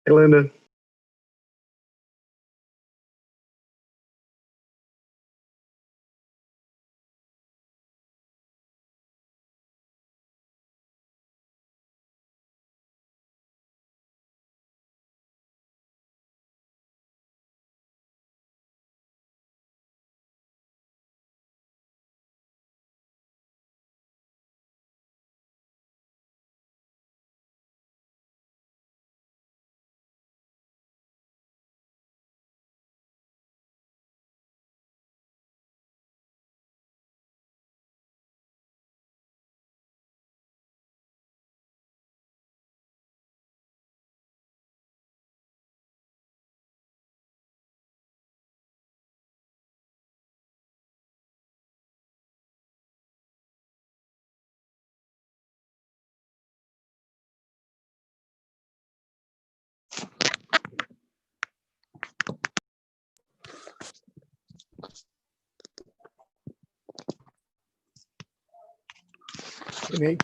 Hey, Linda. Hey, Nate.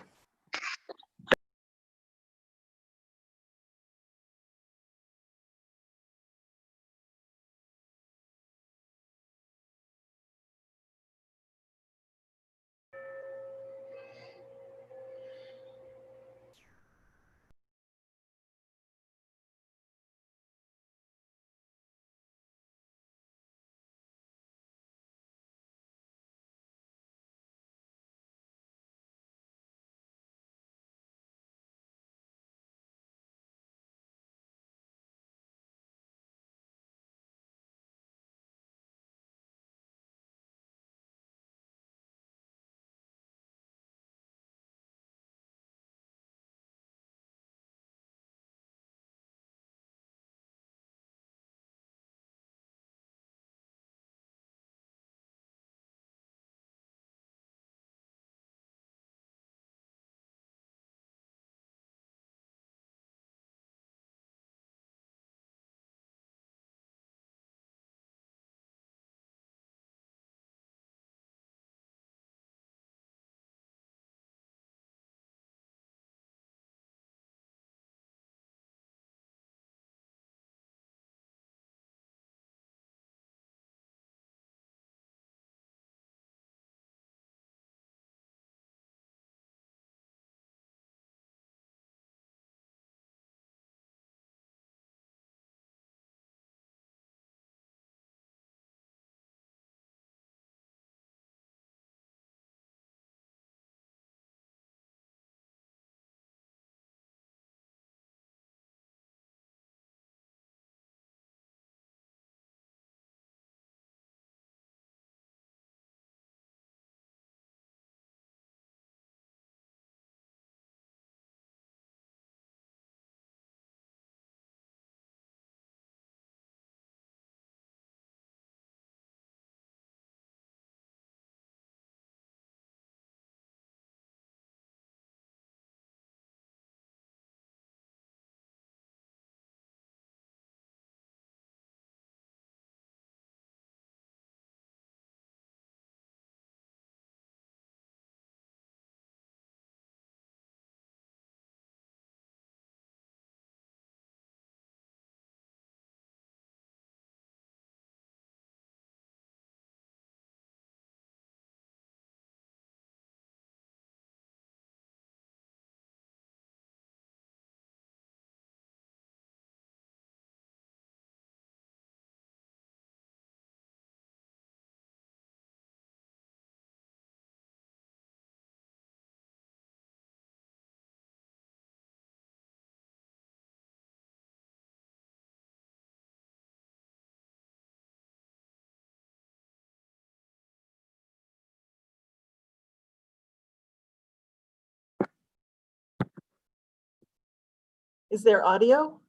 Is there audio?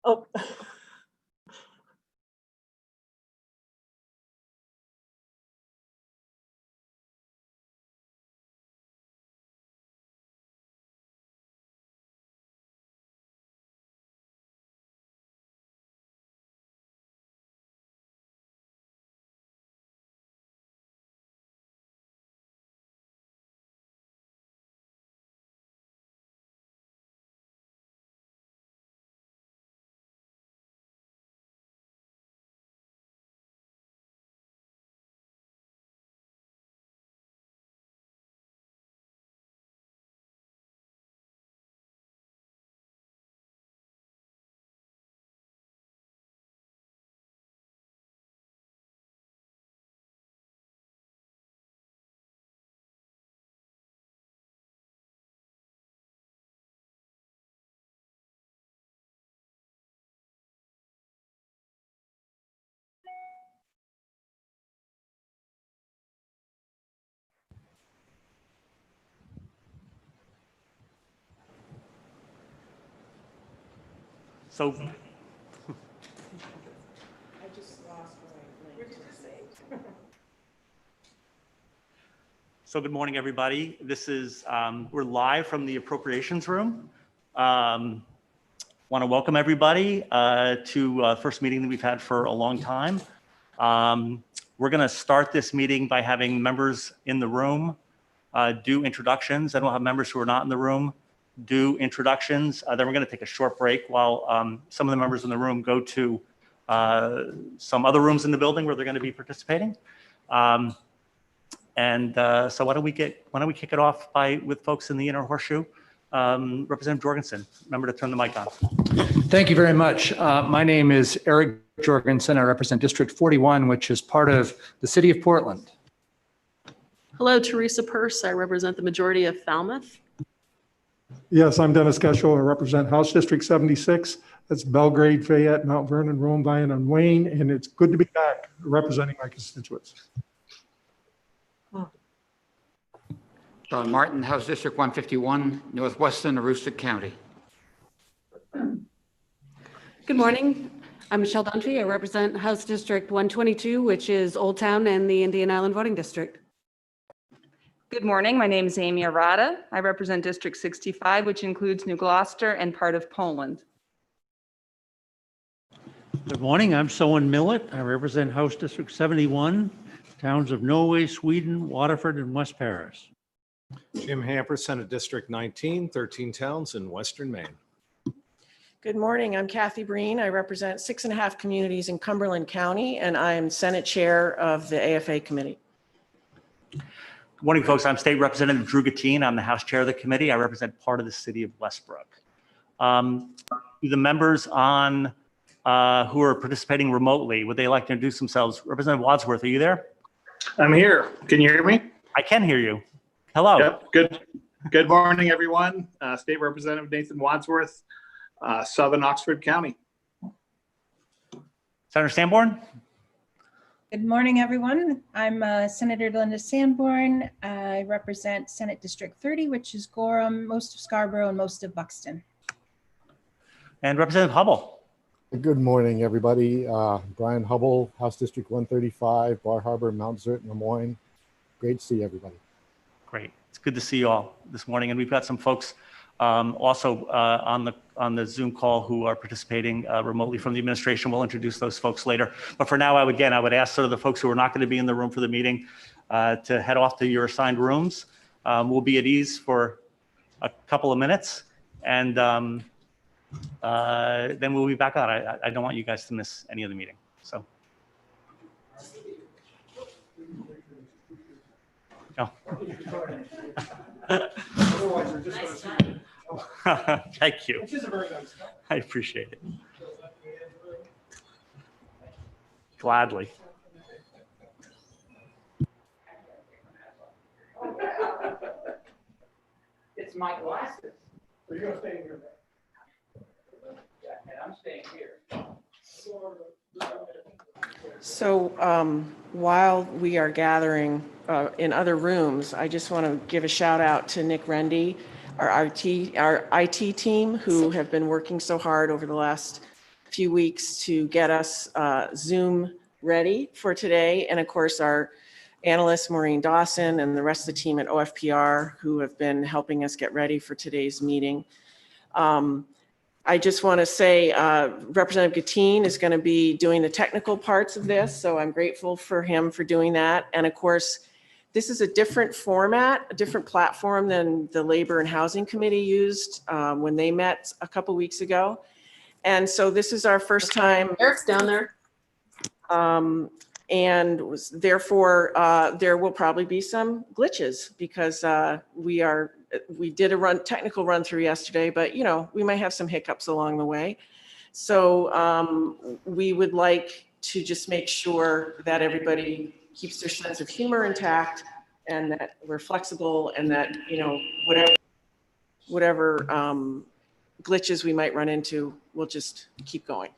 Oh. So, so good morning, everybody. This is, we're live from the Appropriations room. Want to welcome everybody to first meeting that we've had for a long time. We're going to start this meeting by having members in the room do introductions. Then we'll have members who are not in the room do introductions. Then we're going to take a short break while some of the members in the room go to some other rooms in the building where they're going to be participating. So why don't we kick it off with folks in the inner horseshoe? Representative Jorgensen, remember to turn the mic on. Thank you very much. My name is Eric Jorgensen. I represent District 41, which is part of the city of Portland. Hello, Teresa Purse. I represent the majority of Falmouth. Yes, I'm Dennis Geschel. I represent House District 76. That's Belgrade, Fayette, Mount Vernon, Rome, Diane, and Wayne. And it's good to be back representing my constituents. John Martin, House District 151, Northwestern Aroostook County. Good morning. I'm Michelle Dunphy. I represent House District 122, which is Old Town and the Indian Island Voting District. Good morning. My name is Amy Arata. I represent District 65, which includes New Gloucester and part of Poland. Good morning. I'm Sowen Millett. I represent House District 71, towns of Norway, Sweden, Waterford, and West Paris. Jim Hamper, Senate District 19, 13 towns in Western Maine. Good morning. I'm Kathy Breen. I represent 6.5 communities in Cumberland County, and I am Senate Chair of the AFA Committee. Good morning, folks. I'm State Representative Drew Gattine. I'm the House Chair of the committee. I represent part of the city of Westbrook. The members on who are participating remotely, would they like to introduce themselves? Representative Wadsworth, are you there? I'm here. Can you hear me? I can hear you. Hello. Yep. Good morning, everyone. State Representative Nathan Wadsworth, Southern Oxford County. Senator Sanborn? Good morning, everyone. I'm Senator Linda Sanborn. I represent Senate District 30, which is Gorham, most of Scarborough, and most of Buxton. And Representative Hubble? Good morning, everybody. Brian Hubble, House District 135, Bar Harbor, Mount Zert, Lemoyne. Great to see everybody. Great. It's good to see you all this morning. And we've got some folks also on the Zoom call who are participating remotely from the administration. We'll introduce those folks later. But for now, I would ask sort of the folks who are not going to be in the room for the meeting to head off to your assigned rooms. We'll be at ease for a couple of minutes, and then we'll be back on. I don't want you guys to miss any of the meeting. So. Oh. Thank you. I appreciate it. Gladly. It's my glasses. So you're going to stay in here. Yeah, and I'm staying here. So while we are gathering in other rooms, I just want to give a shout out to Nick Rendy, our IT team, who have been working so hard over the last few weeks to get us Zoom ready for today. And of course, our analyst, Maureen Dawson, and the rest of the team at OFPR, who have been helping us get ready for today's meeting. I just want to say Representative Gattine is going to be doing the technical parts of this, so I'm grateful for him for doing that. And of course, this is a different format, a different platform than the Labor and Housing Committee used when they met a couple weeks ago. And so this is our first time. Eric's down there. Therefore, there will probably be some glitches because we did a technical run through yesterday, but we might have some hiccups along the way. So we would like to just make sure that everybody keeps their sense of humor intact and that we're flexible and that, whatever glitches we might run into, we'll just keep going.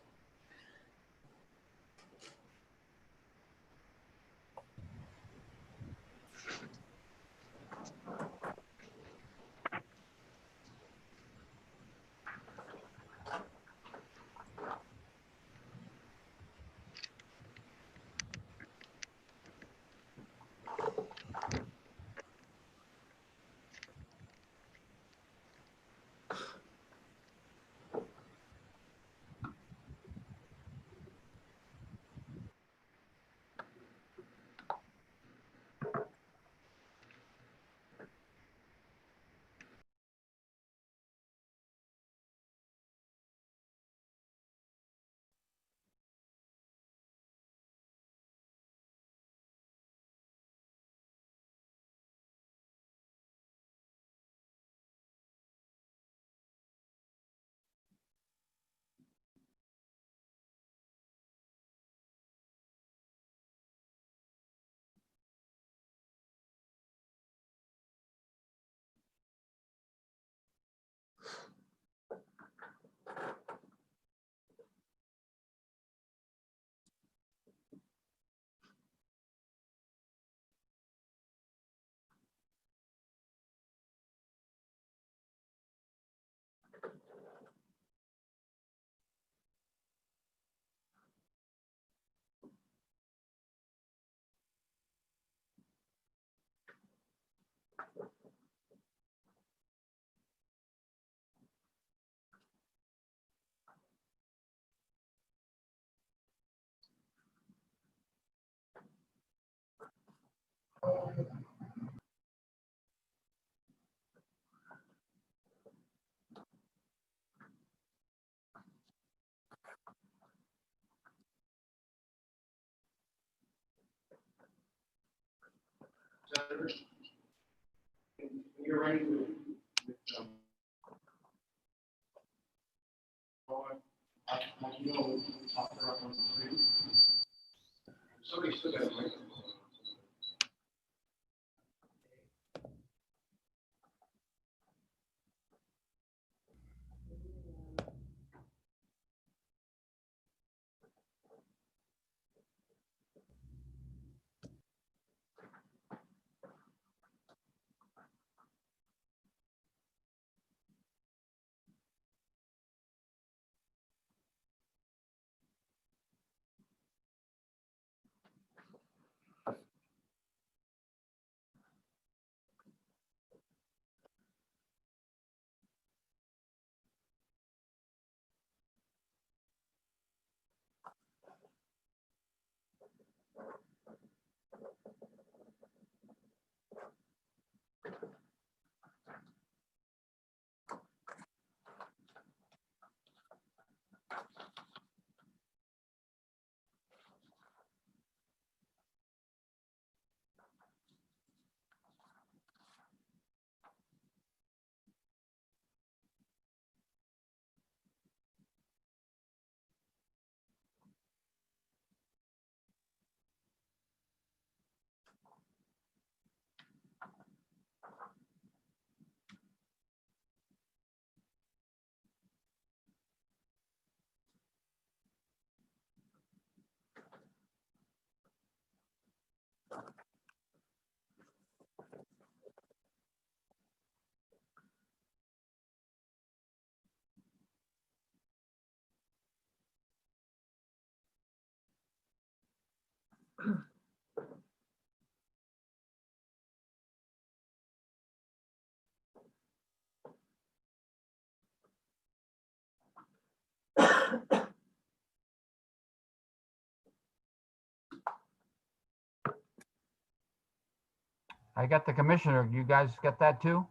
I got the commissioner. You guys got that too?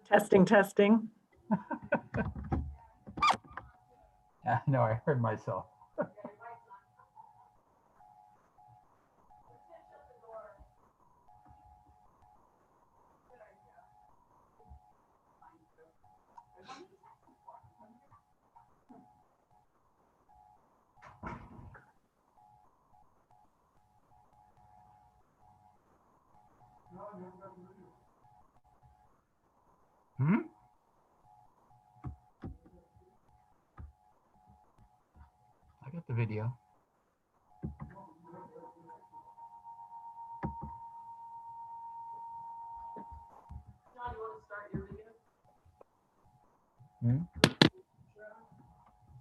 Testing, testing. No, I heard myself. Hmm? I got the video. Hmm?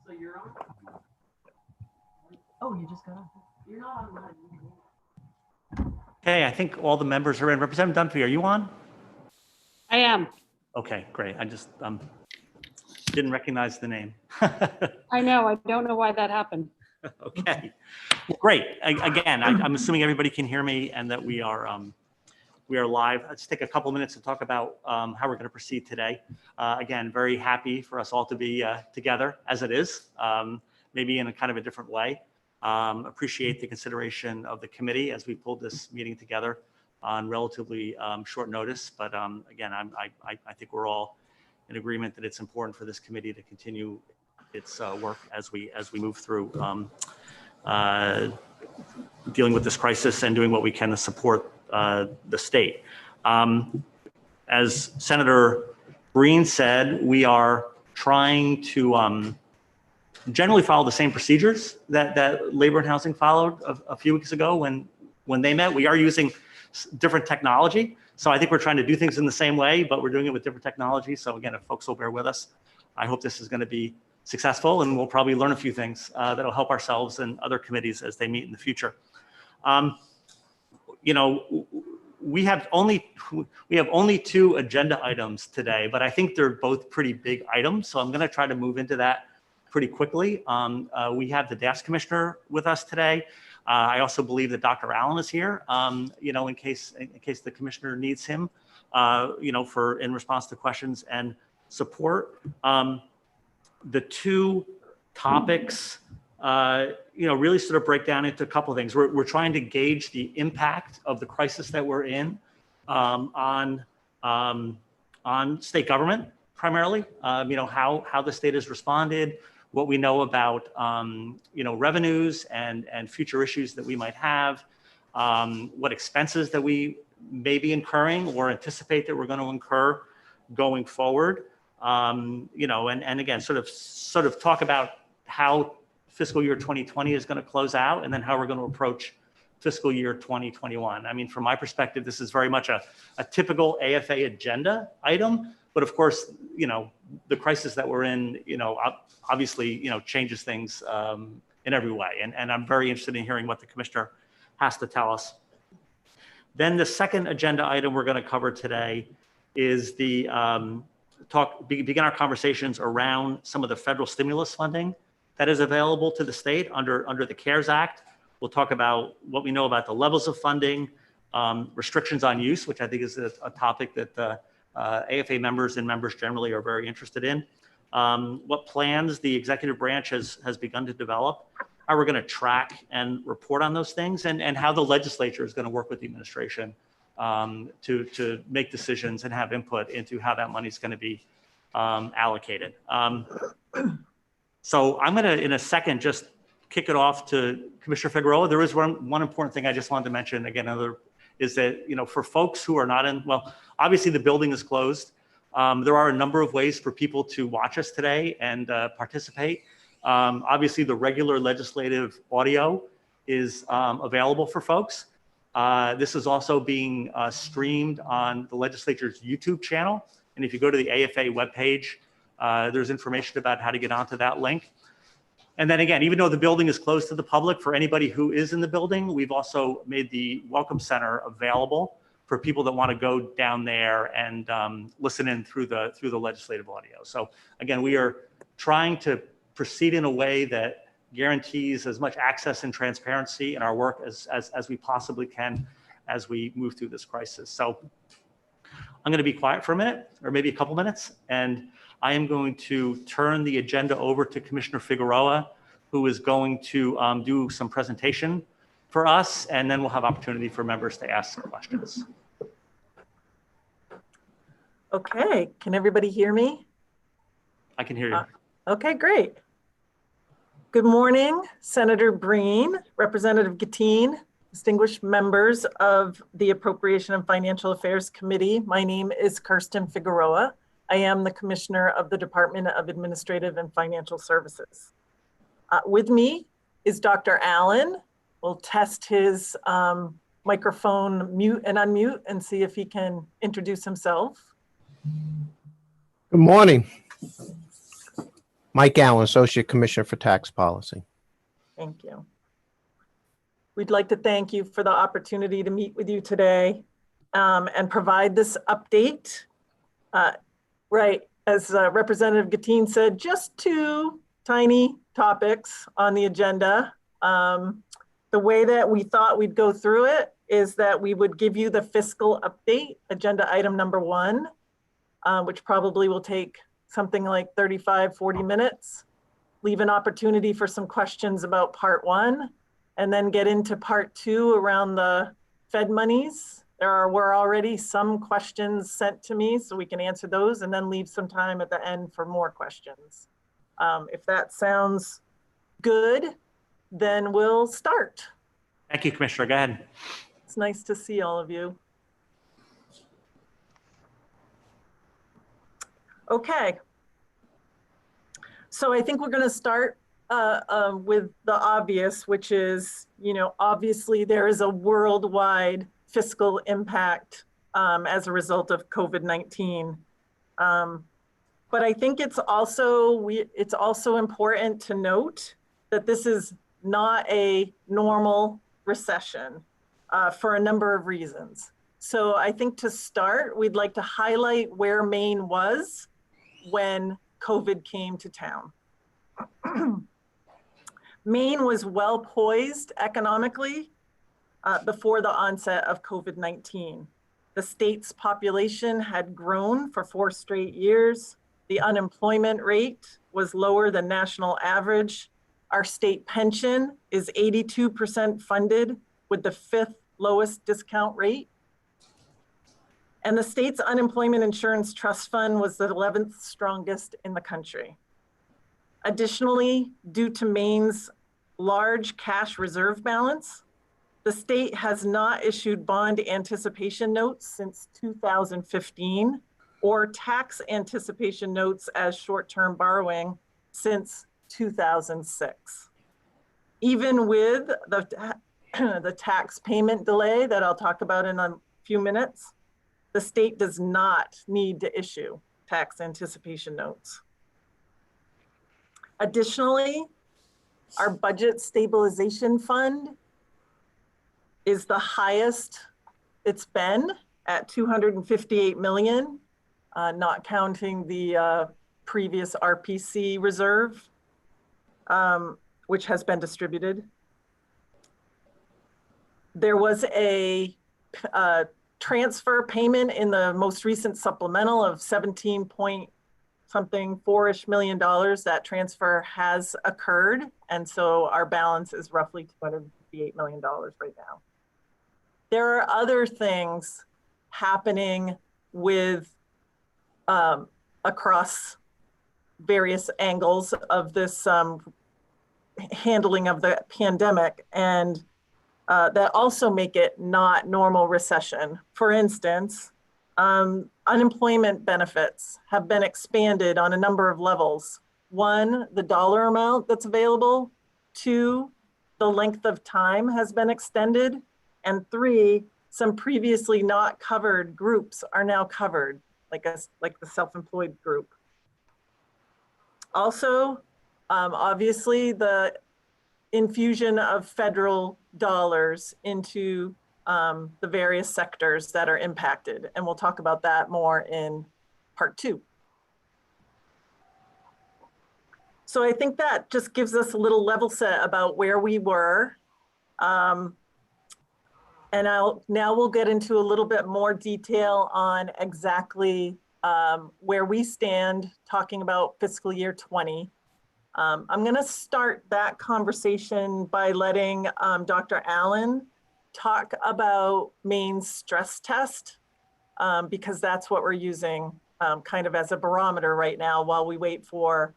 So you're on? Oh, you just got on. You're not online. Okay, I think all the members are in. Representative Dunphy, are you on? I am. Okay, great. I just didn't recognize the name. I know. I don't know why that happened. Okay, well, great. Again, I'm assuming everybody can hear me and that we are live. Let's take a couple minutes to talk about how we're going to proceed today. Again, very happy for us all to be together as it is, maybe in a kind of a different way. Appreciate the consideration of the committee as we pulled this meeting together on relatively short notice. But again, I think we're all in agreement that it's important for this committee to continue its work as we move through dealing with this crisis and doing what we can to support the state. As Senator Breen said, we are trying to generally follow the same procedures that Labor and Housing followed a few weeks ago when they met. We are using different technology. So I think we're trying to do things in the same way, but we're doing it with different technology. So again, if folks will bear with us, I hope this is going to be successful and we'll probably learn a few things that'll help ourselves and other committees as they meet in the future. You know, we have only 2 agenda items today, but I think they're both pretty big items. So I'm going to try to move into that pretty quickly. We have the DAFS Commissioner with us today. I also believe that Dr. Allen is here, you know, in case the Commissioner needs him, you know, in response to questions and support. The 2 topics really sort of break down into a couple of things. We're trying to gauge the impact of the crisis that we're in on state government primarily. How the state has responded, what we know about revenues and future issues that we might have, what expenses that we may be incurring or anticipate that we're going to incur going forward. And again, sort of talk about how fiscal year 2020 is going to close out, and then how we're going to approach fiscal year 2021. I mean, from my perspective, this is very much a typical AFA agenda item, but of course, the crisis that we're in, obviously, changes things in every way. And I'm very interested in hearing what the commissioner has to tell us. Then the second agenda item we're going to cover today is the begin our conversations around some of the federal stimulus funding that is available to the state under the CARES Act. We'll talk about what we know about the levels of funding, restrictions on use, which I think is a topic that AFA members and members generally are very interested in. What plans the executive branch has begun to develop, how we're going to track and report on those things, and how the legislature is going to work with the administration to make decisions and have input into how that money is going to be allocated. So I'm going to, in a second, just kick it off to Commissioner Figueroa. There is one important thing I just wanted to mention again, is that, for folks who are not in, well, obviously the building is closed. There are a number of ways for people to watch us today and participate. Obviously the regular legislative audio is available for folks. This is also being streamed on the legislature's YouTube channel. And if you go to the AFA webpage, there's information about how to get onto that link. And then again, even though the building is closed to the public, for anybody who is in the building, we've also made the Welcome Center available for people that want to go down there and listen in through the legislative audio. So again, we are trying to proceed in a way that guarantees as much access and transparency in our work as we possibly can as we move through this crisis. So I'm going to be quiet for a minute, or maybe a couple minutes, and I am going to turn the agenda over to Commissioner Figueroa, who is going to do some presentation for us, and then we'll have opportunity for members to ask some questions. Okay, can everybody hear me? I can hear you. Okay, great. Good morning, Senator Breen, Representative Gattin, distinguished members of the Appropriation and Financial Affairs Committee. My name is Kirsten Figueroa. I am the Commissioner of the Department of Administrative and Financial Services. With me is Dr. Allen. We'll test his microphone, mute and unmute, and see if he can introduce himself. Good morning. Mike Allen, Associate Commissioner for Tax Policy. Thank you. We'd like to thank you for the opportunity to meet with you today and provide this update. Right, as Representative Gattin said, just two tiny topics on the agenda. The way that we thought we'd go through it is that we would give you the fiscal update, agenda item number 1, which probably will take something like 35, 40 minutes, leave an opportunity for some questions about part 1, and then get into part 2 around the Fed monies. There were already some questions sent to me, so we can answer those and then leave some time at the end for more questions. If that sounds good, then we'll start. Thank you, Commissioner. Go ahead. It's nice to see all of you. Okay. So I think we're going to start with the obvious, which is, obviously there is a worldwide fiscal impact as a result of COVID-19. But I think it's also important to note that this is not a normal recession for a number of reasons. So I think to start, we'd like to highlight where Maine was when COVID came to town. Maine was well poised economically before the onset of COVID-19. The state's population had grown for 4 straight years. The unemployment rate was lower than national average. Our state pension is 82% funded with the 5th lowest discount rate. And the state's unemployment insurance trust fund was the 11th strongest in the country. Additionally, due to Maine's large cash reserve balance, the state has not issued bond anticipation notes since 2015 or tax anticipation notes as short-term borrowing since 2006. Even with the tax payment delay that I'll talk about in a few minutes, the state does not need to issue tax anticipation notes. Additionally, our budget stabilization fund is the highest it's been at 258 million, not counting the previous RPC reserve, which has been distributed. There was a transfer payment in the most recent supplemental of 17 point something $4-ish million. That transfer has occurred. And so our balance is roughly $258 million right now. There are other things happening with across various angles of this handling of the pandemic, and that also make it not normal recession. For instance, unemployment benefits have been expanded on a number of levels. One, the dollar amount that's available. Two, the length of time has been extended. And three, some previously not covered groups are now covered, like the self-employed group. Also, obviously, the infusion of federal dollars into the various sectors that are impacted. And we'll talk about that more in part 2. So I think that just gives us a little level set about where we were. And now we'll get into a little bit more detail on exactly where we stand talking about fiscal year 20. I'm going to start that conversation by letting Dr. Allen talk about Maine's stress test, because that's what we're using kind of as a barometer right now while we wait for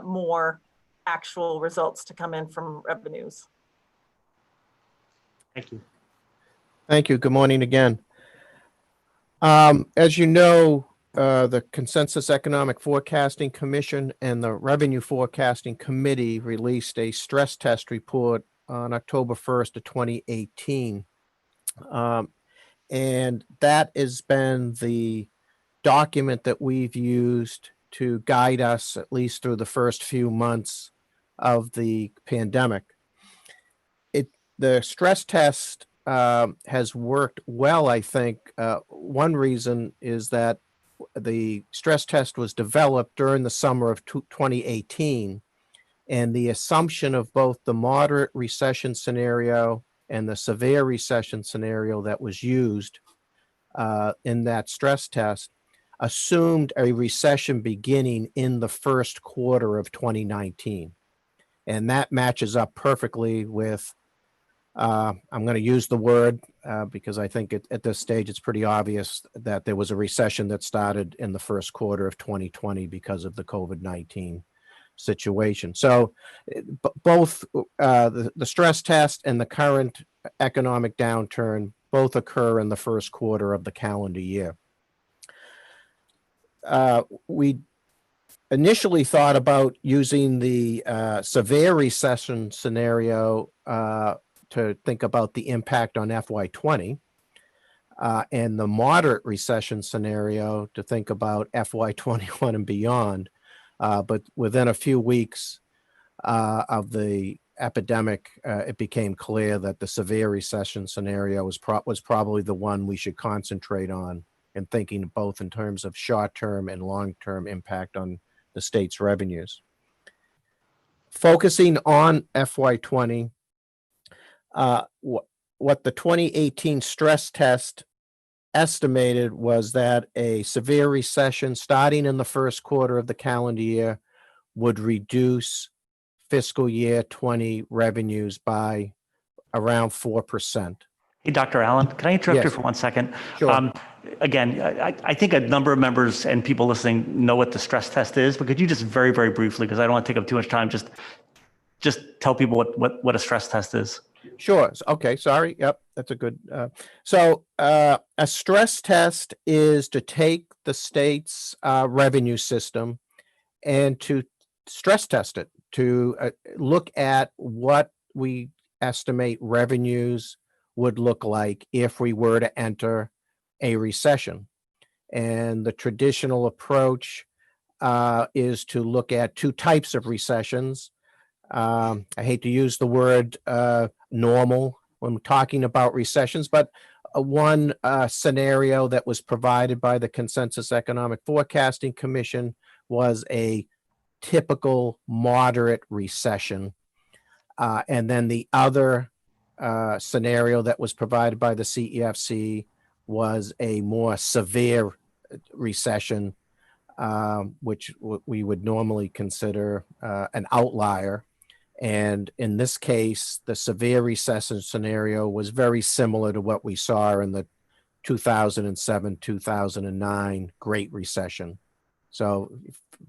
more actual results to come in from revenues. Thank you. Thank you. Good morning again. As you know, the Consensus Economic Forecasting Commission and the Revenue Forecasting Committee released a stress test report on October 1st of 2018. And that has been the document that we've used to guide us at least through the first few months of the pandemic. The stress test has worked well, I think. One reason is that the stress test was developed during the summer of 2018, and the assumption of both the moderate recession scenario and the severe recession scenario that was used in that stress test assumed a recession beginning in the first quarter of 2019. And that matches up perfectly with I'm going to use the word because I think at this stage it's pretty obvious that there was a recession that started in the first quarter of 2020 because of the COVID-19 situation. So both the stress test and the current economic downturn both occur in the first quarter of the calendar year. We initially thought about using the severe recession scenario to think about the impact on FY20, and the moderate recession scenario to think about FY21 and beyond. But within a few weeks of the epidemic, it became clear that the severe recession scenario was probably the one we should concentrate on in thinking both in terms of short-term and long-term impact on the state's revenues. Focusing on FY20, what the 2018 stress test estimated was that a severe recession starting in the first quarter of the calendar year would reduce fiscal year 20 revenues by around 4%. Hey, Dr. Allen, can I interrupt you Yes. for 1 second? Sure. Again, I think a number of members and people listening know what the stress test is, but could you just very, very briefly, because I don't want to take up too much time, just tell people what a stress test is? Sure. Okay. Sorry. Yep. That's a good. A stress test is to take the state's revenue system and to stress test it, to look at what we estimate revenues would look like if we were to enter a recession. And the traditional approach is to look at two types of recessions. I hate to use the word normal when we're talking about recessions, but one scenario that was provided by the Consensus Economic Forecasting Commission was a typical moderate recession. And then the other scenario that was provided by the CEFC was a more severe recession, which we would normally consider an outlier. And in this case, the severe recession scenario was very similar to what we saw in the 2007, 2009 Great Recession. So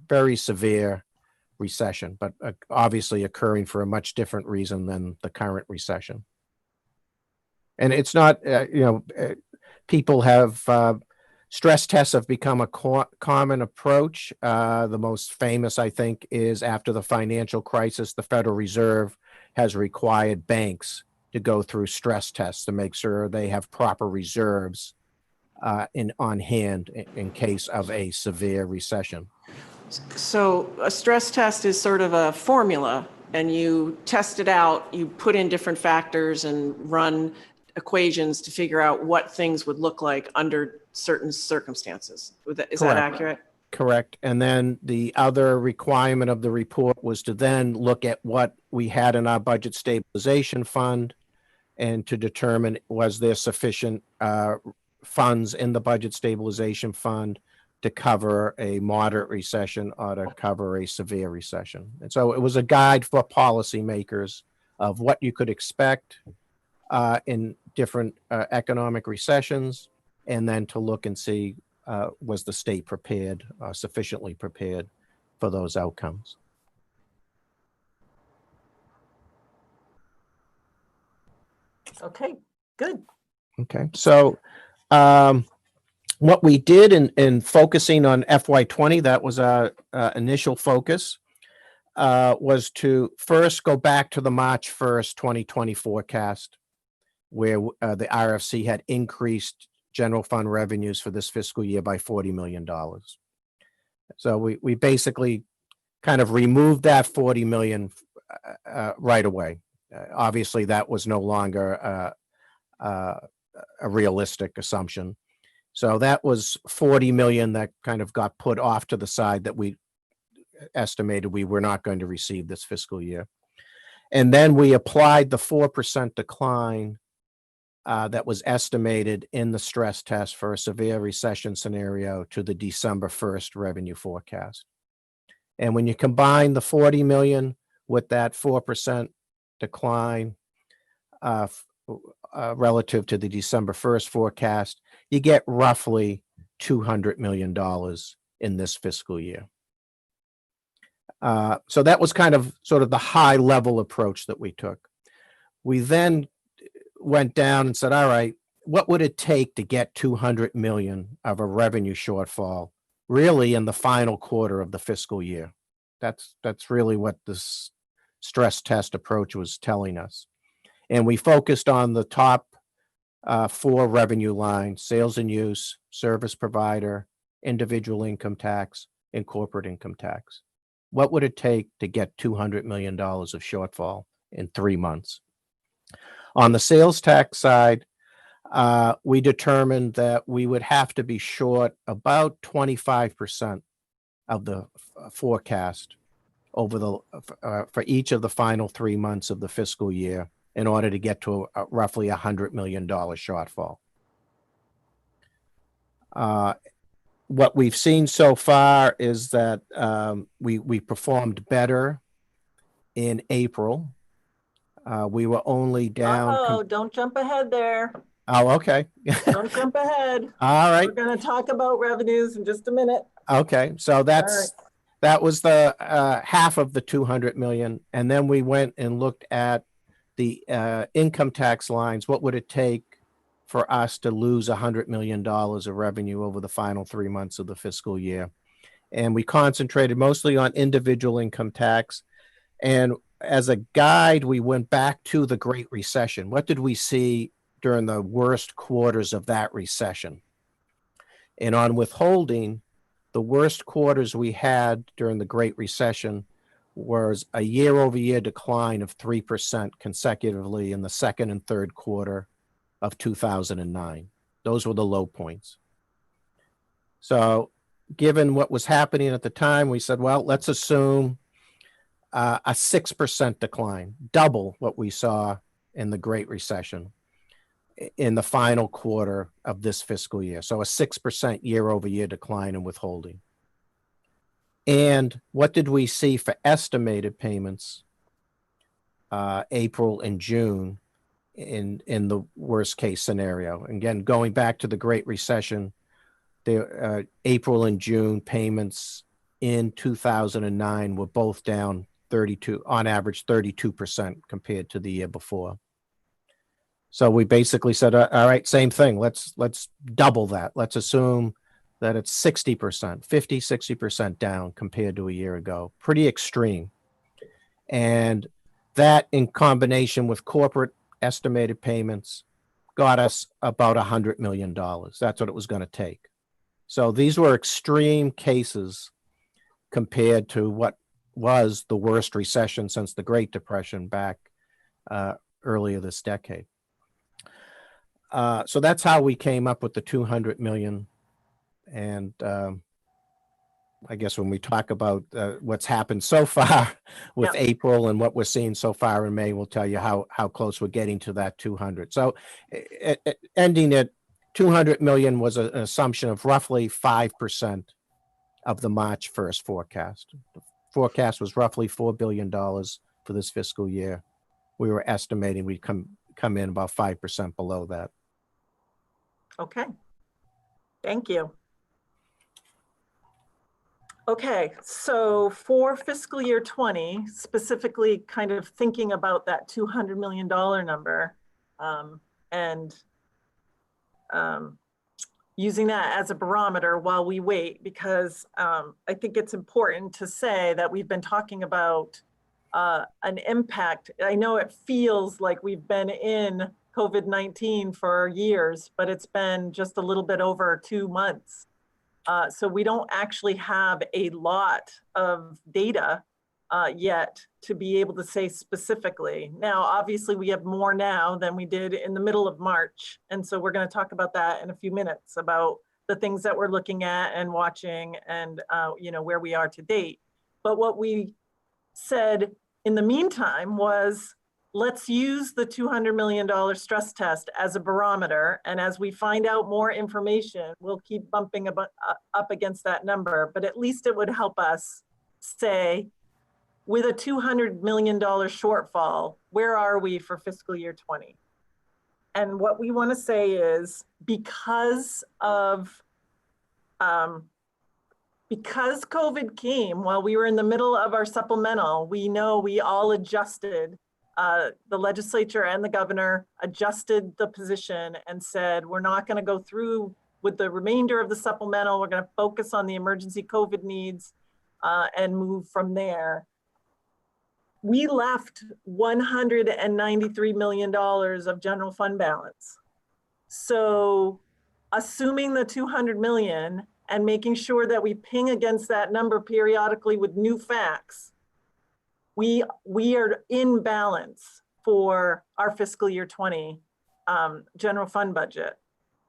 very severe recession, but obviously occurring for a much different reason than the current recession. And it's not, people have, stress tests have become a common approach. The most famous, I think, is after the financial crisis, the Federal Reserve has required banks to go through stress tests to make sure they have proper reserves on hand in case of a severe recession. So a stress test is sort of a formula, and you test it out, you put in different factors and run equations to figure out what things would look like under certain circumstances. Is that accurate? Correct. And then the other requirement of the report was to then look at what we had in our budget stabilization fund and to determine was there sufficient funds in the budget stabilization fund to cover a moderate recession or to cover a severe recession. And so it was a guide for policymakers of what you could expect in different economic recessions, and then to look and see was the state prepared, sufficiently prepared for those outcomes. Okay, good. Okay, so what we did in focusing on FY20, that was our initial focus, was to first go back to the March 1st, 2020 forecast, where the RFC had increased general fund revenues for this fiscal year by $40 million. So we basically kind of removed that 40 million right away. Obviously, that was no longer a realistic assumption. So that was 40 million that kind of got put off to the side that we estimated we were not going to receive this fiscal year. And then we applied the 4% decline that was estimated in the stress test for a severe recession scenario to the December 1st revenue forecast. And when you combine the 40 million with that 4% decline relative to the December 1st forecast, you get roughly $200 million in this fiscal year. So that was kind of sort of the high level approach that we took. We then went down and said, all right, what would it take to get 200 million of a revenue shortfall really in the final quarter of the fiscal year? That's really what this stress test approach was telling us. And we focused on the top 4 revenue lines: sales and use, service provider, individual income tax, and corporate income tax. What would it take to get $200 million of shortfall in 3 months? On the sales tax side, we determined that we would have to be short about 25% of the forecast over the for each of the final 3 months of the fiscal year in order to get to roughly $100 million shortfall. What we've seen so far is that we performed better in April. We were only down. Oh, don't jump ahead there. Oh, okay. Don't jump ahead. All right. We're going to talk about revenues in just a minute. Okay. So that was the half of the 200 million. And then we went and looked at the income tax lines. What would it take for us to lose $100 million of revenue over the final 3 months of the fiscal year? And we concentrated mostly on individual income tax. And as a guide, we went back to the Great Recession. What did we see during the worst quarters of that recession? And on withholding, the worst quarters we had during the Great Recession was a year-over-year decline of 3% consecutively in the second and third quarter of 2009. Those were the low points. So given what was happening at the time, we said, well, let's assume a 6% decline, double what we saw in the Great Recession in the final quarter of this fiscal year. So a 6% year-over-year decline in withholding. And what did we see for estimated payments April and June in the worst case scenario? Again, going back to the Great Recession, the April and June payments in 2009 were both down on average 32% compared to the year before. So we basically said, all right, same thing. Let's double that. Let's assume that it's 60%, 60% down compared to a year ago. Pretty extreme. And that in combination with corporate estimated payments got us about $100 million. That's what it was going to take. So these were extreme cases compared to what was the worst recession since the Great Depression back earlier this decade. So that's how we came up with the 200 million. And I guess when we talk about what's happened so far with April and what we're seeing so far in May, we'll tell you how close we're getting to that 200. So ending at 200 million was an assumption of roughly 5% of the March 1st forecast. The forecast was roughly $4 billion for this fiscal year. We were estimating we'd come in about 5% below that. Okay. Thank you. Okay, so for fiscal year 20, specifically kind of thinking about that $200 million number and using that as a barometer while we wait, because I think it's important to say that we've been talking about an impact. I know it feels like we've been in COVID-19 for years, but it's been just a little bit over 2 months. So we don't actually have a lot of data yet to be able to say specifically. Now, obviously we have more now than we did in the middle of March. And so we're going to talk about that in a few minutes, about the things that we're looking at and watching and where we are to date. But what we said in the meantime was, let's use the $200 million stress test as a barometer. And as we find out more information, we'll keep bumping up against that number. But at least it would help us say, with a $200 million shortfall, where are we for fiscal year 20? And what we want to say is, because COVID came while we were in the middle of our supplemental, we know we all adjusted. The legislature and the governor adjusted the position and said, we're not going to go through with the remainder of the supplemental. We're going to focus on the emergency COVID needs and move from there. We left $193 million of general fund balance. So assuming the 200 million and making sure that we ping against that number periodically with new facts, we are in balance for our fiscal year 20 general fund budget.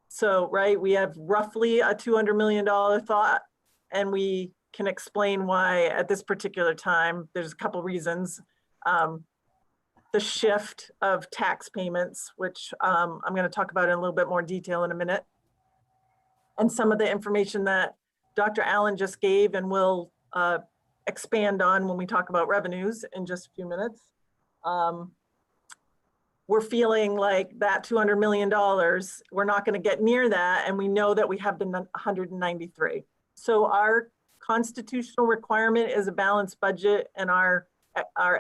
So, right, we have roughly a $200 million thought, and we can explain why at this particular time. There's a couple reasons. The shift of tax payments, which I'm going to talk about in a little bit more detail in a minute, and some of the information that Dr. Allen just gave and will expand on when we talk about revenues in just a few minutes. We're feeling like that $200 million, we're not going to get near that. And we know that we have the 193. So our constitutional requirement is a balanced budget, and our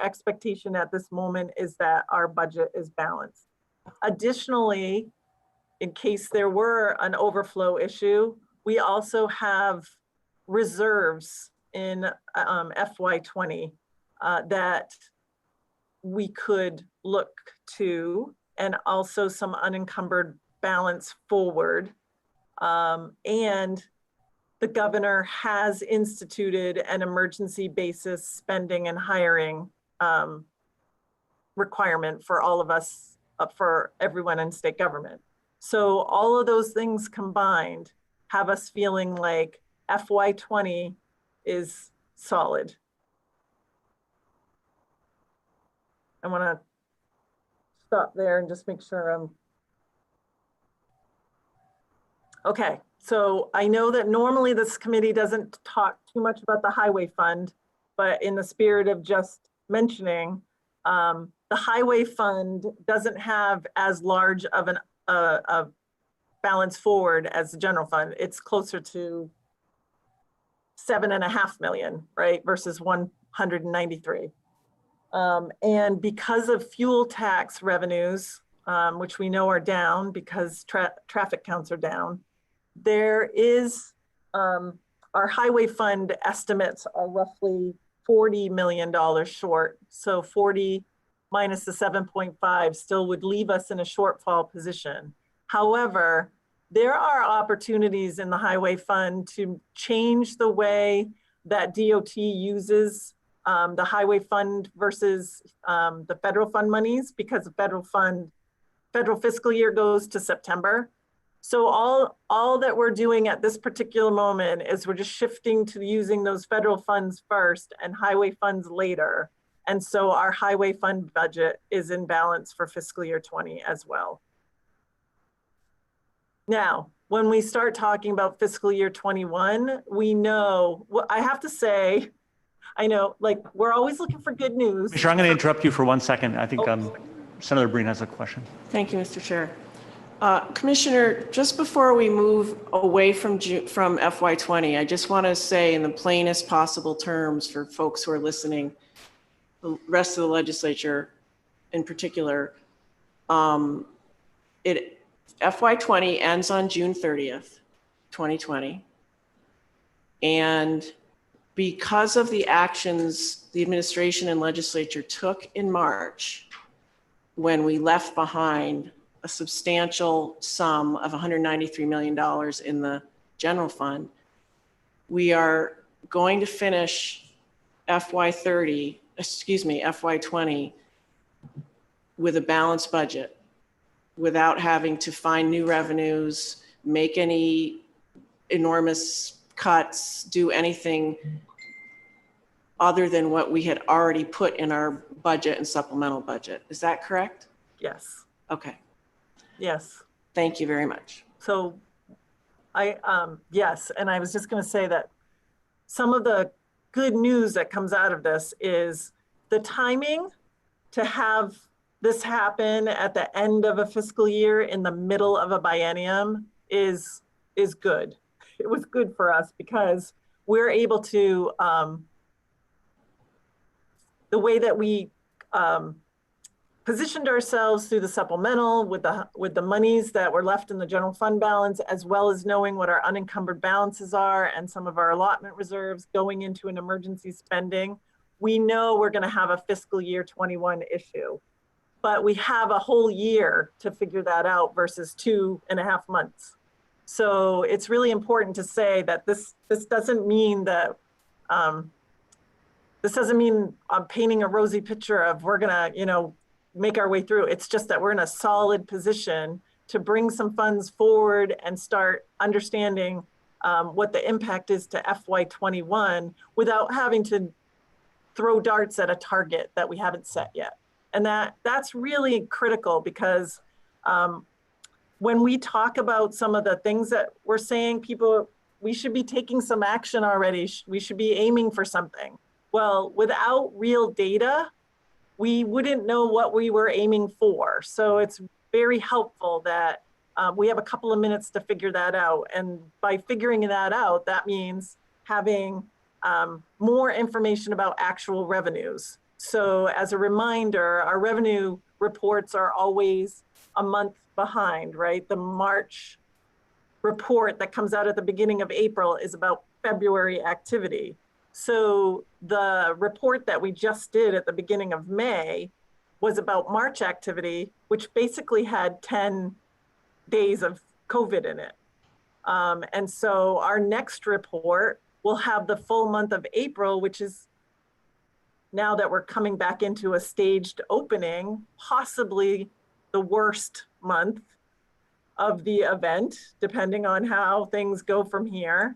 expectation at this moment is that our budget is balanced. Additionally, in case there were an overflow issue, we also have reserves in FY20 that we could look to, and also some unencumbered balance forward. And the governor has instituted an emergency basis spending and hiring requirement for all of us, for everyone in state government. So all of those things combined have us feeling like FY20 is solid. I want to stop there and just make sure I'm okay. So I know that normally this committee doesn't talk too much about the highway fund, but in the spirit of just mentioning, the highway fund doesn't have as large of a balance forward as the general fund. It's closer to 7.5 million, right? Versus 193. And because of fuel tax revenues, which we know are down because traffic counts are down, there is, our highway fund estimates are roughly $40 million short. So 40 minus the 7.5 still would leave us in a shortfall position. However, there are opportunities in the highway fund to change the way that DOT uses the highway fund versus the federal fund monies, because the federal fiscal year goes to September. So all that we're doing at this particular moment is we're just shifting to using those federal funds first and highway funds later. And so our highway fund budget is in balance for fiscal year 20 as well. Now, when we start talking about fiscal year 21, we know, well, I have to say, I know, like, we're always looking for good news. Commissioner, I'm going to interrupt you for 1 second. I think Senator Breen has a question. Thank you, Mr. Chair. Commissioner, just before we move away from FY20, I just want to say in the plainest possible terms for folks who are listening, the rest of the legislature in particular, FY20 ends on June 30th, 2020. And because of the actions the administration and legislature took in March, when we left behind a substantial sum of $193 million in the general fund, we are going to finish FY20 with a balanced budget without having to find new revenues, make any enormous cuts, do anything other than what we had already put in our budget and supplemental budget. Is that correct? Yes. Okay. Yes. Thank you very much. So yes, and I was just going to say that some of the good news that comes out of this is the timing to have this happen at the end of a fiscal year in the middle of a biennium is good. It was good for us because we're able to, the way that we positioned ourselves through the supplemental with the monies that were left in the general fund balance, as well as knowing what our unencumbered balances are and some of our allotment reserves going into an emergency spending, we know we're going to have a fiscal year 21 issue. But we have a whole year to figure that out versus 2.5 months. So it's really important to say that this doesn't mean that, this doesn't mean I'm painting a rosy picture of we're gonna, make our way through. It's just that we're in a solid position to bring some funds forward and start understanding what the impact is to FY21 without having to throw darts at a target that we haven't set yet. And that's really critical because when we talk about some of the things that we're saying, we should be taking some action already. We should be aiming for something. Well, without real data, we wouldn't know what we were aiming for. So it's very helpful that we have a couple of minutes to figure that out. And by figuring that out, that means having more information about actual revenues. So as a reminder, our revenue reports are always a month behind, right? The March report that comes out at the beginning of April is about February activity. So the report that we just did at the beginning of May was about March activity, which basically had 10 days of COVID in it. And so our next report will have the full month of April, which is, now that we're coming back into a staged opening, possibly the worst month of the event, depending on how things go from here.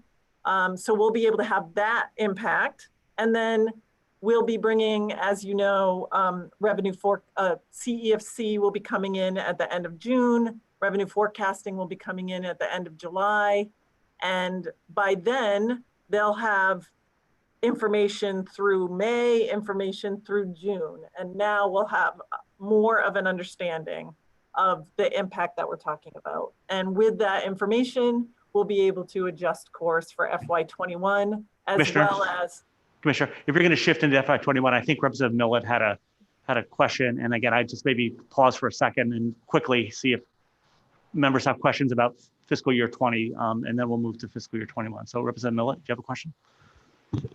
So we'll be able to have that impact. And then we'll be bringing, as you know, revenue for CEFC will be coming in at the end of June. Revenue forecasting will be coming in at the end of July. And by then, they'll have information through May, information through June. And now we'll have more of an understanding of the impact that we're talking about. And with that information, we'll be able to adjust course for FY21 as Commissioner? well as. Commissioner, if you're going to shift into FY21, I think Representative Millett had a question. And again, I just maybe pause for a second and quickly see if members have questions about fiscal year 20, and then we'll move to fiscal year 21. So Representative Millett, do you have a question?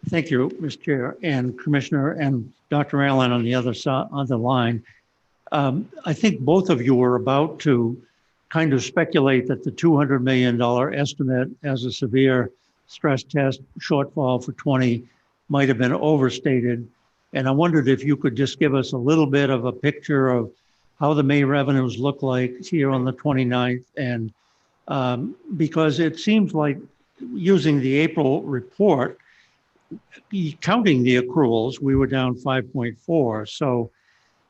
Thank you, Mr. Chair and Commissioner and Dr. Allen on the other side on the line. I think both of you were about to kind of speculate that the $200 million estimate as a severe stress test shortfall for 20 might have been overstated. And I wondered if you could just give us a little bit of a picture of how the May revenues look like here on the 29th. And because it seems like using the April report, counting the accruals, we were down 5.4. So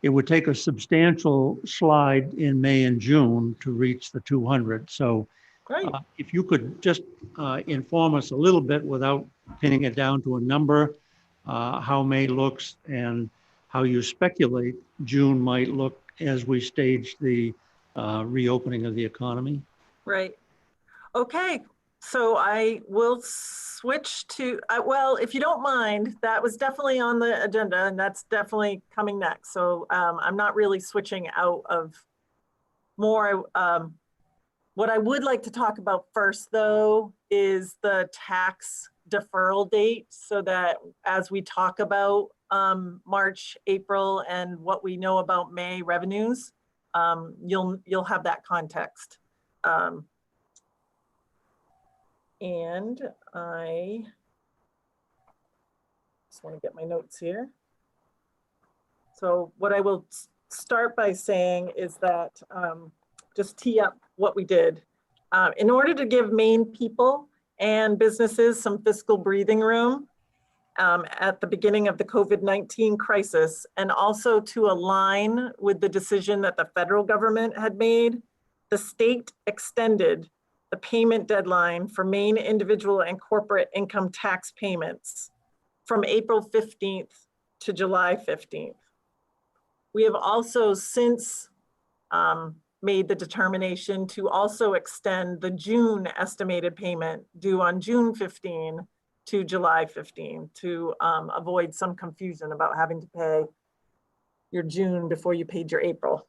it would take a substantial slide in May and June to reach the 200. So if you could just inform us a little bit without pinning it down to a number, how May looks and how you speculate June might look as we stage the reopening of the economy. Right. Okay. So I will switch to, well, if you don't mind, that was definitely on the agenda and that's definitely coming next. So I'm not really switching out of more. What I would like to talk about first though, is the tax deferral date so that as we talk about March, April, and what we know about May revenues, you'll have that context. And I just want to get my notes here. So what I will start by saying is that just tee up what we did. In order to give Maine people and businesses some fiscal breathing room at the beginning of the COVID-19 crisis, and also to align with the decision that the federal government had made, the state extended the payment deadline for Maine individual and corporate income tax payments from April 15th to July 15th. We have also since made the determination to also extend the June estimated payment due on June 15 to July 15 to avoid some confusion about having to pay your June before you paid your April.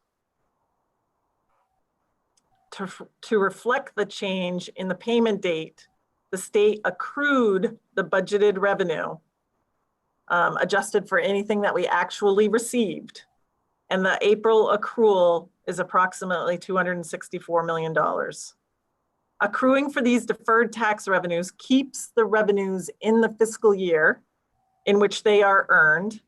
To reflect the change in the payment date, the state accrued the budgeted revenue, adjusted for anything that we actually received. And the April accrual is approximately $264 million. Accruing for these deferred tax revenues keeps the revenues in the fiscal year in which they are earned.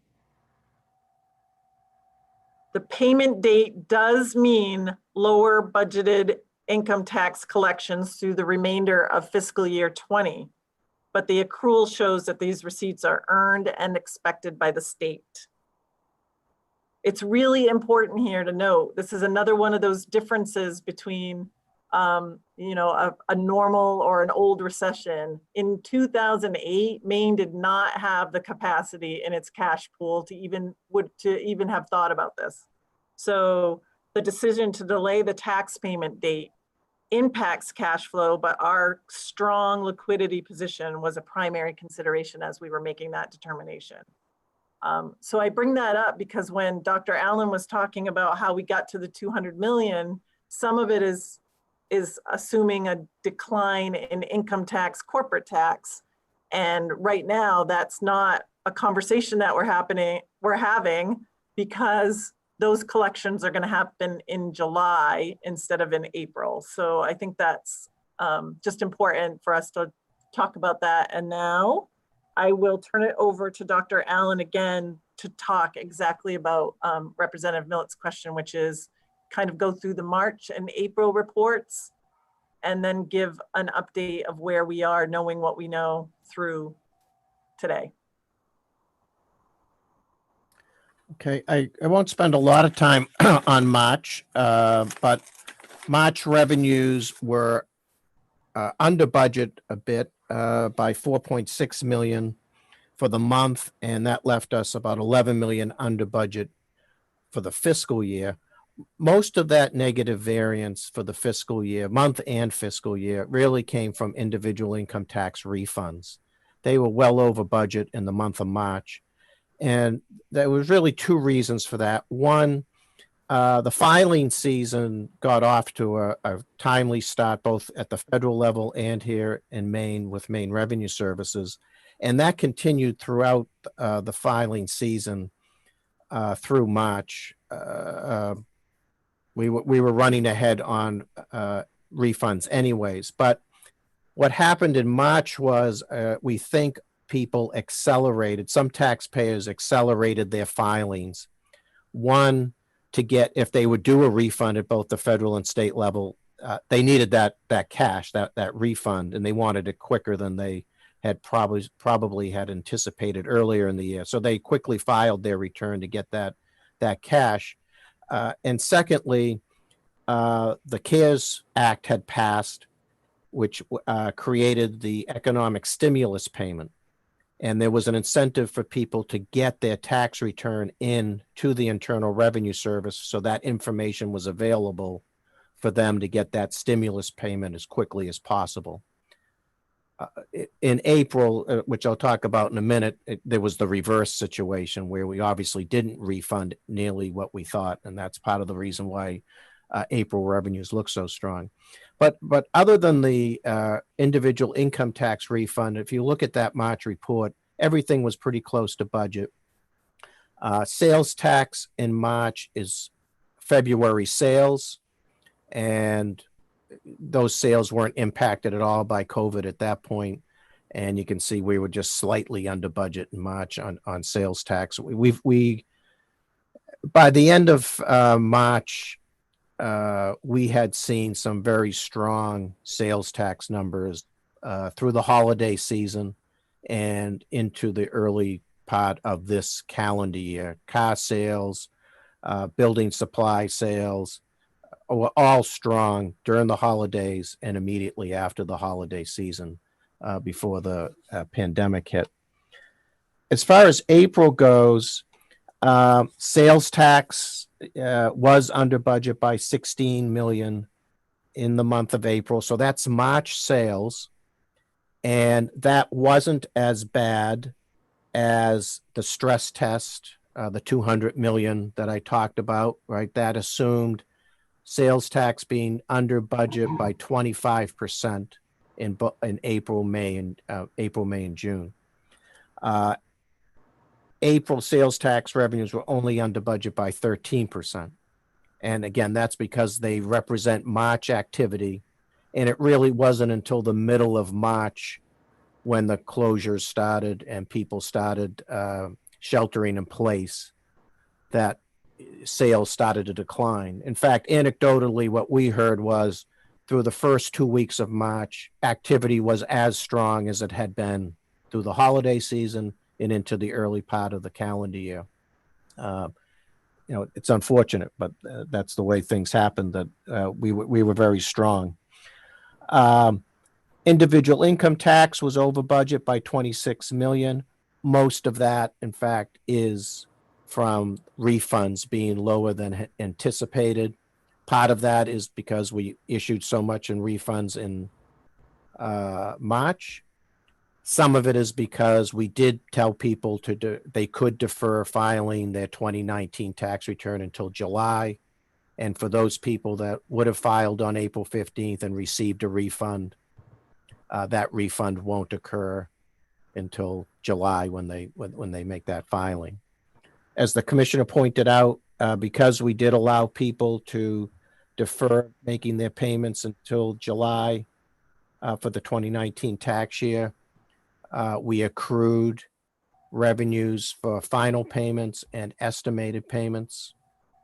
The payment date does mean lower budgeted income tax collections through the remainder of fiscal year 20, but the accrual shows that these receipts are earned and expected by the state. It's really important here to note, this is another one of those differences between a normal or an old recession. In 2008, Maine did not have the capacity in its cash pool to even have thought about this. So the decision to delay the tax payment date impacts cash flow, but our strong liquidity position was a primary consideration as we were making that determination. So I bring that up because when Dr. Allen was talking about how we got to the 200 million, some of it is assuming a decline in income tax, corporate tax. And right now, that's not a conversation that we're having because those collections are going to happen in July instead of in April. So I think that's just important for us to talk about that. And now I will turn it over to Dr. Allen again to talk exactly about Representative Millett's question, which is kind of go through the March and April reports and then give an update of where we are, knowing what we know through today. Okay, I won't spend a lot of time on March, but March revenues were under budget a bit by 4.6 million for the month, and that left us about 11 million under budget for the fiscal year. Most of that negative variance for the fiscal year, month and fiscal year, really came from individual income tax refunds. They were well over budget in the month of March. And there was really two reasons for that. One, the filing season got off to a timely start, both at the federal level and here in Maine with Maine Revenue Services. And that continued throughout the filing season through March. We were running ahead on refunds anyways. But what happened in March was we think people accelerated, some taxpayers accelerated their filings. One, to get, if they would do a refund at both the federal and state level, they needed that cash, that refund, and they wanted it quicker than they had probably had anticipated earlier in the year. So they quickly filed their return to get that cash. And secondly, the CARES Act had passed, which created the economic stimulus payment. And there was an incentive for people to get their tax return in to the Internal Revenue Service, so that information was available for them to get that stimulus payment as quickly as possible. In April, which I'll talk about in a minute, there was the reverse situation where we obviously didn't refund nearly what we thought, and that's part of the reason why April revenues look so strong. But other than the individual income tax refund, if you look at that March report, everything was pretty close to budget. Sales tax in March is February sales, and those sales weren't impacted at all by COVID at that point. And you can see we were just slightly under budget in March on sales tax. We by the end of March, we had seen some very strong sales tax numbers through the holiday season and into the early part of this calendar year. Car sales, building supply sales were all strong during the holidays and immediately after the holiday season before the pandemic hit. As far as April goes, sales tax was under budget by 16 million in the month of April. So that's March sales. And that wasn't as bad as the stress test, the 200 million that I talked about, right? That assumed sales tax being under budget by 25% in April, May, and June. April sales tax revenues were only under budget by 13%. And again, that's because they represent March activity. And it really wasn't until the middle of March when the closures started and people started sheltering in place that sales started to decline. In fact, anecdotally, what we heard was through the first 2 weeks of March, activity was as strong as it had been through the holiday season and into the early part of the calendar year. It's unfortunate, but that's the way things happened, that we were very strong Individual income tax was over budget by 26 million. Most of that, in fact, is from refunds being lower than anticipated. Part of that is because we issued so much in refunds in March. Some of it is because we did tell people they could defer filing their 2019 tax return until July. And for those people that would have filed on April 15th and received a refund, that refund won't occur until July when they make that filing. As the commissioner pointed out, because we did allow people to defer making their payments until July for the 2019 tax year, we accrued revenues for final payments and estimated payments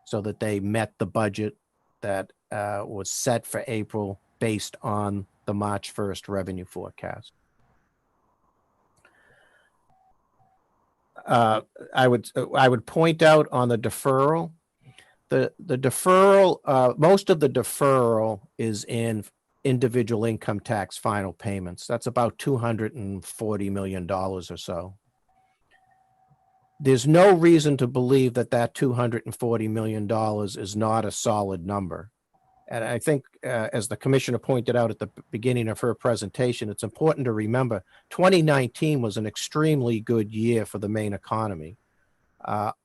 so that they met the budget that was set for April based on the March 1st revenue forecast. I would point out on the deferral, the deferral, most of the deferral is in individual income tax final payments. That's about $240 million or so. There's no reason to believe that $240 million is not a solid number. And I think, as the commissioner pointed out at the beginning of her presentation, it's important to remember 2019 was an extremely good year for the Maine economy.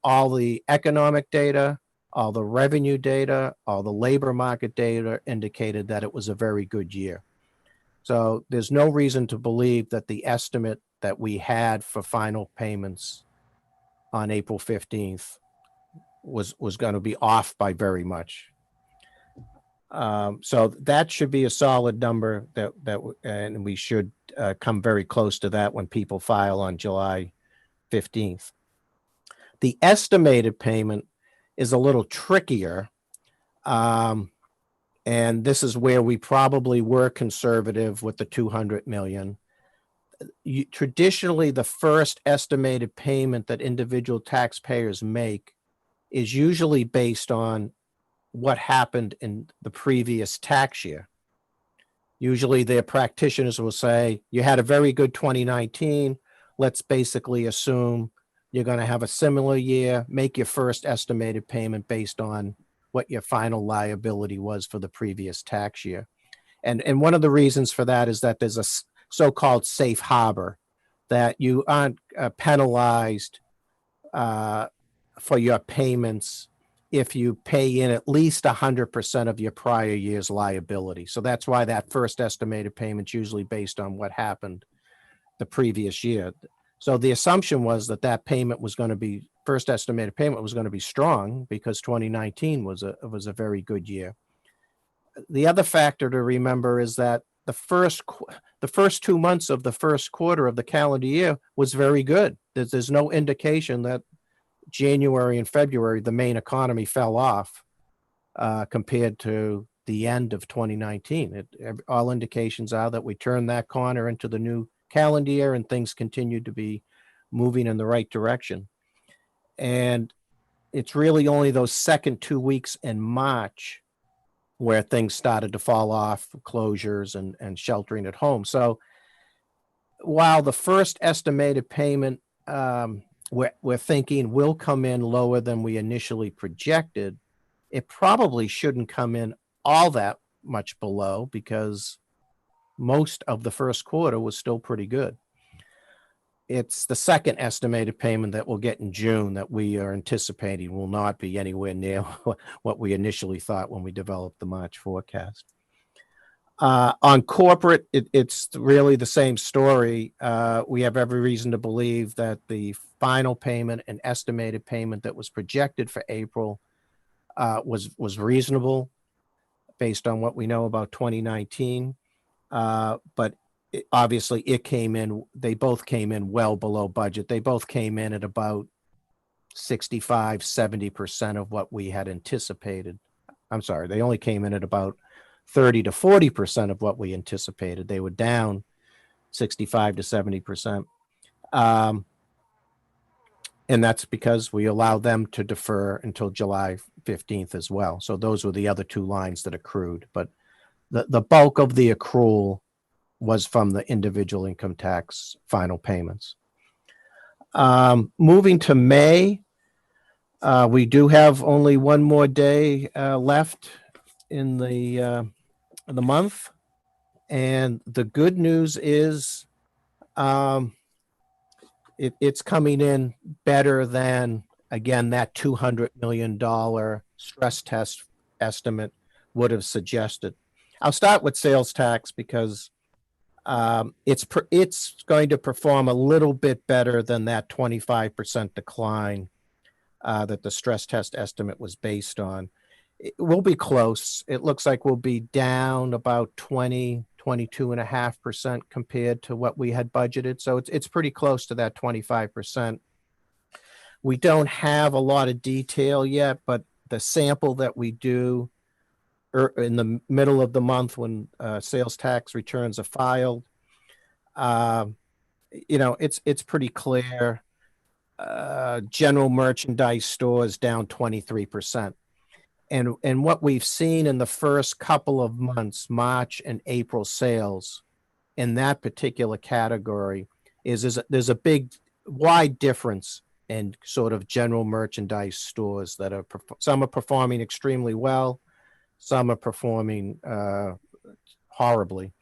All the economic data, all the revenue data, all the labor market data indicated that it was a very good year. So there's no reason to believe that the estimate that we had for final payments on April 15th was going to be off by very much. So that should be a solid number and we should come very close to that when people file on July 15th. The estimated payment is a little trickier. And this is where we probably were conservative with the 200 million. Traditionally, the first estimated payment that individual taxpayers make is usually based on what happened in the previous tax year. Usually their practitioners will say, you had a very good 2019. Let's basically assume you're going to have a similar year, make your first estimated payment based on what your final liability was for the previous tax year. And one of the reasons for that is that there's a so-called safe harbor, that you aren't penalized for your payments if you pay in at least 100% of your prior year's liability. So that's why that first estimated payment's usually based on what happened the previous year. So the assumption was that payment was going to be, first estimated payment was going to be strong because 2019 was a very good year. The other factor to remember is that the first 2 months of the first quarter of the calendar year was very good. There's no indication that January and February, the Maine economy fell off compared to the end of 2019. All indications are that we turned that corner into the new calendar year and things continued to be moving in the right direction. And it's really only those second 2 weeks in March where things started to fall off, closures and sheltering at home. So while the first estimated payment we're thinking will come in lower than we initially projected, it probably shouldn't come in all that much below because most of the first quarter was still pretty good. It's the second estimated payment that we'll get in June that we are anticipating will not be anywhere near what we initially thought when we developed the March forecast. On corporate, it's really the same story. We have every reason to believe that the final payment and estimated payment that was projected for April was reasonable based on what we know about 2019. But obviously they both came in well below budget. They both came in at about 65, 70% of what we had anticipated. I'm sorry, they only came in at about 30 to 40% of what we anticipated. They were down 65 to 70%. And that's because we allowed them to defer until July 15th as well. So those were the other two lines that accrued. But the bulk of the accrual was from the individual income tax final payments. Moving to May, we do have only one more day left in the month. And the good news is it's coming in better than, again, that $200 million stress test estimate would have suggested. I'll start with sales tax because it's going to perform a little bit better than that 25% decline that the stress test estimate was based on. We'll be close. It looks like we'll be down about 22.5% compared to what we had budgeted. So it's pretty close to that 25%. We don't have a lot of detail yet, but the sample that we do in the middle of the month when sales tax returns are filed, it's pretty clear. General merchandise stores down 23%. And what we've seen in the first couple of months, March and April sales in that particular category is there's a big, wide difference in sort of general merchandise stores that are, some are performing extremely well, some are performing horribly.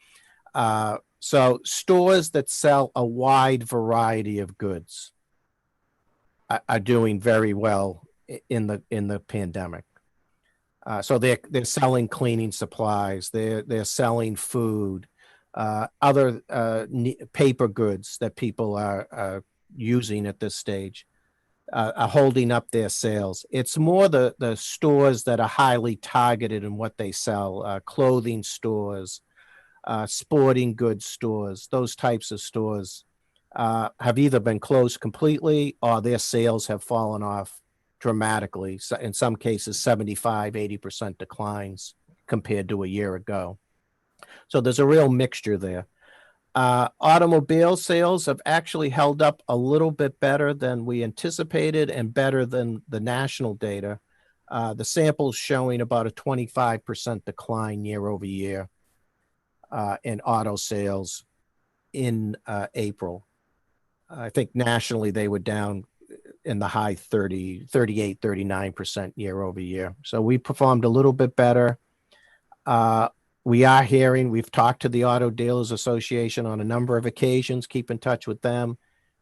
So stores that sell a wide variety of goods are doing very well in the pandemic. So they're selling cleaning supplies, they're selling food, other paper goods that people are using at this stage are holding up their sales. It's more the stores that are highly targeted in what they sell, clothing stores, sporting goods stores, those types of stores have either been closed completely or their sales have fallen off dramatically. So in some cases, 75-80% declines compared to a year ago. So there's a real mixture there. Automobile sales have actually held up a little bit better than we anticipated and better than the national data. The sample's showing about a 25% decline year over year in auto sales in April. I think nationally they were down in the high 38, 39% year over year. So we performed a little bit better. We've talked to the Auto Dealers Association on a number of occasions, keep in touch with them.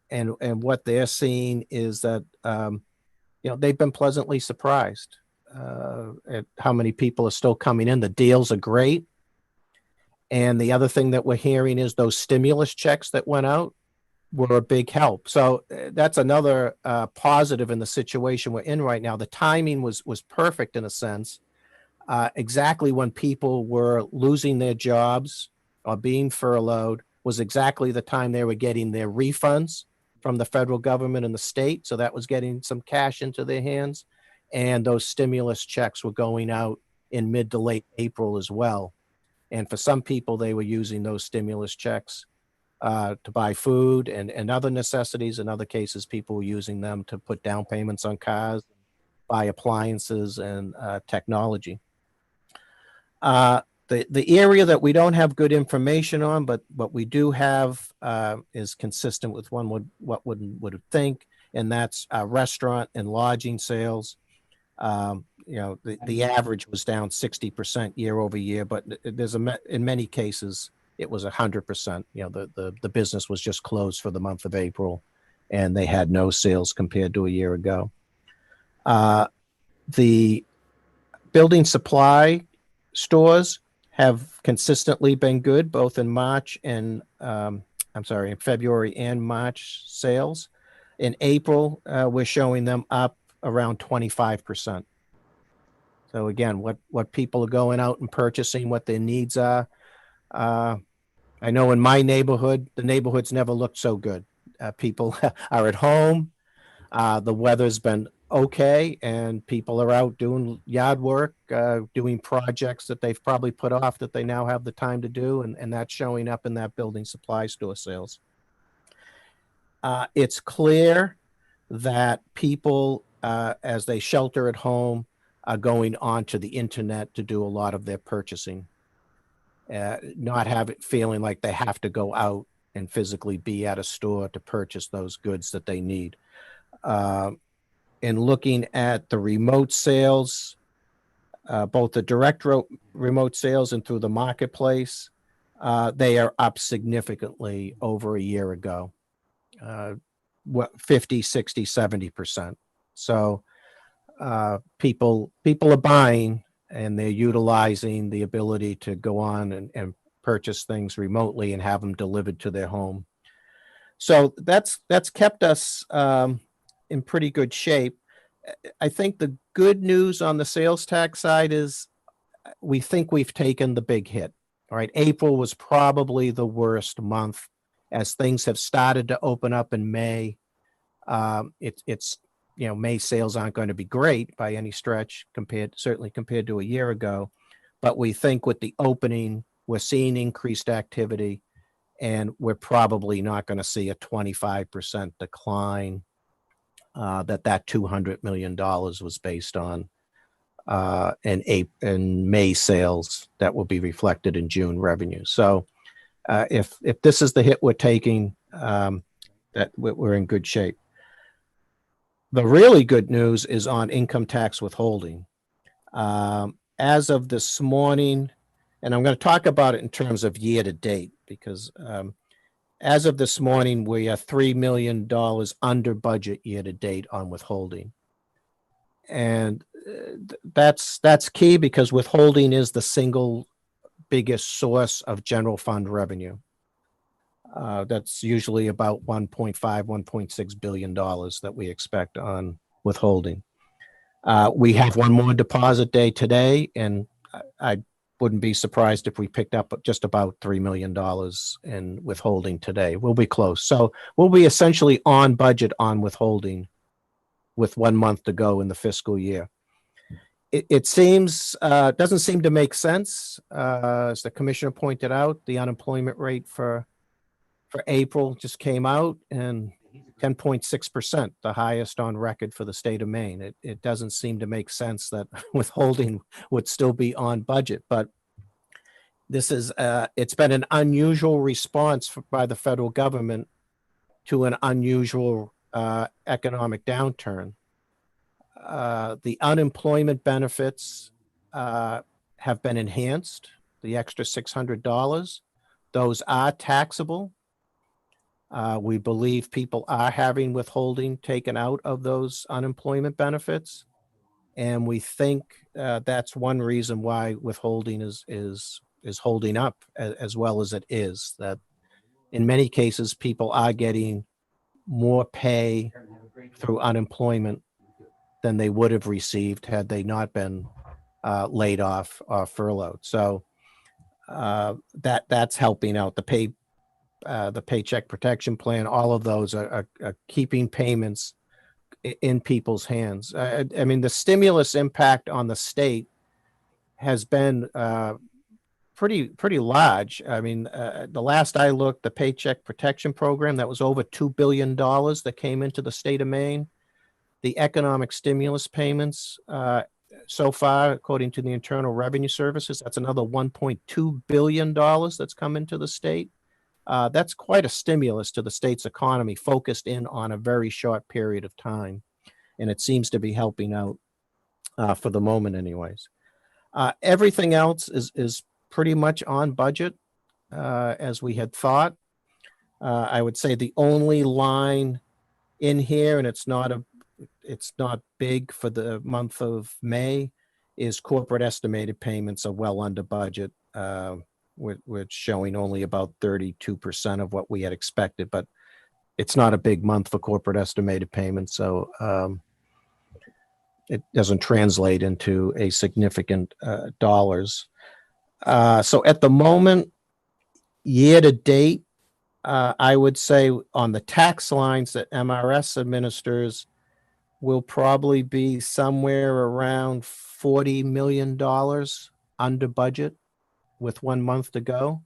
And what they're seeing is that, they've been pleasantly surprised at how many people are still coming in. The deals are great. And the other thing that we're hearing is those stimulus checks that went out were a big help. So that's another positive in the situation we're in right now. The timing was perfect in a sense. Exactly when people were losing their jobs or being furloughed was exactly the time they were getting their refunds from the federal government and the state. So that was getting some cash into their hands. And those stimulus checks were going out in mid to late April as well. And for some people, they were using those stimulus checks to buy food and other necessities. In other cases, people were using them to put down payments on cars, buy appliances and technology. The area that we don't have good information on, but what we do have is consistent with what one would think, and that's restaurant and lodging sales. The average was down 60% year over year, but in many cases it was 100%. The business was just closed for the month of April, and they had no sales compared to a year ago. The building supply stores have consistently been good, both in February and March sales. In April, we're showing them up around 25%. So again, what people are going out and purchasing, what their needs are. I know in my neighborhood, the neighborhood's never looked so good. People are at home. The weather's been okay, and people are out doing yard work, doing projects that they've probably put off that they now have the time to do, and that's showing up in that building supply store sales. It's clear that people, as they shelter at home, are going onto the internet to do a lot of their purchasing. not have it feeling like they have to go out and physically be at a store to purchase those goods that they need. In looking at the remote sales, both the direct remote sales and through the marketplace, they are up significantly over a year ago, 50, 60, 70%. So people are buying, and they're utilizing the ability to go on and purchase things remotely and have them delivered to their home. So that's kept us in pretty good shape. I think the good news on the sales tax side is we think we've taken the big hit. All right, April was probably the worst month as things have started to open up in May. It's May sales aren't going to be great by any stretch certainly compared to a year ago, but we think with the opening, we're seeing increased activity, and we're probably not going to see a 25% decline that $200 million was based on in May sales that will be reflected in June revenue. So if this is the hit we're taking, that we're in good shape. The really good news is on income tax withholding. As of this morning, and I'm going to talk about it in terms of year to date, because as of this morning, we are $3 million under budget year to date on withholding. And that's key because withholding is the single biggest source of general fund revenue. That's usually about $1.5, $1.6 billion that we expect on withholding. We have one more deposit day today, and I wouldn't be surprised if we picked up just about $3 million in withholding today. We'll be close. So we'll be essentially on budget on withholding with 1 month to go in the fiscal year. It seems, doesn't seem to make sense. As the commissioner pointed out, the unemployment rate for April just came out, and 10.6%, the highest on record for the state of Maine. It doesn't seem to make sense that withholding would still be on budget, but this is, it's been an unusual response by the federal government to an unusual economic downturn. The unemployment benefits have been enhanced, the extra $600. Those are taxable. We believe people are having withholding taken out of those unemployment benefits. And we think that's one reason why withholding is holding up as well as it is, that in many cases, people are getting more pay through unemployment than they would have received had they not been laid off or furloughed. So that's helping out. The Paycheck Protection Plan, all of those are keeping payments in people's hands. I mean, the stimulus impact on the state has been pretty large. I mean, the last I looked, the Paycheck Protection Program, that was over $2 billion that came into the state of Maine. The economic stimulus payments so far, according to the Internal Revenue Services, that's another $1.2 billion that's come into the state. That's quite a stimulus to the state's economy, focused in on a very short period of time. And it seems to be helping out for the moment anyways. Everything else is pretty much on budget as we had thought. I would say the only line in here, and it's not big for the month of May, is corporate estimated payments are well under budget. We're showing only about 32% of what we had expected, but it's not a big month for corporate estimated payments, so it doesn't translate into a significant dollars. So at the moment, year to date, I would say on the tax lines that MRS administers will probably be somewhere around $40 million under budget with 1 month to go.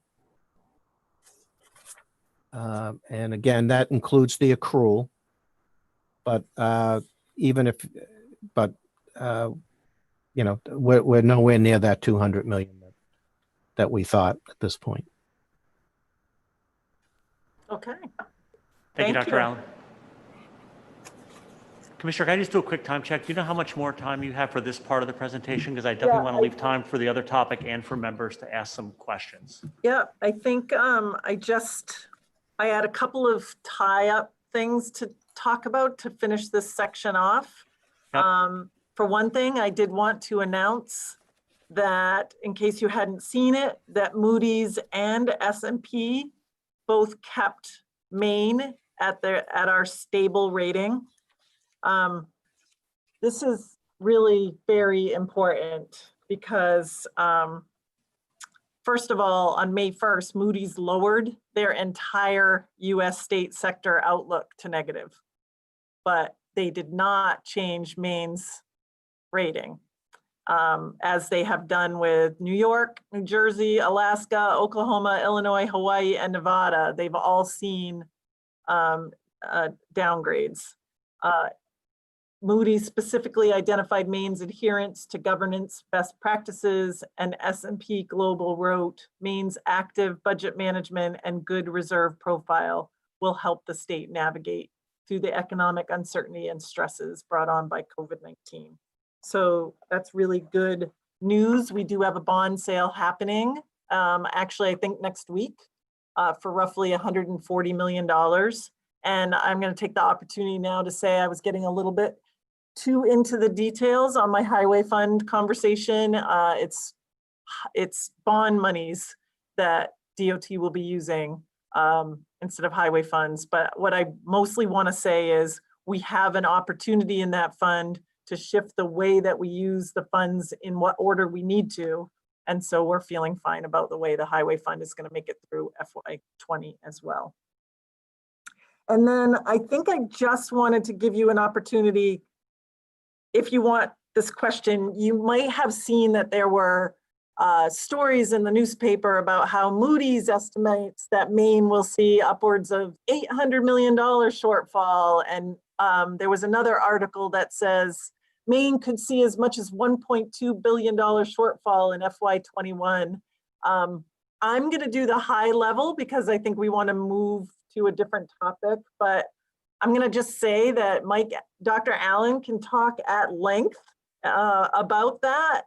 And again, that includes the accrual, but we're nowhere near that 200 million that we thought at this point. Okay. Thank you, Thank Dr. you. Allen. Commissioner, can I just do a quick time check? Do you know how much more time you have for this part of the presentation? Because I definitely want to leave time for the other topic and for members to ask some questions. Yeah, I think I had a couple of tie-up things to talk about to finish this section off. Yep. For one thing, I did want to announce that, in case you hadn't seen it, that Moody's and S&P both kept Maine at our stable rating. This is really very important because, first of all, on May 1st, Moody's lowered their entire US state sector outlook to negative, but they did not change Maine's rating, as they have done with New York, New Jersey, Alaska, Oklahoma, Illinois, Hawaii, and Nevada. They've all seen downgrades. Moody's specifically identified Maine's adherence to governance best practices, and S&P Global wrote, Maine's active budget management and good reserve profile will help the state navigate through the economic uncertainty and stresses brought on by COVID-19. So that's really good news. We do have a bond sale happening, actually, I think next week, for roughly $140 million. And I'm going to take the opportunity now to say I was getting a little bit too into the details on my highway fund conversation. It's bond monies that DOT will be using instead of highway funds. But what I mostly want to say is we have an opportunity in that fund to shift the way that we use the funds in what order we need to. And so we're feeling fine about the way the highway fund is going to make it through FY20 as well. And then I think I just wanted to give you an opportunity. If you want this question, you might have seen that there were stories in the newspaper about how Moody's estimates that Maine will see upwards of $800 million shortfall. And there was another article that says Maine could see as much as $1.2 billion shortfall in FY21. I'm going to do the high level because I think we want to move to a different topic, but I'm going to just say that Dr. Allen can talk at length about that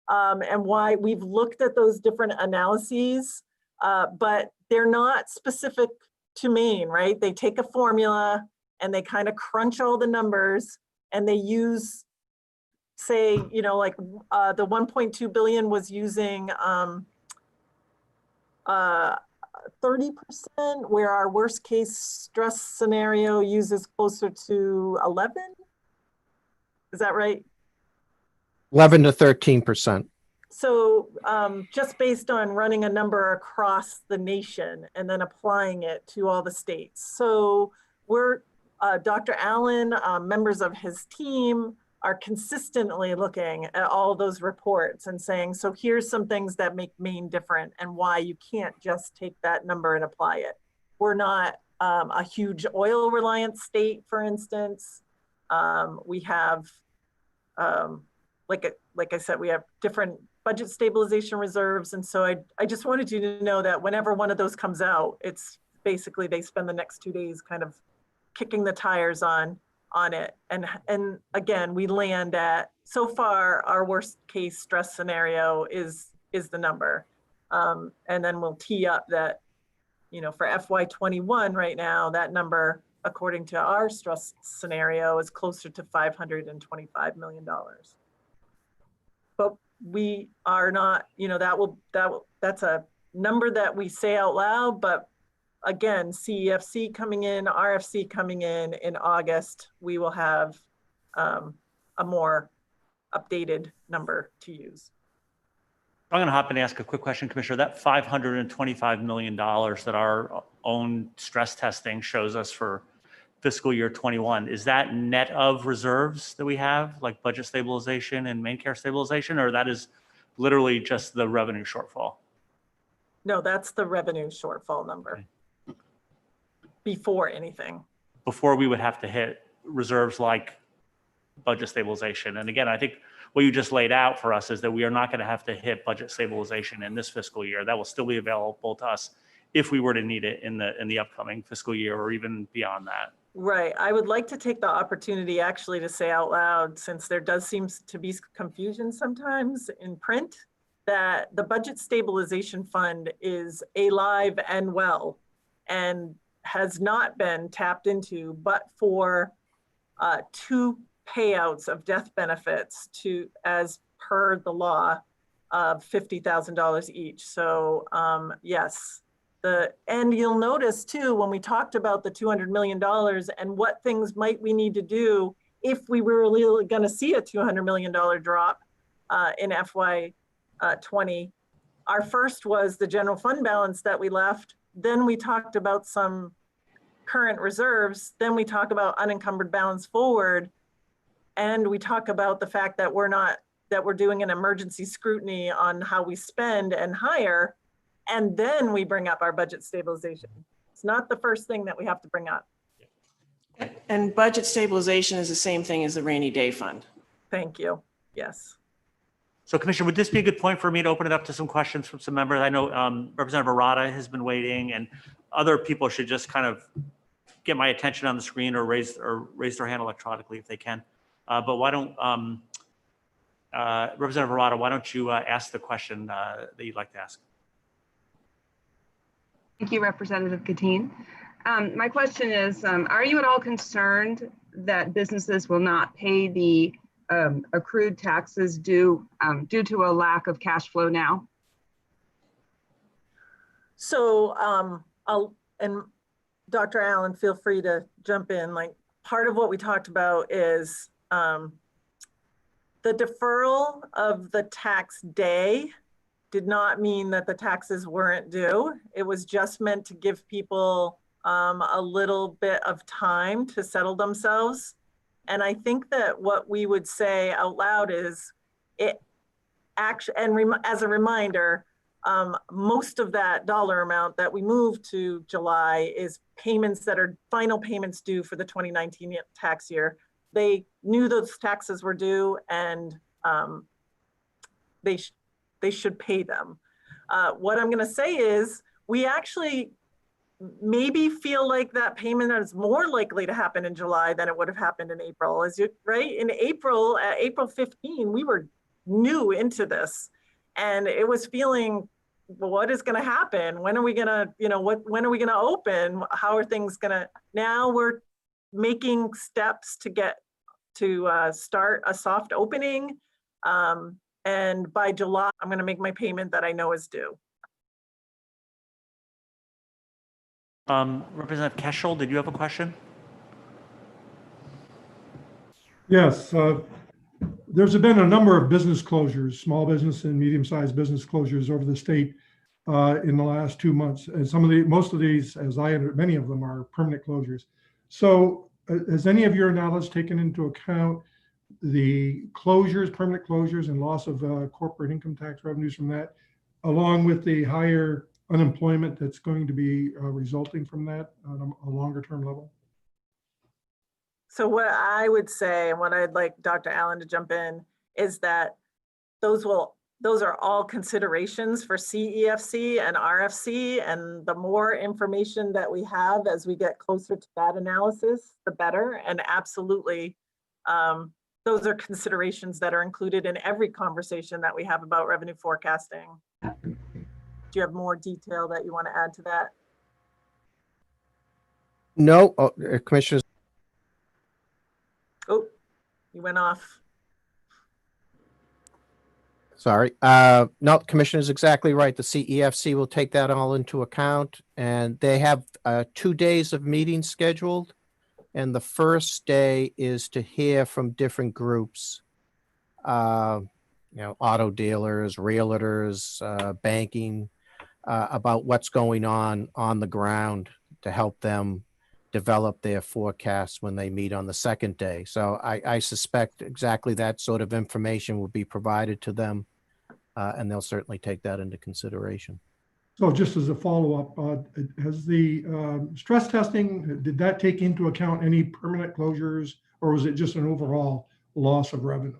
and why we've looked at those different analyses, but they're not specific to Maine, right? They take a formula and they kind of crunch all the numbers and they use, say, like the 1.2 billion was using 30%, where our worst case stress scenario uses closer to 11. Is that right? 11 to 13%. So just based on running a number across the nation and then applying it to all the states. So we're, Dr. Allen, members of his team are consistently looking at all those reports and saying, so here's some things that make Maine different and why you can't just take that number and apply it. We're not a huge oil reliant state, for instance. We have, like I said, we have different budget stabilization reserves. And so I just wanted you to know that whenever one of those comes out, it's basically they spend the next 2 days kind of kicking the tires on it. And again, we land at, so far, our worst case stress scenario is the number. And then we'll tee up that, for FY21 right now, that number, according to our stress scenario, is closer to $525 million. But we are not, that's a number that we say out loud, but again, CEFC coming in, RFC coming in August, we will have a more updated number to use. I'm going to hop in and ask a quick question, Commissioner. That $525 million that our own stress testing shows us for fiscal year 21, is that net of reserves that we have, like budget stabilization and main care stabilization, or that is literally just the revenue shortfall? No, that's the revenue shortfall number. Okay. Before anything. Before we would have to hit reserves like budget stabilization. And again, I think what you just laid out for us is that we are not going to have to hit budget stabilization in this fiscal year. That will still be available to us if we were to need it in the upcoming fiscal year or even beyond that. Right. I would like to take the opportunity actually to say out loud, since there does seem to be confusion sometimes in print, that the budget stabilization fund is alive and well and has not been tapped into, but for 2 payouts of death benefits to, as per the law, of $50,000 each. So yes. And you'll notice too, when we talked about the $200 million and what things might we need to do if we were really going to see a $200 million drop in FY 20, our first was the general fund balance that we left. Then we talked about some current reserves. Then we talk about unencumbered balance forward. And we talk about the fact that we're doing an emergency scrutiny on how we spend and hire. And then we bring up our budget stabilization. It's not the first thing that we have to bring up. And budget stabilization is the same thing as the rainy day fund. Thank you. Yes. So Commissioner, would this be a good point for me to open it up to some questions from some members? I know Representative Arata has been waiting, and other people should just kind of get my attention on the screen or raise their hand electronically if they can. But why don't, Representative Arata, why don't you ask the question that you'd like to ask? Thank you, Representative Katine. My question is, are you at all concerned that businesses will not pay the accrued taxes due to a lack of cash flow now? So and Dr. Allen, feel free to jump in. Like, part of what we talked about is the deferral of the tax day did not mean that the taxes weren't due. It was just meant to give people a little bit of time to settle themselves. And I think that what we would say out loud is it actually, and as a reminder, most of that dollar amount that we moved to July is payments that are final payments due for the 2019 tax year. They knew those taxes were due, and they should pay them. What I'm gonna say is we actually maybe feel like that payment is more likely to happen in July than it would have happened in April. Right? In April, April 15, we were new into this, and it was feeling, what is gonna happen? When are we gonna, when are we gonna open? How are things gonna, now we're making steps to start a soft opening. And by July, I'm going to make my payment that I know is due. Representative Keschel, did you have a question? Yes, there's been a number of business closures, small business and medium-sized business closures over the state in the last 2 months. And most of these, many of them are permanent closures. So has any of your analysis taken into account the closures, permanent closures, and loss of corporate income tax revenues from that, along with the higher unemployment that's going to be resulting from that on a longer term level? So what I would say, and what I'd like Dr. Allen to jump in, is that those are all considerations for CEFC and RFC, and the more information that we have as we get closer to that analysis, the better. And absolutely, those are considerations that are included in every conversation that we have about revenue forecasting. Do you have more detail that you want to add to that? No, Commissioner. Oh, you went off. Sorry. No, Commissioner is exactly right. The CEFC will take that all into account, and they have 2 days of meetings scheduled. And the first day is to hear from different groups, auto dealers, realtors, banking, about what's going on the ground to help them develop their forecasts when they meet on the second day. So I suspect exactly that sort of information will be provided to them, and they'll certainly take that into consideration. So just as a follow-up, has the stress testing, did that take into account any permanent closures, or was it just an overall loss of revenue?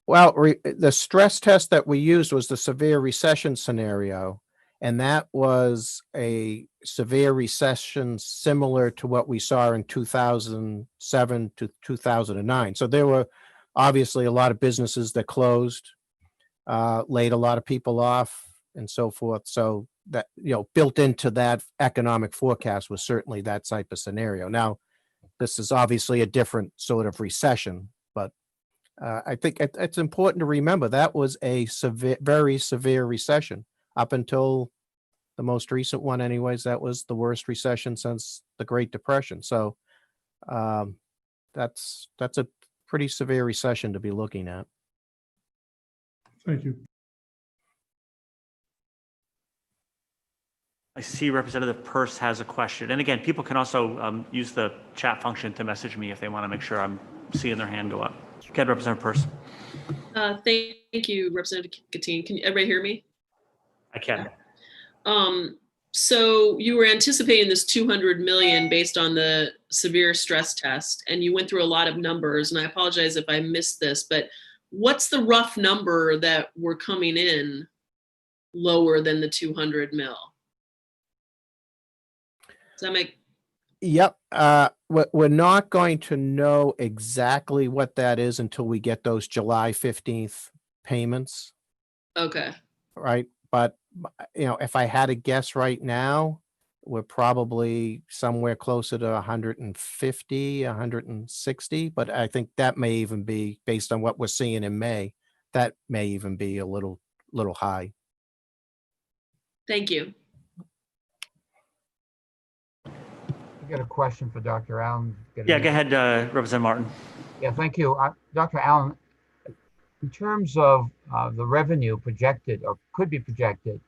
Well, the stress test that we used was the severe recession scenario, and that was a severe recession similar to what we saw in 2007 to 2009. So there were obviously a lot of businesses that closed, laid a lot of people off, and so forth. So that, built into that economic forecast was certainly that type of scenario. Now, this is obviously a different sort of recession, but I think it's important to remember that was a very severe recession. Up until the most recent one anyways, that was the worst recession since the Great Depression. So that's a pretty severe recession to be looking at. Thank you. I see Representative Peirce has a question. And again, people can also use the chat function to message me if they want to make sure I'm seeing their hand go up. Go ahead, Representative Peirce. Thank you, Representative Katine. Can everybody hear me? I can. So you were anticipating this 200 million based on the severe stress test, and you went through a lot of numbers, and I apologize if I missed this, but what's the rough number that we're coming in lower than the 200 mil? Does that make? Yep. We're not going to know exactly what that is until we get those July 15th payments. Okay. Right. But, if I had to guess right now, we're probably somewhere closer to 150, 160. But I think that may even be, based on what we're seeing in May, that may even be a little high. Thank you. I got a question for Dr. Allen. Yeah, go ahead, Representative Martin. Yeah, thank you. Dr. Allen, in terms of the revenue projected or could be projected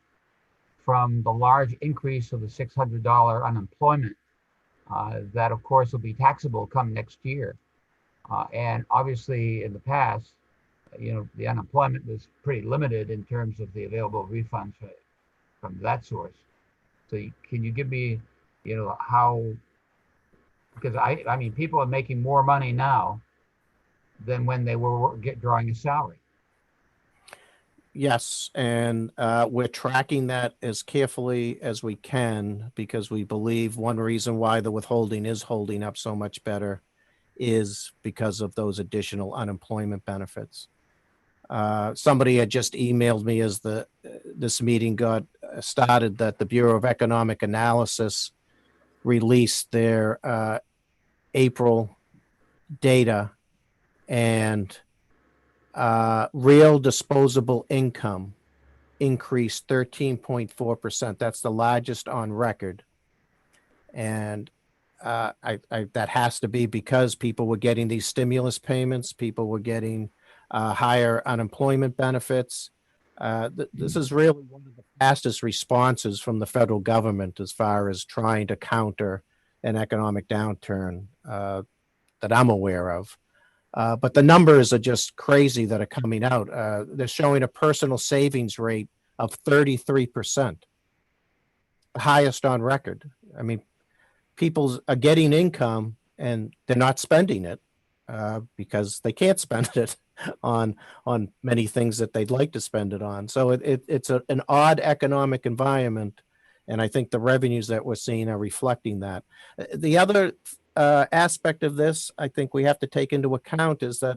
from the large increase of the $600 unemployment, that of course will be taxable come next year. And obviously in the past, the unemployment was pretty limited in terms of the available refunds from that source. So can you give me, how, because I mean, people are making more money now than when they were drawing a salary. Yes, and we're tracking that as carefully as we can because we believe one reason why the withholding is holding up so much better is because of those additional unemployment benefits. Somebody had just emailed me as this meeting got started that the Bureau of Economic Analysis released their April data, and real disposable income increased 13.4%. That's the largest on record. And that has to be because people were getting these stimulus payments, people were getting higher unemployment benefits. This is really one of the fastest responses from the federal government as far as trying to counter an economic downturn that I'm aware of. But the numbers are just crazy that are coming out. They're showing a personal savings rate of 33%, the highest on record. I mean, people are getting income and they're not spending it because they can't spend it on many things that they'd like to spend it on. So it's an odd economic environment, and I think the revenues that we're seeing are reflecting that. The other aspect of this I think we have to take into account is that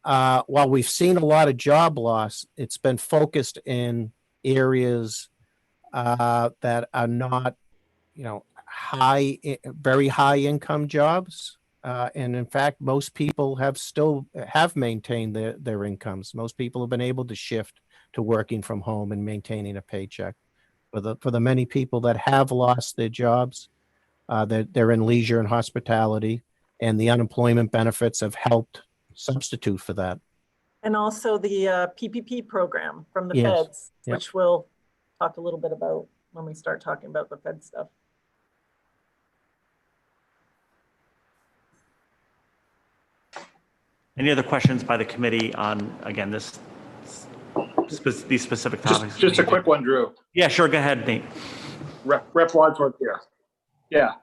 while we've seen a lot of job loss, it's been focused in areas that are not, very high income jobs. And in fact, most people have maintained their incomes. Most people have been able to shift to working from home and maintaining a paycheck. For the many people that have lost their jobs, they're in leisure and hospitality, and the unemployment benefits have helped substitute for that. And also the PPP program from the Yes. feds, Yep. which we'll talk a little bit about when we start talking about the Fed stuff. Any other questions by the committee on, again, these specific topics? Just a quick one, Drew. Yeah, sure. Go ahead, Nate. Rep Wadsworth here. Yeah.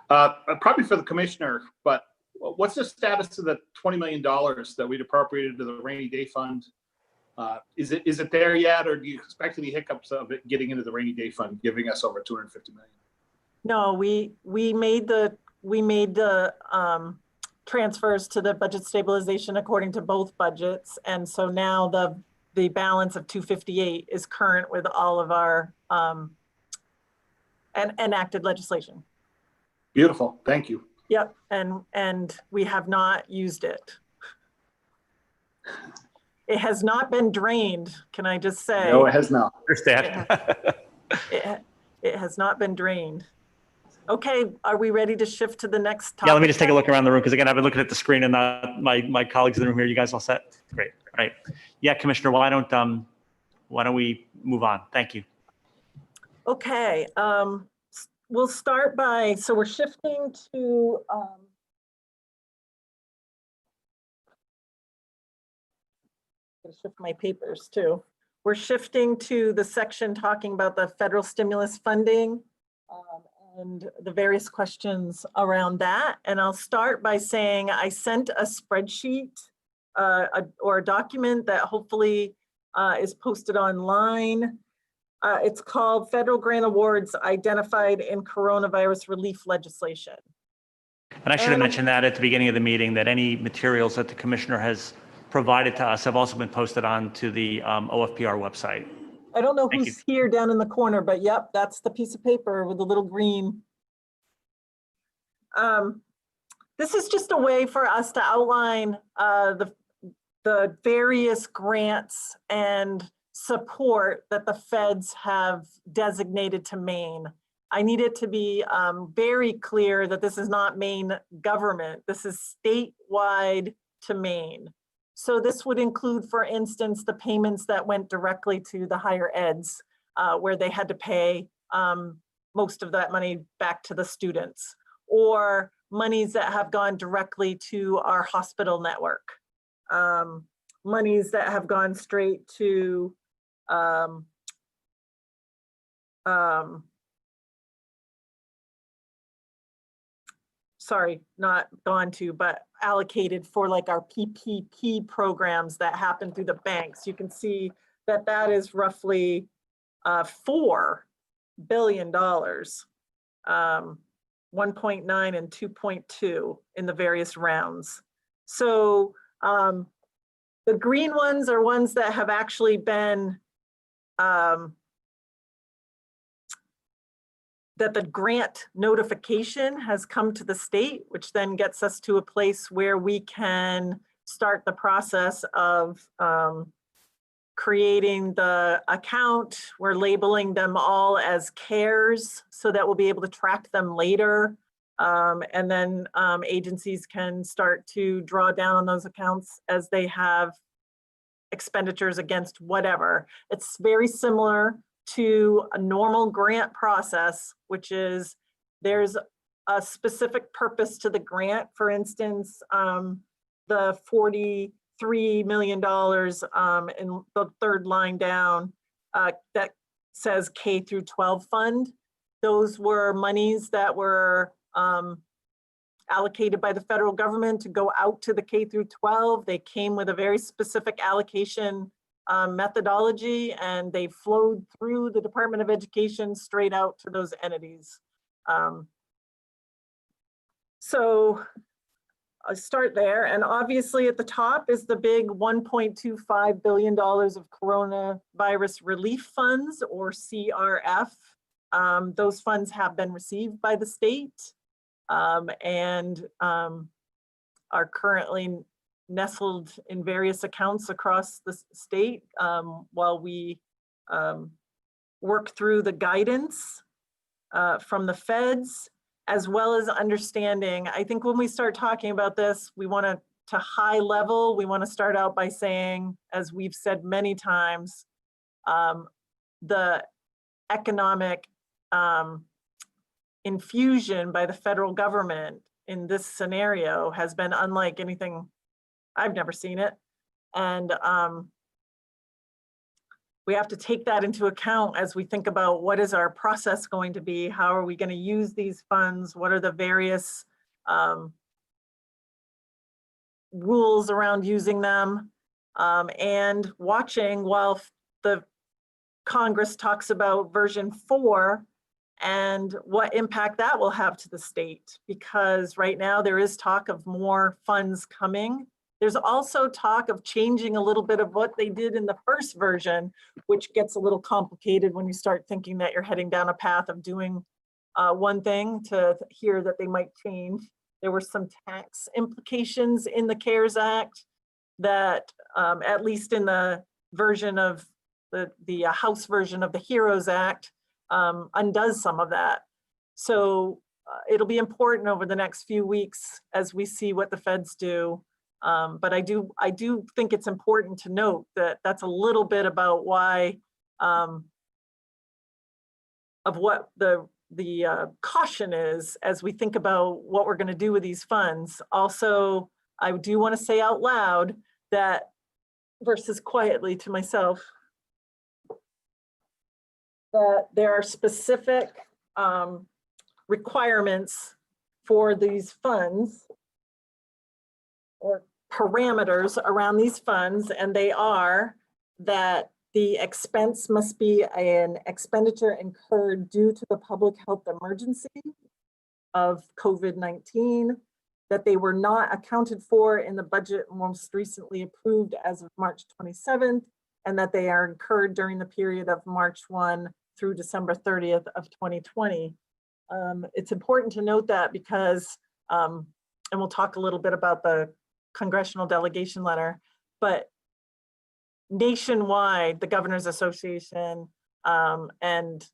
Probably for the commissioner, but what's the status of the $20 million that we'd appropriated to the rainy day fund? Is it there yet, or do you expect any hiccups of it getting into the rainy day fund, giving us over 250 million? No, we made the transfers to the budget stabilization according to both budgets, and so now the balance of 258 is current with all of our enacted legislation. Beautiful, thank you. Yep, and we have not used it. It has not been drained, can I just say? No, it has not. Understand. It has not been drained. Okay, are we ready to shift to the next topic? Yeah, let me just take a look around the room, because again, I've been looking at the screen and my colleagues in the room here. You guys all set? Great. All right. Yeah, Commissioner, why don't we move on? Thank you. Okay, we'll start by, so we're shifting to I'll shift my papers too. We're shifting to the section talking about the federal stimulus funding and the various questions around that. And I'll start by saying I sent a spreadsheet or a document that hopefully is posted online. It's called Federal Grant Awards Identified in Coronavirus Relief Legislation. And I should have mentioned that at the beginning of the meeting, that any materials that the commissioner has provided to us have also been posted onto the OFPR website. I don't know who's here down in the corner, but yep, that's the piece of paper with the little green. This is just a way for us to outline the various grants and support that the feds have designated to Maine. I need it to be very clear that this is not Maine government. This is statewide to Maine. So this would include, for instance, the payments that went directly to the higher eds, where they had to pay most of that money back to the students, or monies that have gone directly to our hospital network, monies that have gone straight to sorry, not gone to, but allocated for like our PPP programs that happen through the banks. You can see that that is roughly $4 billion, 1.9 and 2.2 in the various rounds. So the green ones are ones that have actually been that the grant notification has come to the state, which then gets us to a place where we can start the process of creating the account. We're labeling them all as CARES so that we'll be able to track them later. And then agencies can start to draw down on those accounts as they have expenditures against whatever. It's very similar to a normal grant process, which is there's a specific purpose to the grant. For instance, the $43 million in the third line down that says K through 12 fund. Those were monies that were allocated by the federal government to go out to the K through 12. They came with a very specific allocation methodology, and they flowed through the Department of Education straight out to those entities. So I'll start there. And obviously at the top is the big $1.25 billion of coronavirus relief funds, or CRF. Those funds have been received by the state and are currently nestled in various accounts across the state while we work through the guidance from the feds, as well as understanding. I think when we start talking about this, we want to high level, we want to start out by saying, as we've said many times, the economic infusion by the federal government in this scenario has been unlike anything I've never seen it. And we have to take that into account as we think about what is our process going to be, how are we going to use these funds, what are the various rules around using them, and watching while the Congress talks about version 4 and what impact that will have to the state. Because right now there is talk of more funds coming. There's also talk of changing a little bit of what they did in the first version, which gets a little complicated when you start thinking that you're heading down a path of doing one thing to hear that they might change. There were some tax implications in the CARES Act that, at least in the version of the House version of the HEROES Act, undoes some of that. So it'll be important over the next few weeks as we see what the feds do. But I do think it's important to note that that's a little bit about why, of what the caution is as we think about what we're going to do with these funds. Also, I do want to say out loud that, versus quietly to myself, that there are specific requirements for these funds, or parameters around these funds, and they are that the expense must be an expenditure incurred due to the public health emergency of COVID-19, that they were not accounted for in the budget most recently approved as of March 27th, and that they are incurred during the period of March 1 through December 30th of 2020. It's important to note that because, and we'll talk a little bit about the congressional delegation letter, but nationwide, the Governor's Association and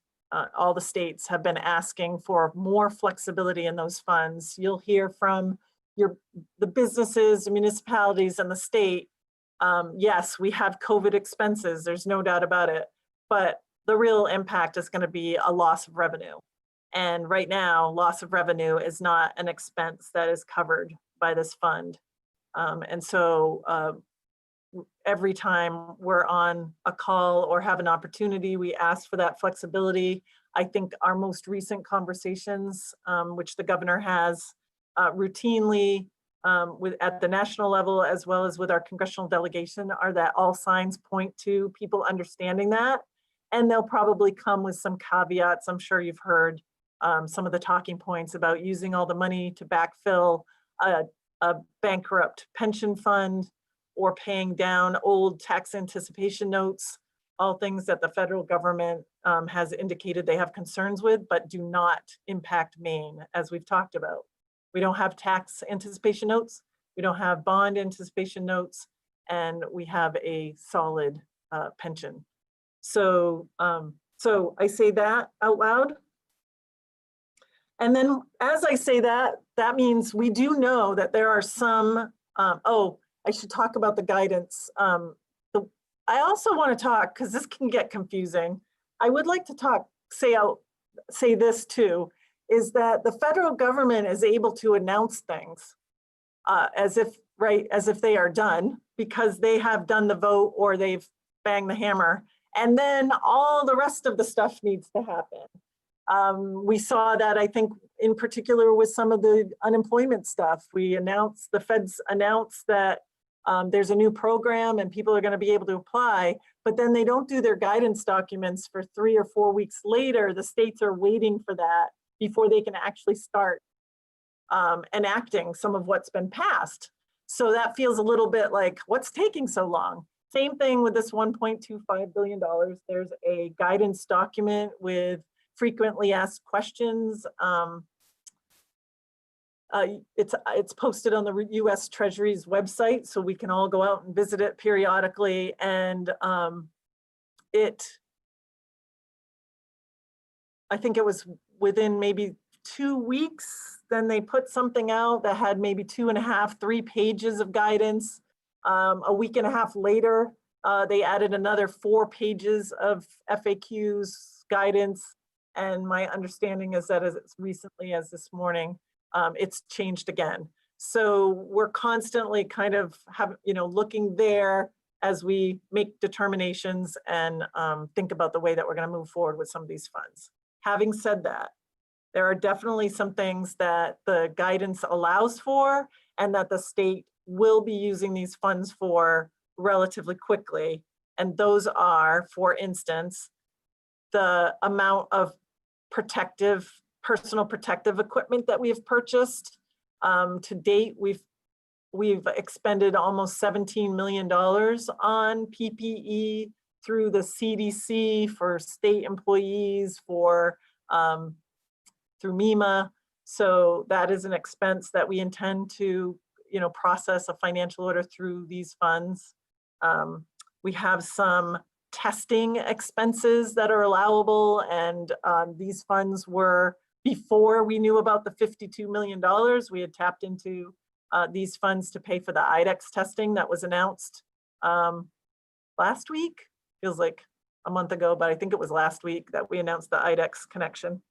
all the states have been asking for more flexibility in those funds. You'll hear from the businesses, the municipalities, and the state. Yes, we have COVID expenses, there's no doubt about it, but the real impact is going to be a loss of revenue. And right now, loss of revenue is not an expense that is covered by this fund. And so every time we're on a call or have an opportunity, we ask for that flexibility. I think our most recent conversations, which the governor has routinely at the national level, as well as with our congressional delegation, are that all signs point to people understanding that. And they'll probably come with some caveats. I'm sure you've heard some of the talking points about using all the money to backfill a bankrupt pension fund or paying down old tax anticipation notes, all things that the federal government has indicated they have concerns with, but do not impact Maine, as we've talked about. We don't have tax anticipation notes, we don't have bond anticipation notes, and we have a solid pension. So, so I say that out loud. And then as I say that, that means we do know that there are some, oh, I should talk about the guidance. I also want to talk, because this can get confusing. I would like to talk, say this too, is that the federal government is able to announce things as if they are done, because they have done the vote or they've banged the hammer. And then all the rest of the stuff needs to happen. We saw that, I think, in particular with some of the unemployment stuff. The feds announced that there's a new program and people are going to be able to apply, but then they don't do their guidance documents for 3 or 4 weeks later. The states are waiting for that before they can actually start enacting some of what's been passed. So that feels a little bit like, what's taking so long? Same thing with this $1.25 billion. There's a guidance document with frequently asked questions. It's posted on the US Treasury's website, so we can all go out and visit it periodically. And I think it was within maybe 2 weeks, then they put something out that had maybe 2.5, 3 pages of guidance. A week and a half later, they added another 4 pages of FAQs, guidance. And my understanding is that as recently as this morning, it's changed again. So we're constantly kind of looking there as we make determinations and think about the way that we're going to move forward with some of these funds. Having said that, there are definitely some things that the guidance allows for and that the state will be using these funds for relatively quickly. And those are, for instance, the amount of personal protective equipment that we have purchased. To date, we've expended almost $17 million on PPE through the CDC for state employees, through MEMA. So that is an expense that we intend to, process a financial order through these funds. We have some testing expenses that are allowable, and these funds were, before we knew about the $52 million, we had tapped into these funds to pay for the IDEX testing that was announced last week. Feels like a month ago, but I think it was last week that we announced the IDEX connection.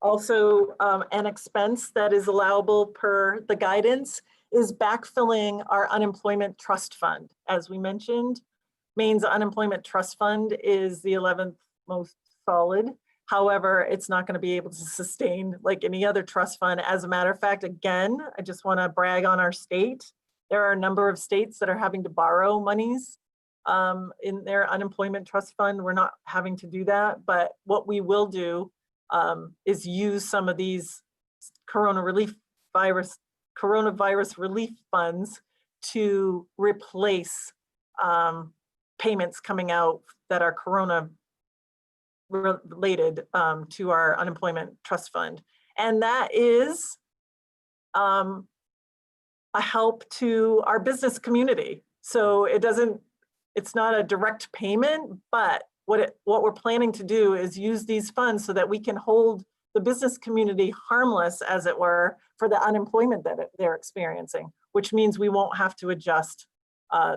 Also, an expense that is allowable per the guidance is backfilling our unemployment trust fund. As we mentioned, Maine's unemployment trust fund is the 11th most solid. However, it's not going to be able to sustain like any other trust fund. As a matter of fact, again, I just want to brag on our state. There are a number of states that are having to borrow monies in their unemployment trust fund. We're not having to do that, but what we will do is use some of these coronavirus relief funds to replace payments coming out that are corona related to our unemployment trust fund. And that is a help to our business community. So it's not a direct payment, but what we're planning to do is use these funds so that we can hold the business community harmless, as it were, for the unemployment that they're experiencing, which means we won't have to adjust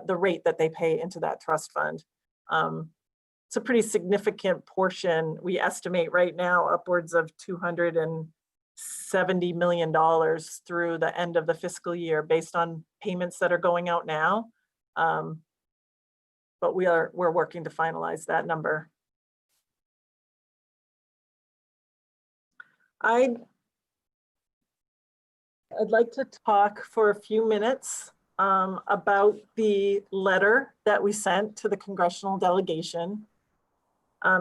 the rate that they pay into that trust fund. It's a pretty significant portion. We estimate right now upwards of $270 million through the end of the fiscal year based on payments that are going out now. But we're working to finalize that number. I'd like to talk for a few minutes about the letter that we sent to the congressional delegation,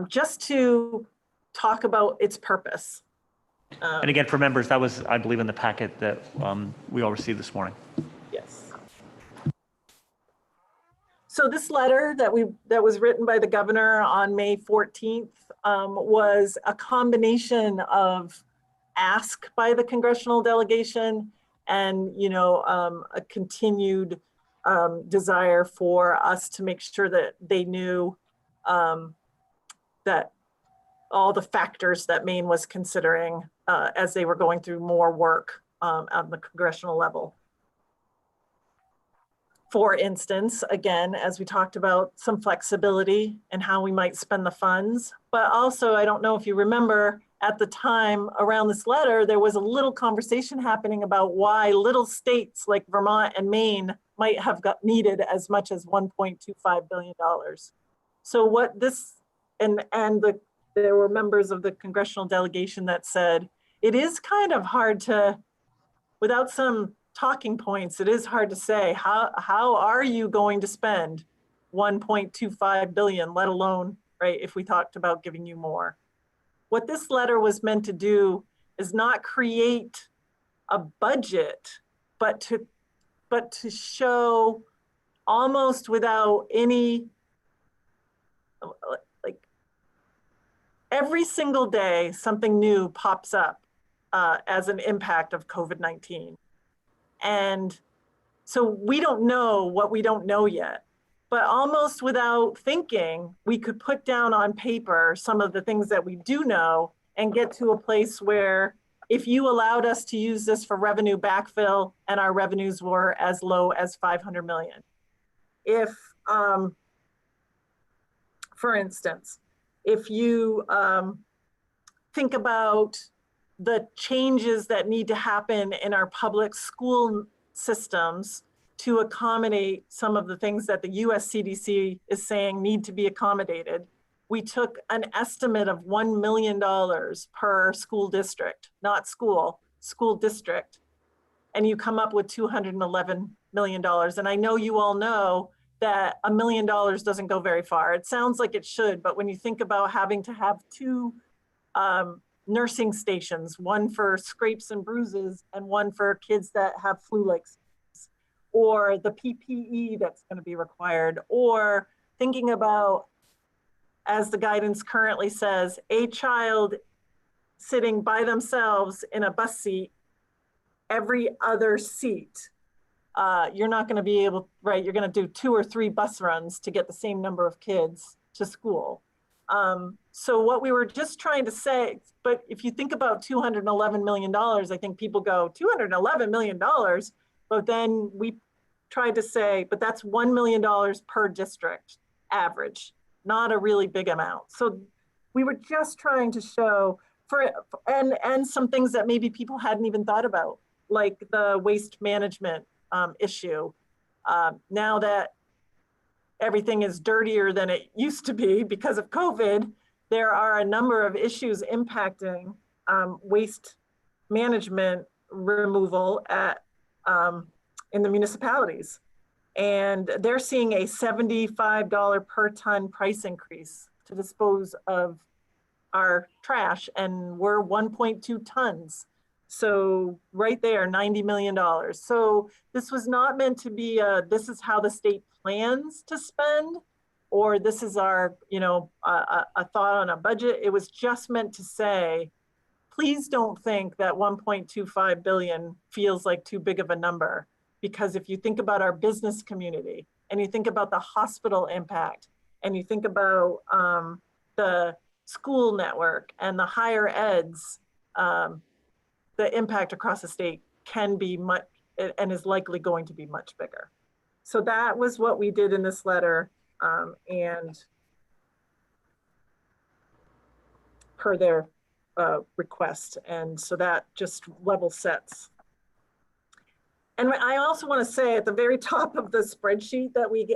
just to talk about its purpose. And again, for members, that was, I believe, in the packet that we all received this morning. Yes. So this letter that was written by the governor on May 14th was a combination of ask by the congressional delegation and a continued desire for us to make sure that they knew that all the factors that Maine was considering as they were going through more work on the congressional level. For instance, again, as we talked about, some flexibility and how we might spend the funds, but also, I don't know if you remember, at the time around this letter, there was a little conversation happening about why little states like Vermont and Maine might have needed as much as $1.25 billion. So what this, there were members of the congressional delegation that said, it is kind of hard to, without some talking points, it is hard to say, how are you going to spend 1.25 billion, let alone, right, if we talked about giving you more. What this letter was meant to do is not create a budget, but to show almost without any, like every single day, something new pops up as an impact of COVID-19. And so we don't know what we don't know yet, but almost without thinking, we could put down on paper some of the things that we do know and get to a place where if you allowed us to use this for revenue backfill and our revenues were as low as 500 million. If, for instance, if you think about the changes that need to happen in our public school systems to accommodate some of the things that the US CDC is saying need to be accommodated. we took an estimate of $1 million per school district, not school district, and you come up with $211 million. And I know you all know that $1 million doesn't go very far. It sounds like it should, but when you think about having to have two nursing stations, one for scrapes and bruises and one for kids that have flu-like symptoms, or the PPE that's going to be required, or thinking about, as the guidance currently says, a child sitting by themselves in a bus seat, every other seat. You're not going to be able, right? You're going to do 2 or 3 bus runs to get the same number of kids to school. So what we were just trying to say, but if you think about $211 million, I think people go, $211 million, but then we tried to say, but that's $1 million per district average, not a really big amount. So we were just trying to show and some things that maybe people hadn't even thought about, like the waste management issue. Now that everything is dirtier than it used to be because of COVID, there are a number of issues impacting waste management removal in the municipalities. And they're seeing a $75 per ton price increase to dispose of our trash, and we're 1.2 tons. So right there, $90 million. So this was not meant to be this is how the state plans to spend, or this is our, a thought on a budget. It was just meant to say, please don't think that 1.25 billion feels like too big of a number, because if you think about our business community and you think about the hospital impact and you think about the school network and the higher eds, the impact across the state can be much and is likely going to be much bigger. So that was what we did in this letter, and per their request. And so that just level sets. And I also want to say at the very top of the spreadsheet that we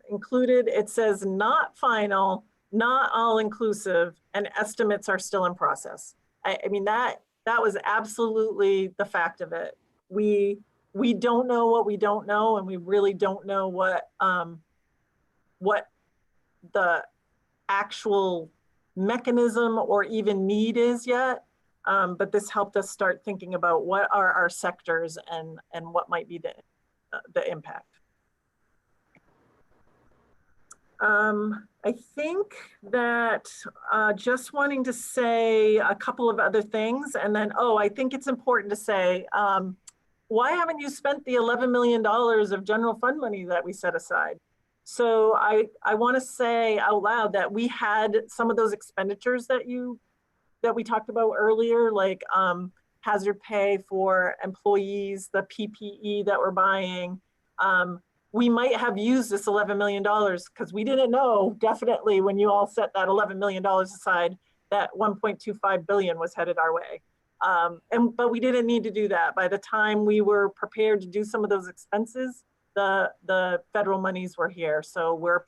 included, it says not final, not all inclusive, and estimates are still in process. I mean, that was absolutely the fact of it. We don't know what we don't know, and we really don't know what the actual mechanism or even need is yet. But this helped us start thinking about what are our sectors and what might be the impact. I think that just wanting to say a couple of other things, and then, I think it's important to say, why haven't you spent the $11 million of general fund money that we set aside? So I want to say out loud that we had some of those expenditures that we talked about earlier, like hazard pay for employees, the PPE that we're buying. We might have used this $11 million because we didn't know definitely when you all set that $11 million aside that 1.25 billion was headed our way. But we didn't need to do that. By the time we were prepared to do some of those expenses, the federal monies were here. So we're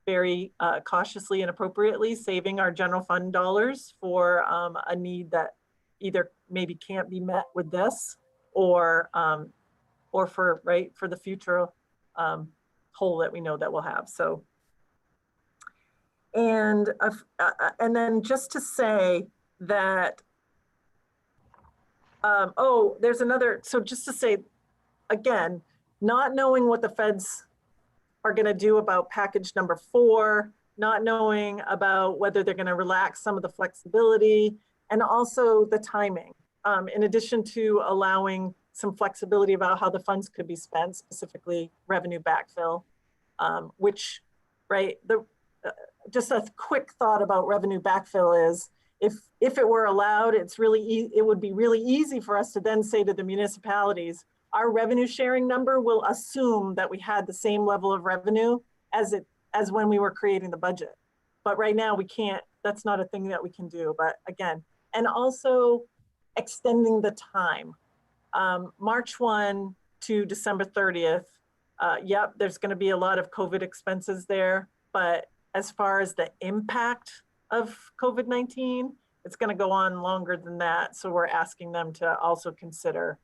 very cautiously and appropriately saving our general fund dollars for a need that either maybe can't be met with this or for the future hole that we know that we'll have. So, and then just to say that, there's another, so just to say, again, not knowing what the feds are going to do about package number 4, not knowing about whether they're going to relax some of the flexibility, and also the timing, in addition to allowing some flexibility about how the funds could be spent, specifically revenue backfill, which, just a quick thought about revenue backfill is, if it were allowed, it would be really easy for us to then say to the municipalities, our revenue sharing number will assume that we had the same level of revenue as when we were creating the budget. But right now we can't, that's not a thing that we can do. But again, and also extending the time. March 1 to December 30th. Yep, there's going to be a lot of COVID expenses there, but as far as the impact of COVID-19. It's going to go on longer than that. So we're asking them to also consider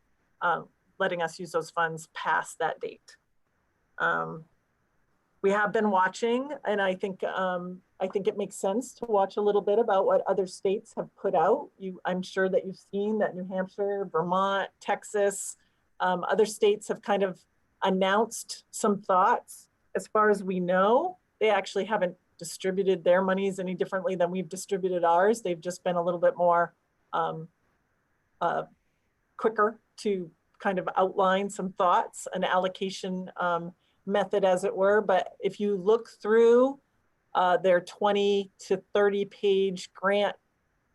letting us use those funds past that date. We have been watching, and I think it makes sense to watch a little bit about what other states have put out. I'm sure that you've seen that New Hampshire, Vermont, Texas, other states have kind of announced some thoughts. As far as we know, they actually haven't distributed their monies any differently than we've distributed ours. They've just been a little bit more quicker to kind of outline some thoughts, an allocation method, as it were. But if you look through their 20 to 30 page grant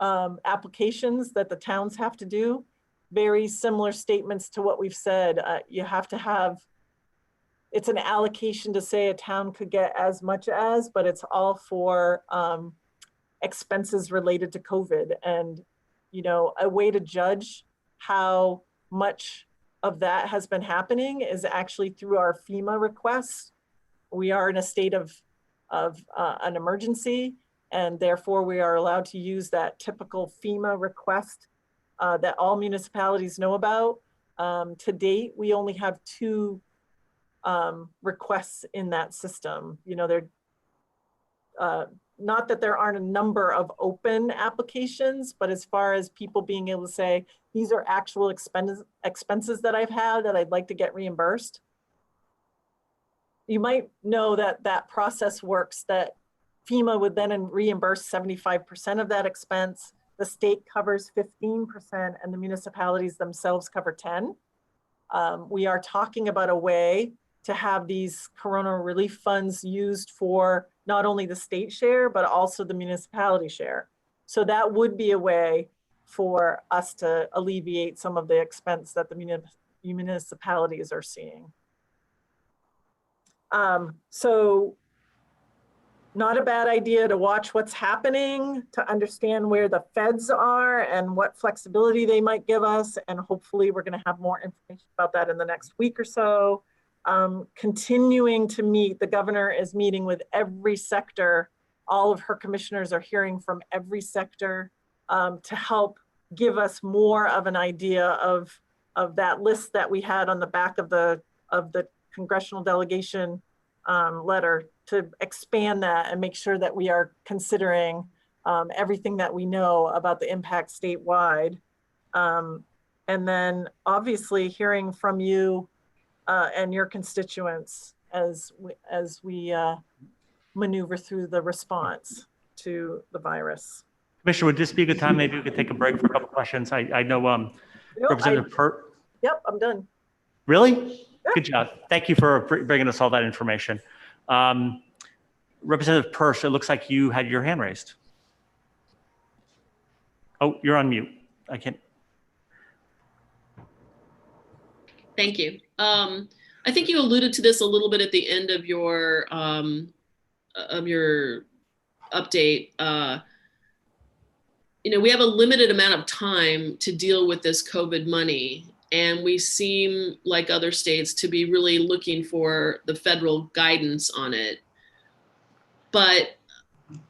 applications that the towns have to do, very similar statements to what we've said. You have to have, it's an allocation to say a town could get as much as, but it's all for expenses related to COVID. And, you know, a way to judge how much of that has been happening is actually through our FEMA requests. We are in a state of an emergency, and therefore we are allowed to use that typical FEMA request that all municipalities know about. To date, we only have 2 requests in that system. You know, they're not that there aren't a number of open applications, but as far as people being able to say, these are actual expenses that I've had that I'd like to get reimbursed. You might know that that process works, that FEMA would then reimburse 75% of that expense. The state covers 15% and the municipalities themselves cover 10. We are talking about a way to have these corona relief funds used for not only the state share, but also the municipality share. So that would be a way for us to alleviate some of the expense that the municipalities are seeing. So not a bad idea to watch what's happening, to understand where the feds are and what flexibility they might give us. And hopefully we're going to have more information about that in the next week or so. Continuing to meet, the governor is meeting with every sector. All of her commissioners are hearing from every sector to help give us more of an idea of that list that we had on the back of the congressional delegation letter, to expand that and make sure that we are considering everything that we know about the impact statewide. And then obviously hearing from you and your constituents as we maneuver through the response to the virus. Commissioner, would this be a good time? Maybe we could take a break for a couple of questions. I know Representative Pert. Yep, I'm done. Really? Yeah. Good job. Thank you for bringing us all that information. Representative Pert, it looks like you had your hand raised. Oh, you're on mute. I can't. Thank you. I think you alluded to this a little bit at the end of your update. You know, we have a limited amount of time to deal with this COVID money, and we seem like other states to be really looking for the federal guidance on it. But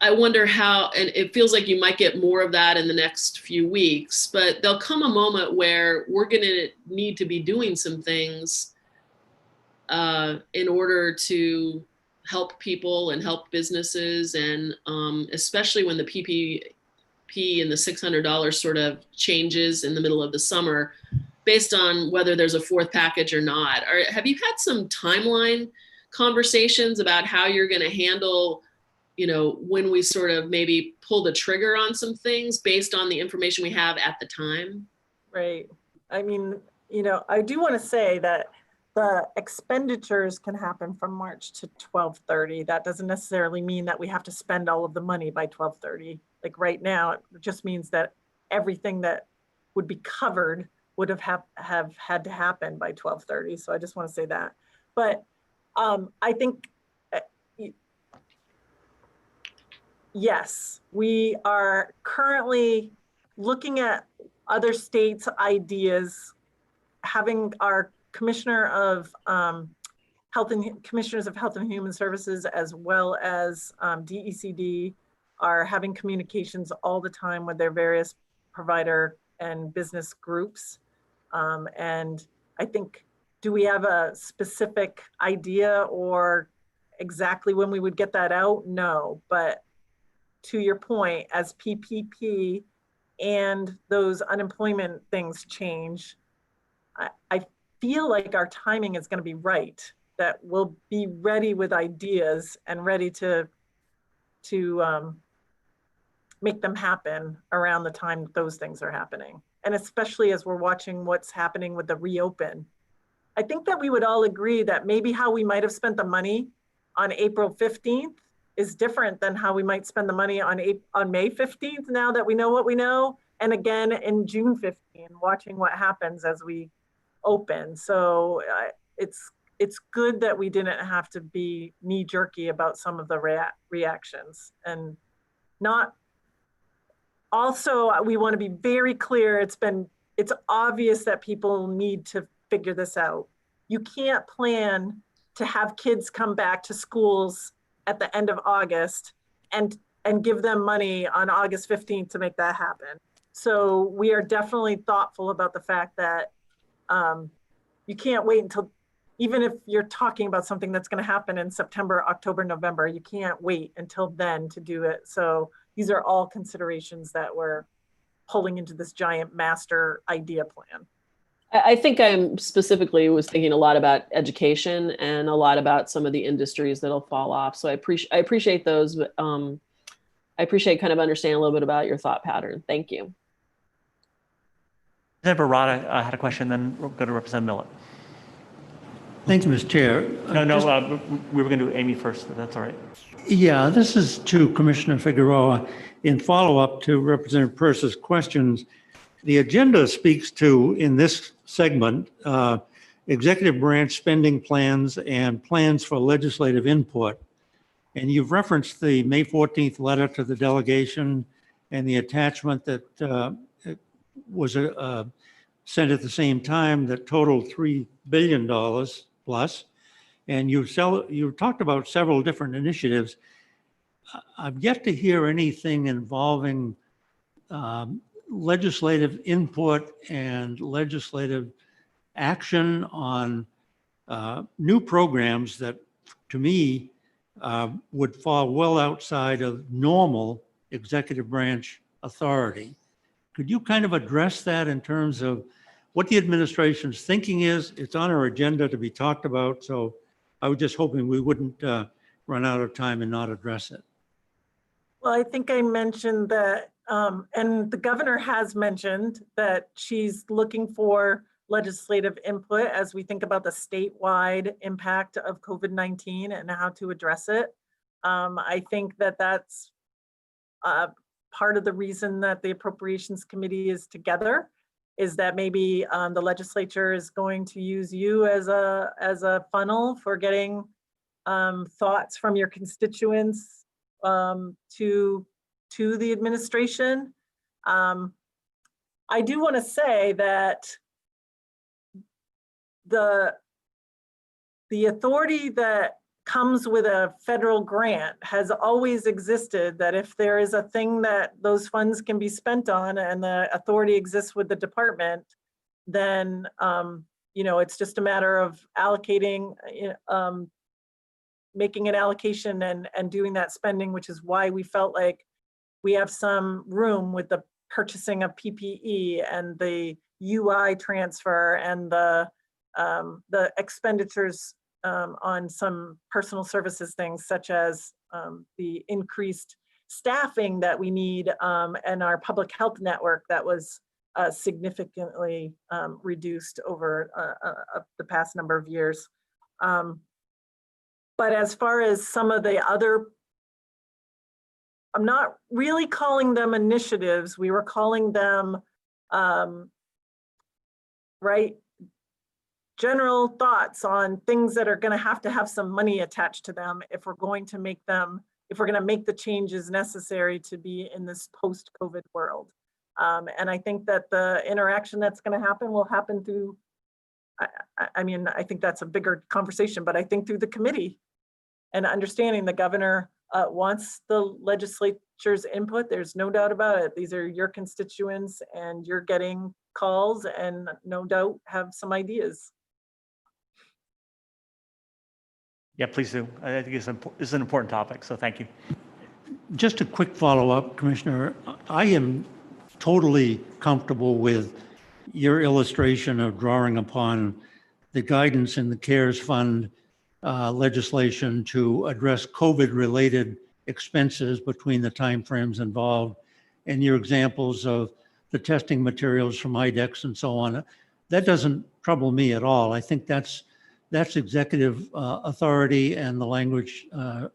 I wonder how, and it feels like you might get more of that in the next few weeks, but there'll come a moment where we're going to need to be doing some things in order to help people and help businesses, and especially when the PPP and the $600 sort of changes in the middle of the summer, based on whether there's a 4th package or not. Have you had some timeline conversations about how you're going to handle, you know, when we sort of maybe pull the trigger on some things based on the information we have at the time? Right. I mean, you know, I do want to say that the expenditures can happen from March to 12/30. That doesn't necessarily mean that we have to spend all of the money by 12/30. Like right now, it just means that everything that would be covered would have had to happen by 12/30. So I just want to say that. But I think, yes, we are currently looking at other states' ideas, having our Commissioner of Commissioners of Health and Human Services, as well as DECD, are having communications all the time with their various provider and business groups. And I think, do we have a specific idea or exactly when we would get that out? No, but to your point, as PPP and those unemployment things change, I feel like our timing is going to be right, that we'll be ready with ideas and ready to make them happen around the time those things are happening. And especially as we're watching what's happening with the reopen. I think that we would all agree that maybe how we might have spent the money on April 15th is different than how we might spend the money on May 15th, now that we know what we know. And again, in June 15th, watching what happens as we open. So it's good that we didn't have to be knee jerky about some of the reactions, and not. Also, we want to be very clear. It's obvious that people need to figure this out. You can't plan to have kids come back to schools at the end of August and give them money on August 15th to make that happen. So we are definitely thoughtful about the fact that you can't wait until, even if you're talking about something that's going to happen in September, October, November, you can't wait until then to do it. So these are all considerations that we're pulling into this giant master idea plan. I think I'm specifically was thinking a lot about education and a lot about some of the industries that'll fall off. So I appreciate those, but I appreciate kind of understanding a little bit about your thought pattern. Thank you. Representative Barada had a question, then we'll go to Representative Millett. Thank you, Mr. Chair. We were going to do Amy first, if that's all right. Yeah, this is to Commissioner Figueroa. In follow-up to Representative Peirce's questions, the agenda speaks to, in this segment, executive branch spending plans and plans for legislative input. And you've referenced the May 14th letter to the delegation and the attachment that was sent at the same time that totaled $3 billion plus. And you've talked about several different initiatives. I've yet to hear anything involving legislative input and legislative action on new programs that, to me, would fall well outside of normal executive branch authority. Could you kind of address that in terms of what the administration's thinking is? It's on our agenda to be talked about, so I was just hoping we wouldn't run out of time and not address it. Well, I think I mentioned that, and the governor has mentioned that she's looking for legislative input as we think about the statewide impact of COVID-19 and how to address it. I think that that's part of the reason that the Appropriations Committee is together, is that maybe the legislature is going to use you as a funnel for getting thoughts from your constituents to the administration. I do want to say that the authority that comes with a federal grant has always existed, that if there is a thing that those funds can be spent on and the authority exists with the department, then it's just a matter of allocating, making an allocation and doing that spending, which is why we felt like we have some room with the purchasing of PPE and the UI transfer and the expenditures on some personal services things, such as the increased staffing that we need and our public health network that was significantly reduced over the past number of years. But as far as some of the other, I'm not really calling them initiatives. We were calling them, general thoughts on things that are going to have some money attached to them if we're going to make the changes necessary to be in this post-COVID world. And I think that the interaction that's going to happen will happen through I mean, I think that's a bigger conversation, but I think through the committee and understanding the governor wants the legislature's input, there's no doubt about it. These are your constituents and you're getting calls and no doubt have some ideas. Yeah, please do. I think it's an important topic, so thank you. Just a quick follow-up, Commissioner. I am totally comfortable with your illustration of drawing upon the guidance in the CARES Fund legislation to address COVID-related expenses between the timeframes involved, and your examples of the testing materials from IDEX and so on. That doesn't trouble me at all. I think that's executive authority, and the language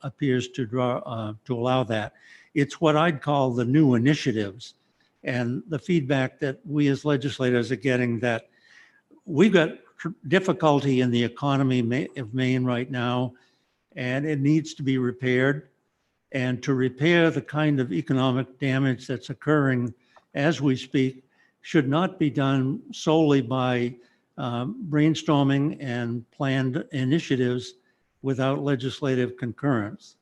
appears to allow that. It's what I'd call the new initiatives, and the feedback that we as legislators are getting that we've got difficulty in the economy of Maine right now, and it needs to be repaired. And to repair the kind of economic damage that's occurring as we speak should not be done solely by brainstorming and planned initiatives without legislative concurrence.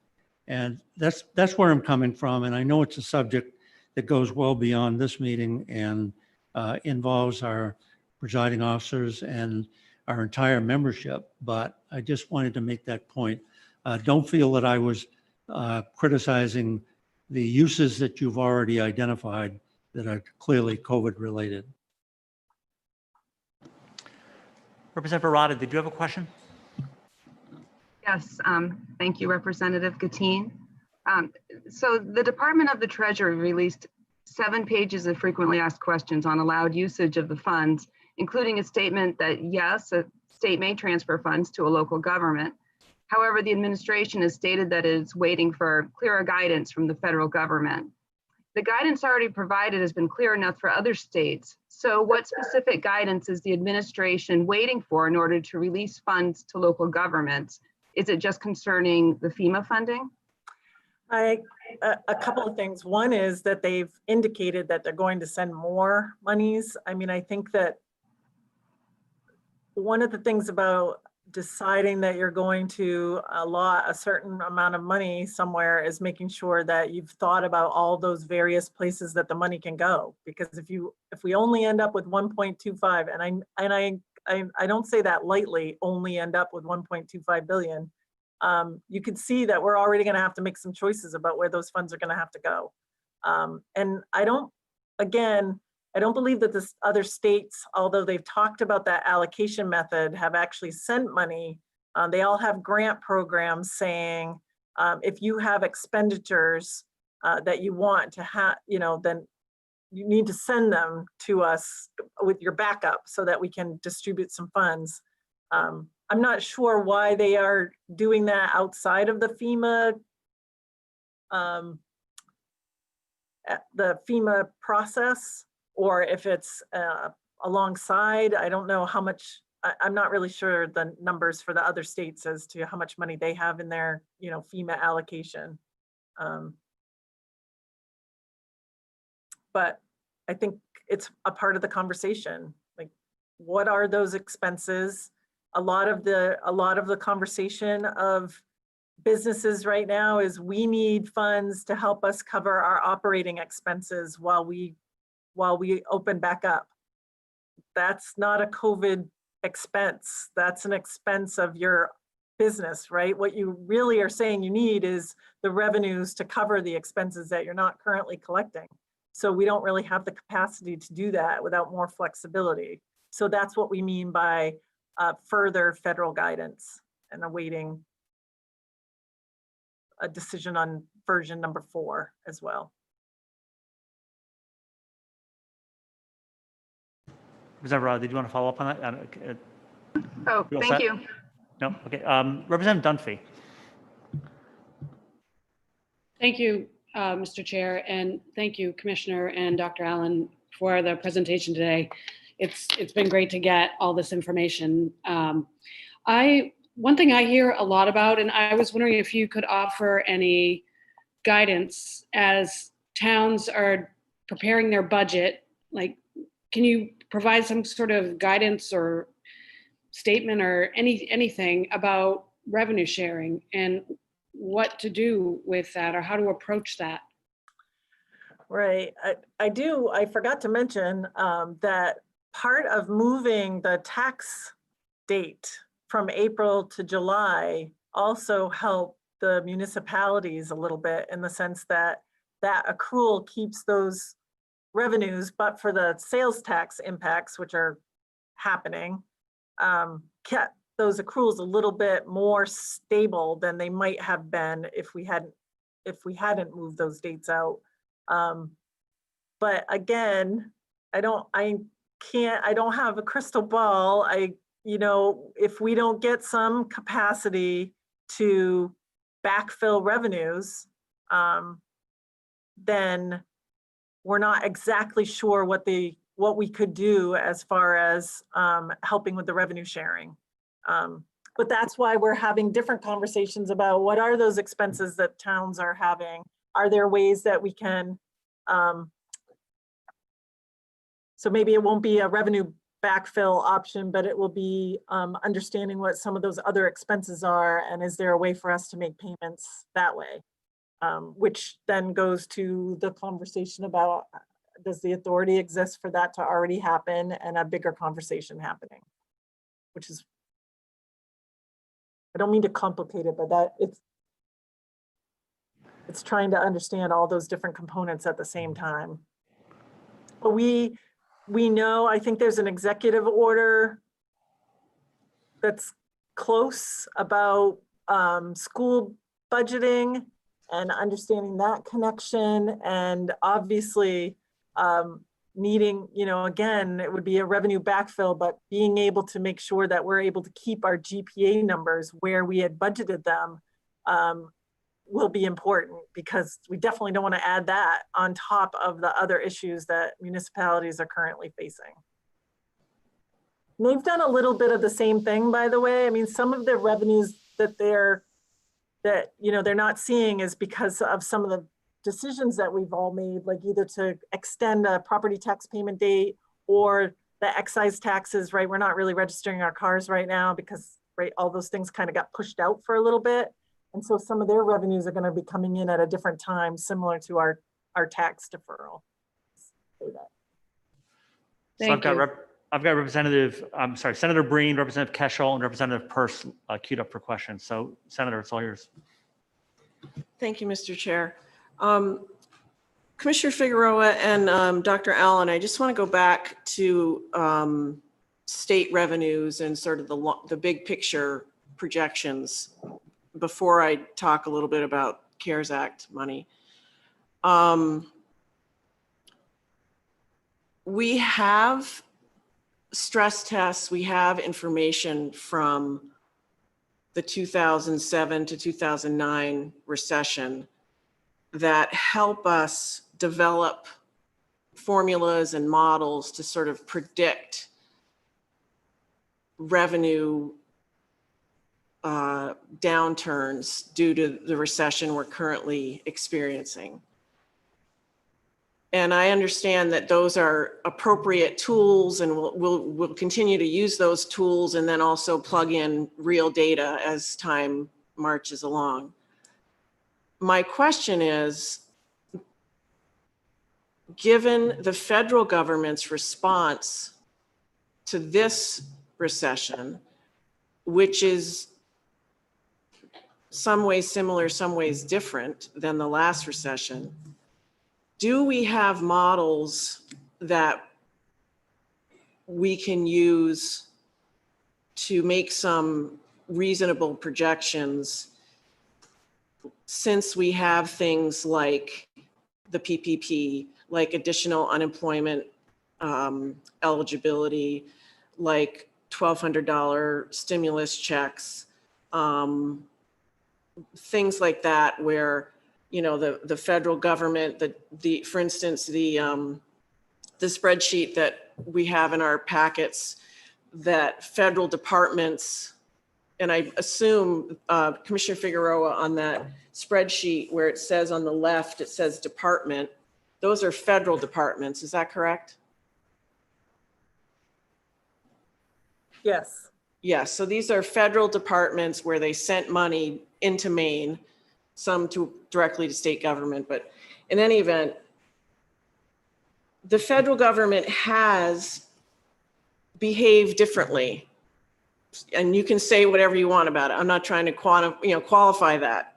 And that's where I'm coming from. And I know it's a subject that goes well beyond this meeting and involves our presiding officers and our entire membership. But I just wanted to make that point. Don't feel that I was criticizing the uses that you've already identified that are clearly COVID related. Representative Arata, did you have a question? Yes, thank you, Representative Gatine. So the Department of the Treasury released 7 pages of frequently asked questions on allowed usage of the funds, including a statement that yes, a state may transfer funds to a local government. However, the administration has stated that it is waiting for clearer guidance from the federal government. The guidance already provided has been clear enough for other states. So what specific guidance is the administration waiting for in order to release funds to local governments? Is it just concerning the FEMA funding? A couple of things. One is that they've indicated that they're going to send more monies. I mean, I think that one of the things about deciding that you're going to allot a certain amount of money somewhere is making sure that you've thought about all those various places that the money can go. Because if we only end up with 1.25, and I don't say that lightly, only end up with 1.25 billion, you could see that we're already going to have to make some choices about where those funds are going to have to go. And I don't believe that the other states, although they've talked about that allocation method, have actually sent money. They all have grant programs saying, if you have expenditures that you want to have, then you need to send them to us with your backup so that we can distribute some funds. I'm not sure why they are doing that outside of the FEMA process, or if it's alongside. I don't know how much, I'm not really sure the numbers for the other states as to how much money they have in their, FEMA allocation. But I think it's a part of the conversation. Like, what are those expenses? A lot of the conversation of businesses right now is we need funds to help us cover our operating expenses while we open back up. That's not a COVID expense. That's an expense of your business, right? What you really are saying you need is the revenues to cover the expenses that you're not currently collecting. So we don't really have the capacity to do that without more flexibility. So that's what we mean by further federal guidance and awaiting a decision on version number 4 as well. Representative Arata, did you want to follow up on that? Oh, thank you. No? Okay. Representative Dunphy. Thank you, Mr. Chair, and thank you, Commissioner and Dr. Allen, for the presentation today. It's been great to get all this information. One thing I hear a lot about, and I was wondering if you could offer any guidance as towns are preparing their budget, like, can you provide some sort of guidance or statement or anything about revenue sharing and what to do with that or how to approach that? Right. I forgot to mention that part of moving the tax date from April to July also helped the municipalities a little bit in the sense that that accrual keeps those revenues, but for the sales tax impacts, which are happening, kept those accruals a little bit more stable than they might have been if we hadn't moved those dates out. But again, I don't have a crystal ball. If we don't get some capacity to backfill revenues, then we're not exactly sure what we could do as far as helping with the revenue sharing. But that's why we're having different conversations about what are those expenses that towns are having. Are there ways that we can, so maybe it won't be a revenue backfill option, but it will be understanding what some of those other expenses are, and is there a way for us to make payments that way? Which then goes to the conversation about, does the authority exist for that to already happen, and a bigger conversation happening, which is, I don't mean to complicate it, but it's trying to understand all those different components at the same time. But we know, I think there's an executive order that's close about school budgeting and understanding that connection, and obviously needing, again, it would be a revenue backfill, but being able to make sure that we're able to keep our GPA numbers where we had budgeted them will be important, because we definitely don't want to add that on top of the other issues that municipalities are currently facing. And they've done a little bit of the same thing, by the way. I mean, some of the revenues that they're not seeing is because of some of the decisions that we've all made, like either to extend a property tax payment date or the excise taxes, right? We're not really registering our cars right now because, right, all those things kind of got pushed out for a little bit. And so some of their revenues are going to be coming in at a different time, similar to our tax deferral. So I've got Senator Breen, Representative Keschel, and Representative Peirce queued up for questions. So Senator, it's all yours. Thank you, Mr. Chair. Commissioner Figueroa and Dr. Allen, I just want to go back to state revenues and sort of the big picture projections before I talk a little bit about CARES Act money. We have stress tests, we have information from the 2007 to 2009 recession that help us develop formulas and models to sort of predict revenue downturns due to the recession we're currently experiencing. And I understand that those are appropriate tools, and we'll continue to use those tools and then also plug in real data as time marches along. My question is, given the federal government's response to this recession, which is some ways similar, some ways different than the last recession, do we have models that we can use to make some reasonable projections, since we have things like the PPP, like additional unemployment eligibility, like $1,200 stimulus checks, things like that, where the federal government, for instance, the spreadsheet that we have in our packets, that federal departments, and I assume Commissioner Figueroa, on that spreadsheet where it says on the left, it says department, those are federal departments, is that correct? Yes. Yes, so these are federal departments where they sent money into Maine, some directly to state government, but in any event, the federal government has behaved differently. And you can say whatever you want about it. I'm not trying to qualify that,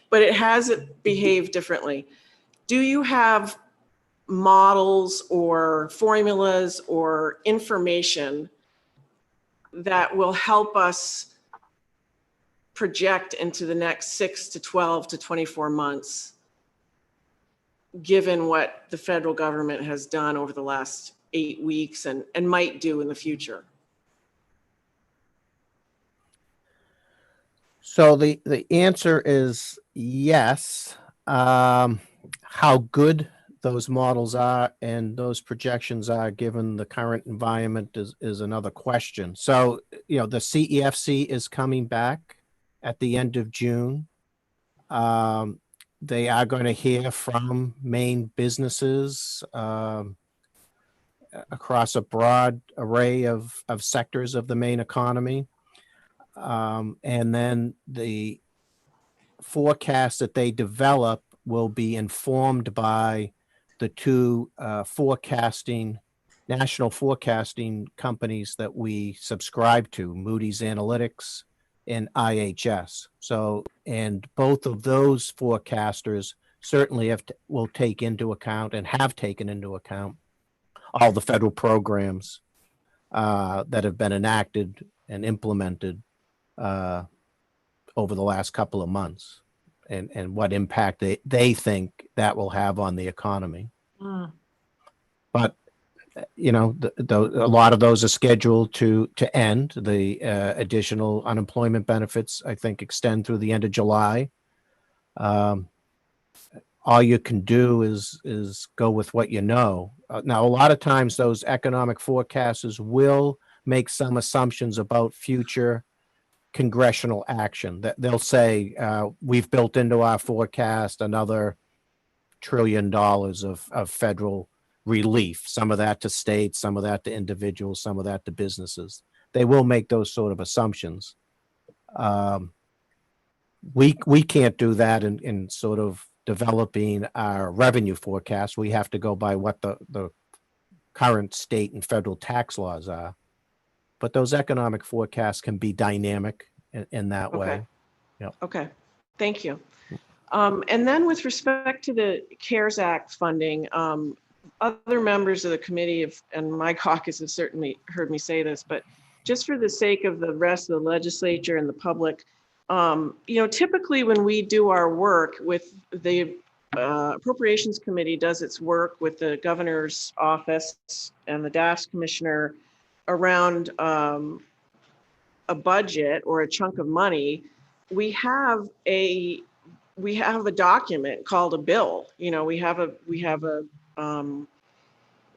but it has behaved differently. Do you have models or formulas or information that will help us project into the next 6 to 12 to 24 months, given what the federal government has done over the last 8 weeks and might do in the future? So the answer is yes. How good those models are and those projections are given the current environment is another question. So, the CEFC is coming back at the end of June. They are going to hear from Maine businesses across a broad array of sectors of the Maine economy. And then the forecast that they develop will be informed by the two national forecasting companies that we subscribe to, Moody's Analytics and IHS. So, and both of those forecasters certainly will take into account and have taken into account all the federal programs that have been enacted and implemented over the last couple of months, and what impact they think that will have on the economy. But a lot of those are scheduled to end. The additional unemployment benefits, I think, extend through the end of July. All you can do is go with what you know. Now, a lot of times those economic forecasters will make some assumptions about future congressional action. That they'll say, we've built into our forecast another $1 trillion of federal relief, some of that to states, some of that to individuals, some of that to businesses. They will make those sort of assumptions. We can't do that in sort of developing our revenue forecast. We have to go by what the current state and federal tax laws are. But those economic forecasts can be dynamic in that way. Yep. Okay, thank you. And then with respect to the CARES Act funding, other members of the committee and my caucus have certainly heard me say this, but just for the sake of the rest of the legislature and the public, typically when we do our work with the Appropriations Committee does its work with the governor's office and the DAFS Commissioner around a budget or a chunk of money, we have a document called a bill. The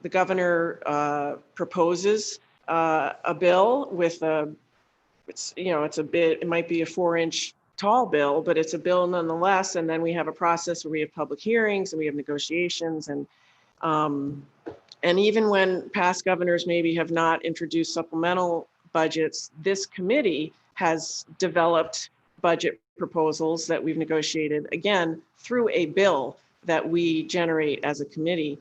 governor proposes a bill with it might be a 4-inch tall bill, but it's a bill nonetheless. And then we have a process where we have public hearings and we have negotiations, and even when past governors maybe have not introduced supplemental budgets, this committee has developed budget proposals that we've negotiated, again, through a bill that we generate as a committee.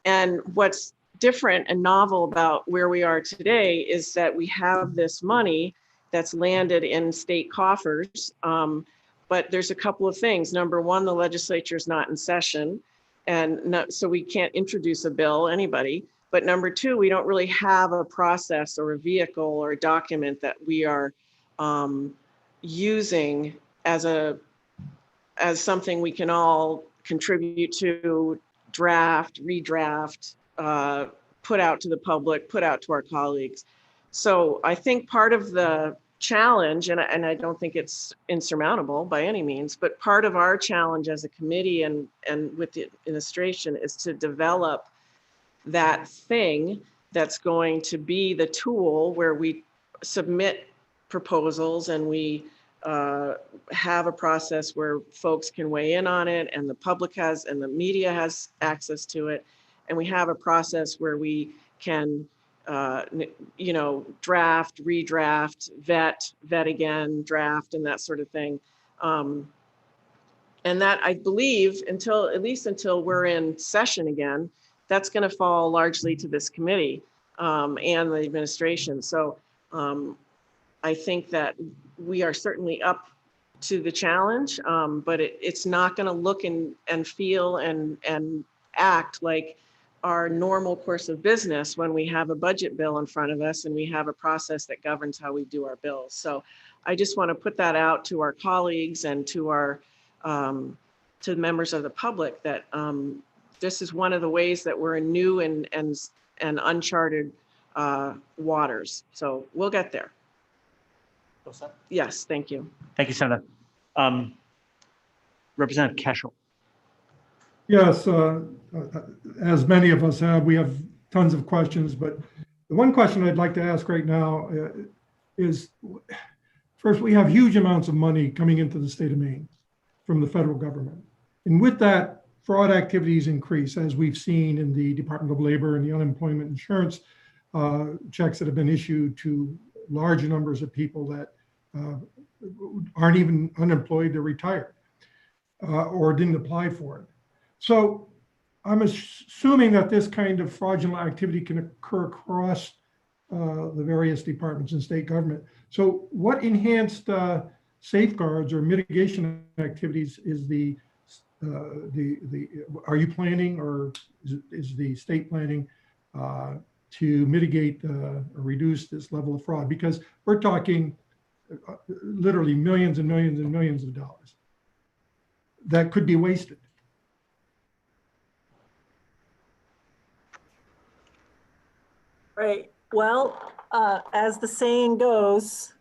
And what's different and novel about where we are today is that we have this money that's landed in state coffers. But there's a couple of things. Number one, the legislature is not in session, so we can't introduce a bill, anybody. But number two, we don't really have a process or a vehicle or a document that we are using as something we can all contribute to, draft, redraft, put out to the public, put out to our colleagues. So I think part of the challenge, and I don't think it's insurmountable by any means, but part of our challenge as a committee and with the administration is to develop that thing that's going to be the tool where we submit proposals and we have a process where folks can weigh in on it and the public and the media has access to it. And we have a process where we can draft, redraft, vet again, draft, and that sort of thing. And that, I believe, at least until we're in session again, that's going to fall largely to this committee and the administration. So I think that we are certainly up to the challenge, but it's not going to look and feel and act like our normal course of business when we have a budget bill in front of us and we have a process that governs how we do our bills. So I just want to put that out to our colleagues and to our to the members of the public that this is one of the ways that we're in new and uncharted waters. So we'll get there. Yes, thank you. Thank you, Senator. Representative Cashel. Yes, as many of us have, we have tons of questions, but the one question I'd like to ask right now is, first, we have huge amounts of money coming into the state of Maine from the federal government. And with that, fraud activities increase, as we've seen in the Department of Labor and the unemployment insurance checks that have been issued to large numbers of people that aren't even unemployed, they're retired or didn't apply for it. So I'm assuming that this kind of fraudulent activity can occur across the various departments in state government. So what enhanced safeguards or mitigation activities are you planning, or is the state planning to mitigate or reduce this level of fraud? Because we're talking literally millions and millions and millions of dollars that could be wasted. Right. Well, as the saying goes,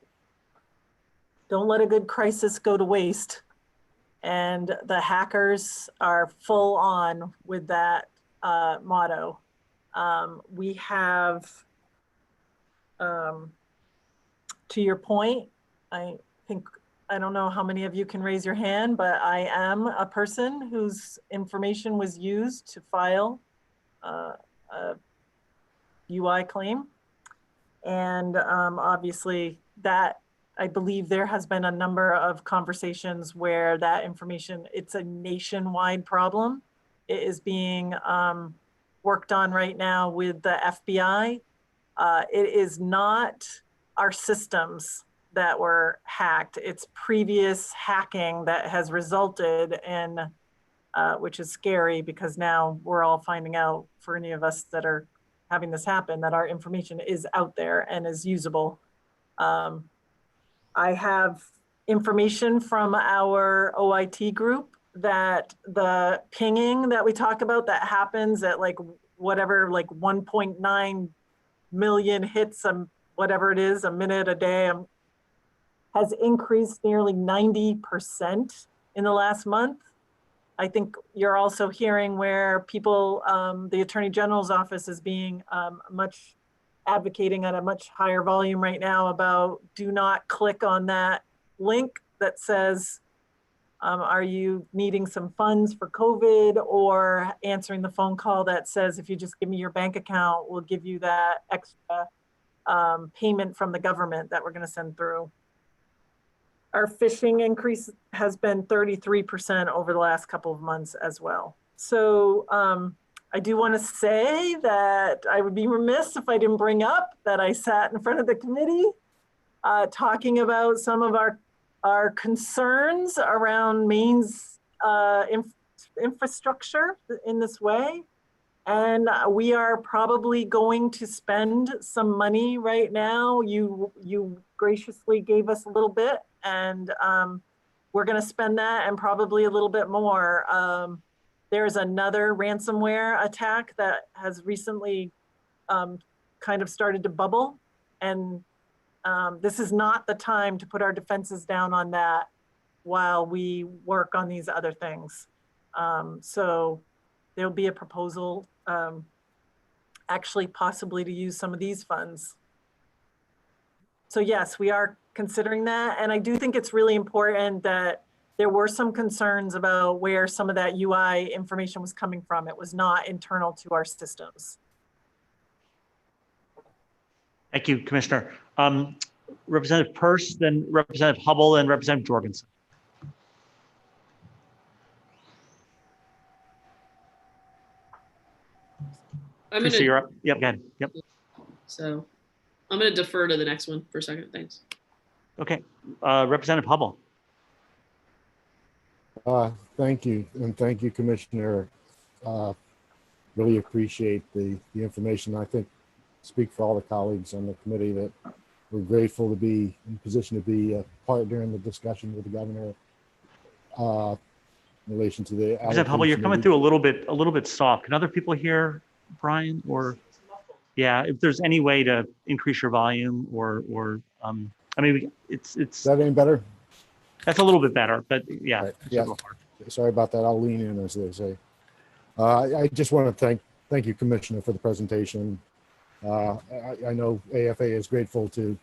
don't let a good crisis go to waste. And the hackers are full on with that motto. We have, to your point, I don't know how many of you can raise your hand, but I am a person whose information was used to file a UI claim. And obviously that, I believe there has been a number of conversations where that information, it's a nationwide problem. It is being worked on right now with the FBI. It is not our systems that were hacked. It's previous hacking that has resulted in, which is scary because now we're all finding out, for any of us that are having this happen, that our information is out there and is usable. I have information from our OIT group that the pinging that we talk about that happens at like whatever, like 1.9 million hits, whatever it is, a minute a day, has increased nearly 90% in the last month. I think you're also hearing where people, the Attorney General's office is being advocating at a much higher volume right now about do not click on that link that says, are you needing some funds for COVID, or answering the phone call that says, if you just give me your bank account, we'll give you that extra payment from the government that we're going to send through. Our phishing increase has been 33% over the last couple of months as well. So I do want to say that I would be remiss if I didn't bring up that I sat in front of the committee talking about some of our concerns around Maine's infrastructure in this way. And we are probably going to spend some money right now. You graciously gave us a little bit, and we're going to spend that and probably a little bit more. There's another ransomware attack that has recently kind of started to bubble. And this is not the time to put our defenses down on that while we work on these other things. So there'll be a proposal actually possibly to use some of these funds. So yes, we are considering that. And I do think it's really important that there were some concerns about where some of that UI information was coming from. It was not internal to our systems. Thank you, Commissioner. Representative Peirce, then Representative Hubble, and Representative Jorgensen. I'm Teresa, gonna, you're up. Yep, go ahead. Yep. so I'm gonna defer to the next one for a second. Thanks. Okay. Representative Hubble. Thank you. And thank you, Commissioner. Really appreciate the information. I think speak for all the colleagues on the committee that we're grateful to be in position to be a partner in the discussion with the governor in relation to the Representative Hubble, you're coming through a little bit soft. Can other people hear Brian? Or yeah, if there's any way to increase your volume or I mean, it's that any better? That's a little bit better, but yeah. Right. Yeah. Sorry about that. I'll lean in, as they say. I just want to thank you, Commissioner, for the presentation. I know AFA is grateful to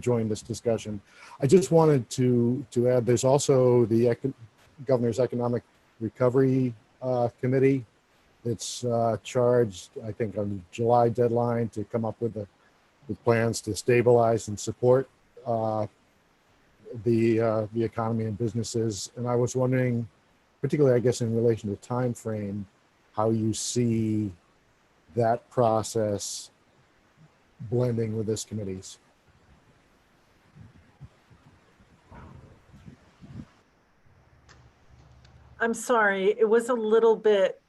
join this discussion. I just wanted to add, there's also the Governor's Economic Recovery Committee. It's charged, I think, on the July deadline to come up with plans to stabilize and support the economy and businesses. And I was wondering, particularly, I guess, in relation to time frame, how you see that process blending with this committee's. I'm sorry, it was a little bit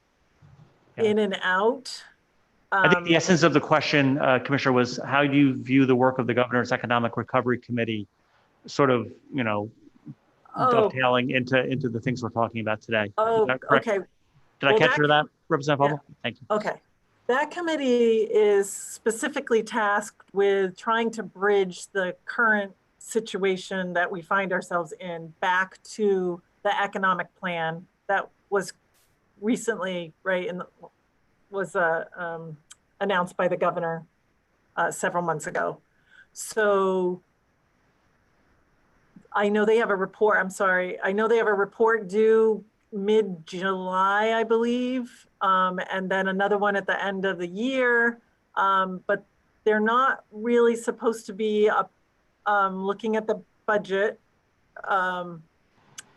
in and out. I think the essence of the question, Commissioner, was how do you view the work of the Governor's Economic Recovery Committee, sort of, dovetailing into the things we're talking about today? Oh, okay. Did I catch that, Representative Hubble? Yeah. Thank you. Okay. That committee is specifically tasked with trying to bridge the current situation that we find ourselves in back to the economic plan that was recently, was announced by the governor several months ago. So I know they have a report, I know they have a report due mid-July, I believe, and then another one at the end of the year, but they're not really supposed to be looking at the budget.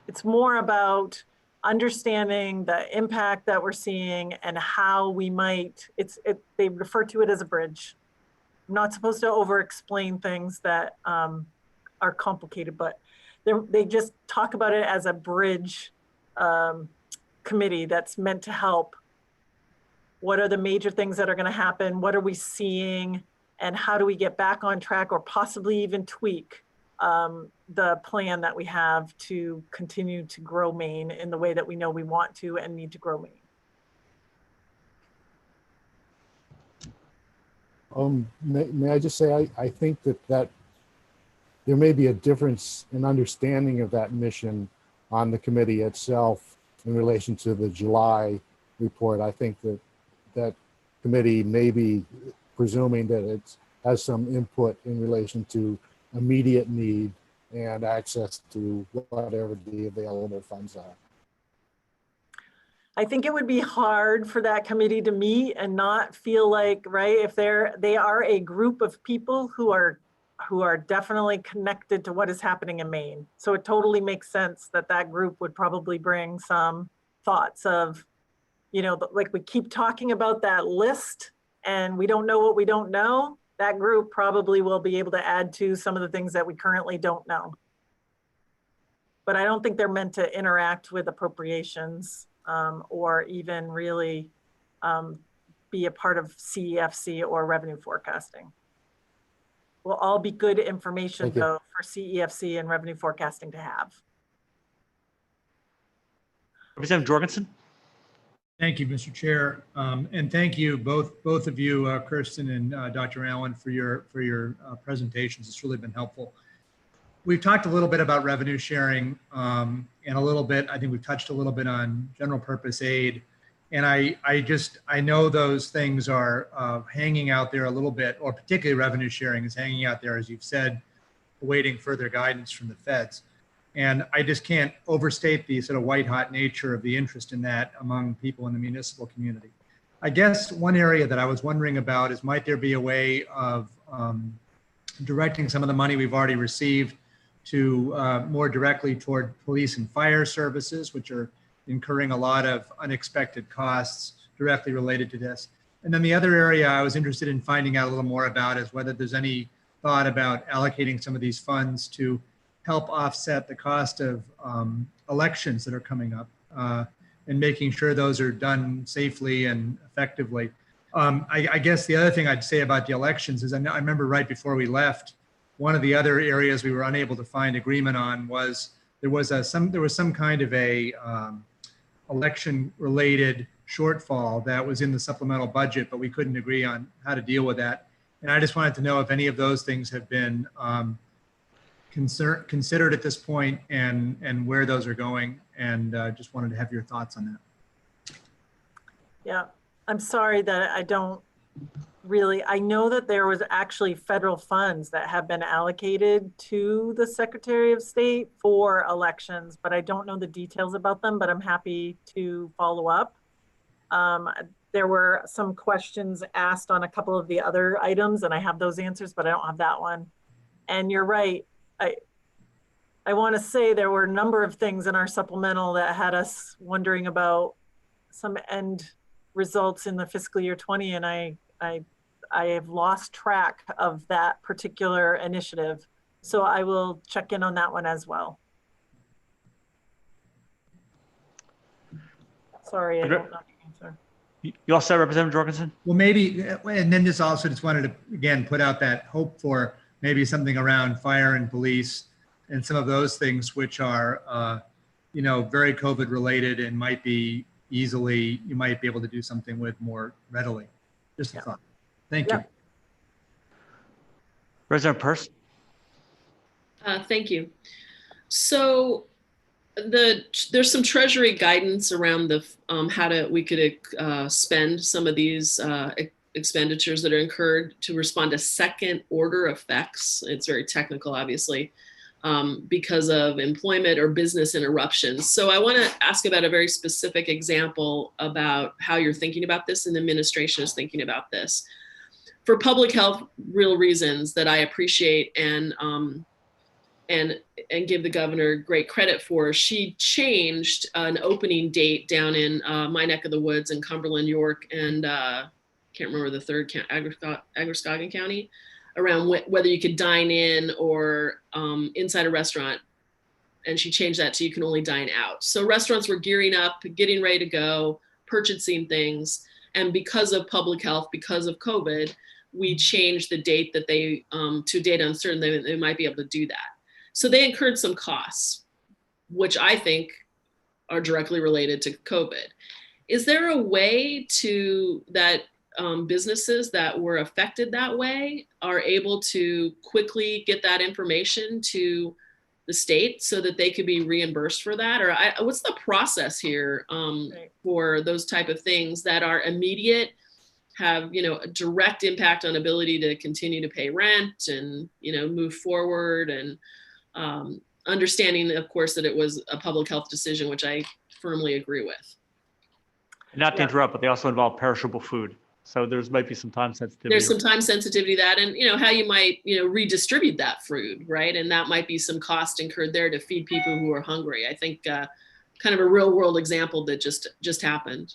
It's more about understanding the impact that we're seeing and how we might, they refer to it as a bridge. I'm not supposed to over-explain things that are complicated, but they just talk about it as a bridge committee that's meant to help. What are the major things that are going to happen? What are we seeing? And how do we get back on track or possibly even tweak the plan that we have to continue to grow Maine in the way that we know we want to and need to grow Maine? May I just say, I think that there may be a difference in understanding of that mission on the committee itself in relation to the July report. I think that committee may be presuming that it has some input in relation to immediate need and access to whatever the available funds are. I think it would be hard for that committee to meet and not feel like, if they are a group of people who are definitely connected to what is happening in Maine. So it totally makes sense that group would probably bring some thoughts of, like we keep talking about that list and we don't know what we don't know. That group probably will be able to add to some of the things that we currently don't know. But I don't think they're meant to interact with appropriations or even really be a part of CEFC or revenue forecasting. Will all be good information though for CEFC and revenue forecasting to have. Representative Jorgensen. Thank you, Mr. Chair, and thank you both of you, Kirsten and Dr. Allen, for your presentations. It's really been helpful. We've talked a little bit about revenue sharing, and a little bit. I think we've touched a little bit on general purpose aid, and I know those things are hanging out there a little bit, or particularly revenue sharing is hanging out there, as you've said, awaiting further guidance from the feds. And I just can't overstate the sort of white hot nature of the interest in that among people in the municipal community. I guess one area that I was wondering about is, might there be a way of directing some of the money we've already received to more directly toward police and fire services, which are incurring a lot of unexpected costs directly related to this. And then the other area I was interested in finding out a little more about is whether there's any thought about allocating some of these funds to help offset the cost of elections that are coming up and making sure those are done safely and effectively. I guess the other thing I'd say about the elections is I remember right before we left, one of the other areas we were unable to find agreement on was there was some kind of a election-related shortfall that was in the supplemental budget, but we couldn't agree on how to deal with that. And I just wanted to know if any of those things have been considered at this point and where those are going. And just wanted to have your thoughts on that. Yeah, I'm sorry that I don't really, I know that there was actually federal funds that have been allocated to the Secretary of State for elections, but I don't know the details about them, but I'm happy to follow up. There were some questions asked on a couple of the other items, and I have those answers, but I don't have that one. And you're right. I want to say there were a number of things in our supplemental that had us wondering about some end results in the fiscal year 20, and I have lost track of that particular initiative. So I will check in on that one as well. Sorry, I don't know the answer. You all set, Representative Jorgensen? Well, maybe, and then just also just wanted to, again, put out that hope for maybe something around fire and police and some of those things which are, you know, very COVID related and might be easily, you might be able to do something with more readily. Just a thought. Thank you. Representative Peirce? Thank you. So there's some Treasury guidance around the how we could spend some of these expenditures that are incurred to respond to second order effects. It's very technical, obviously, because of employment or business interruptions. So I want to ask about a very specific example about how you're thinking about this and the administration is thinking about this. For public health real reasons that I appreciate and give the governor great credit for, she changed an opening date down in my neck of the woods in Cumberland, York, and can't remember the third, Androscoggin County, around whether you could dine in or inside a restaurant. And she changed that to you can only dine out. So restaurants were gearing up, getting ready to go, purchasing things. And because of public health, because of COVID, we changed the date that they, to a date uncertain, they might be able to do that. So they incurred some costs, which I think are directly related to COVID. Is there a way to that businesses that were affected that way are able to quickly get that information to the state so that they could be reimbursed for that? Or what's the process here for those type of things that are immediate, have, you know, a direct impact on ability to continue to pay rent and, you know, move forward, and understanding, of course, that it was a public health decision, which I firmly agree with. Not to interrupt, but they also involve perishable food. So there's might be some time sensitivity. There's some time sensitivity to that, and you know how you might, you know, redistribute that food, right? And that might be some cost incurred there to feed people who are hungry. I think kind of a real world example that just happened.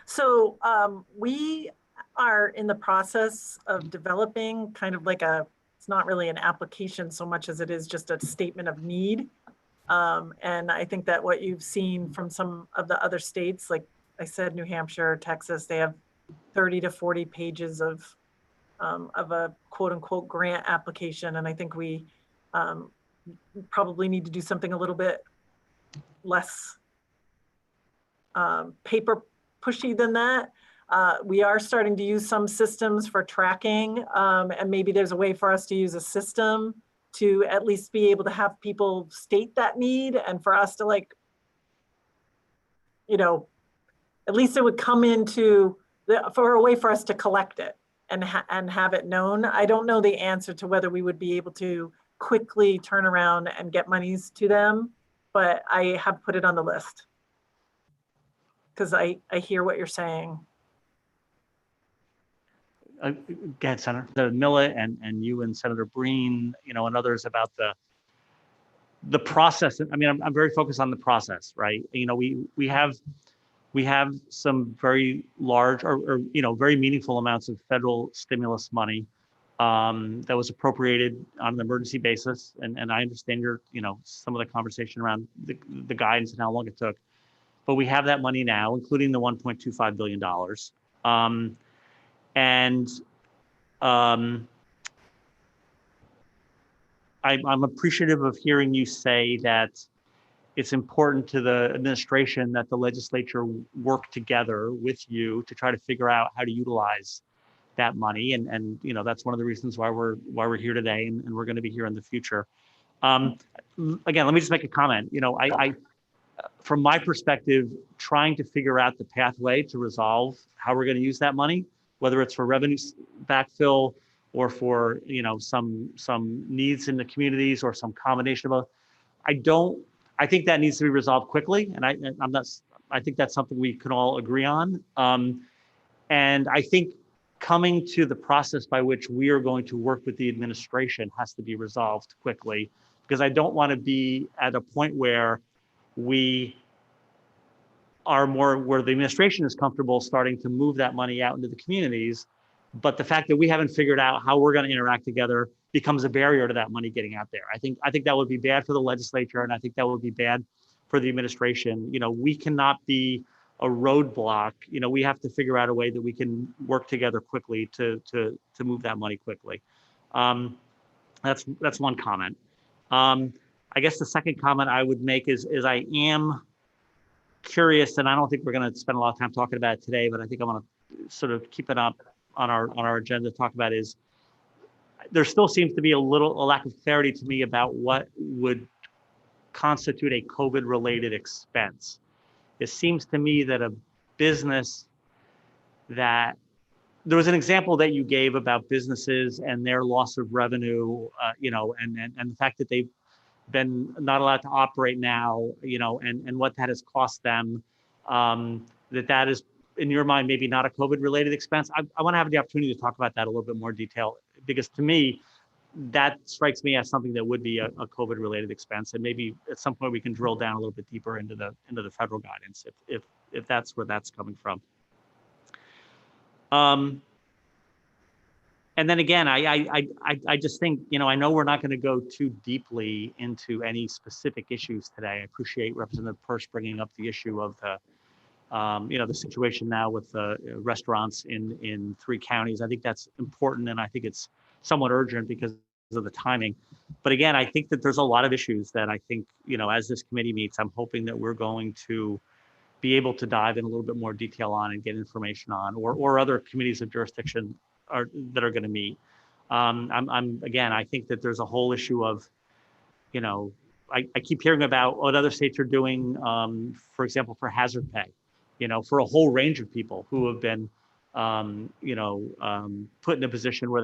So we are in the process of developing kind of like it's not really an application so much as it is just a statement of need. And I think that what you've seen from some of the other states, like I said, New Hampshire, Texas, they have 30 to 40 pages of a quote unquote grant application. And I think we probably need to do something a little bit less paper pushy than that. We are starting to use some systems for tracking, and maybe there's a way for us to use a system to at least be able to have people state that need, and for us to, like, you know, at least it would come into for a way for us to collect it and have it known. I don't know the answer to whether we would be able to quickly turn around and get monies to them, but I have put it on the list because I hear what you're saying. go ahead, Senator. Senator Millett and you and Senator Breen, and others about the process. I mean, I'm very focused on the process, right? We have some very large or very meaningful amounts of federal stimulus money that was appropriated on an emergency basis. And I understand some of the conversation around the guidance and how long it took. But we have that money now, including the $1.25 billion. I'm appreciative of hearing you say that it's important to the administration that the legislature work together with you to try to figure out how to utilize that money. And that's one of the reasons why we're here today, and we're going to be here in the future. Again, let me just make a comment. I from my perspective, trying to figure out the pathway to resolve how we're going to use that money, whether it's for revenue backfill or for some needs in the communities or some combination of both. I think that needs to be resolved quickly, and I think that's something we can all agree on. And I think coming to the process by which we are going to work with the administration has to be resolved quickly, because I don't want to be at a point where we are where the administration is comfortable starting to move that money out into the communities. But the fact that we haven't figured out how we're going to interact together becomes a barrier to that money getting out there. I think that would be bad for the legislature, and I think that would be bad for the administration. We cannot be a roadblock. We have to figure out a way that we can work together quickly to move that money quickly. That's one comment. I guess the second comment I would make is I am curious, and I don't think we're going to spend a lot of time talking about it today, but I think I want to sort of keep it up on our agenda to talk about is there still seems to be a lack of clarity to me about what would constitute a COVID related expense. It seems to me that a business that there was an example that you gave about businesses and their loss of revenue, and the fact that they've been not allowed to operate now, and what that has cost them, that is, in your mind, maybe not a COVID-related expense. I want to have the opportunity to talk about that a little bit more detail, because to me, that strikes me as something that would be a COVID-related expense, and maybe at some point we can drill down a little bit deeper into the federal guidance if that's where that's coming from. And then again, I just think, I know we're not going to go too deeply into any specific issues today. I appreciate Representative Peirce bringing up the issue of the situation now with the restaurants in 3 counties. I think that's important, and I think it's somewhat urgent because of the timing. But again, I think that there's a lot of issues that I think, as this committee meets, I'm hoping that we're going to be able to dive in a little bit more detail on and get information on, or other committees of jurisdiction that are going to meet. I think that there's a whole issue of, I keep hearing about what other states are doing, for example, for hazard pay, for a whole range of people who have been, put in a position where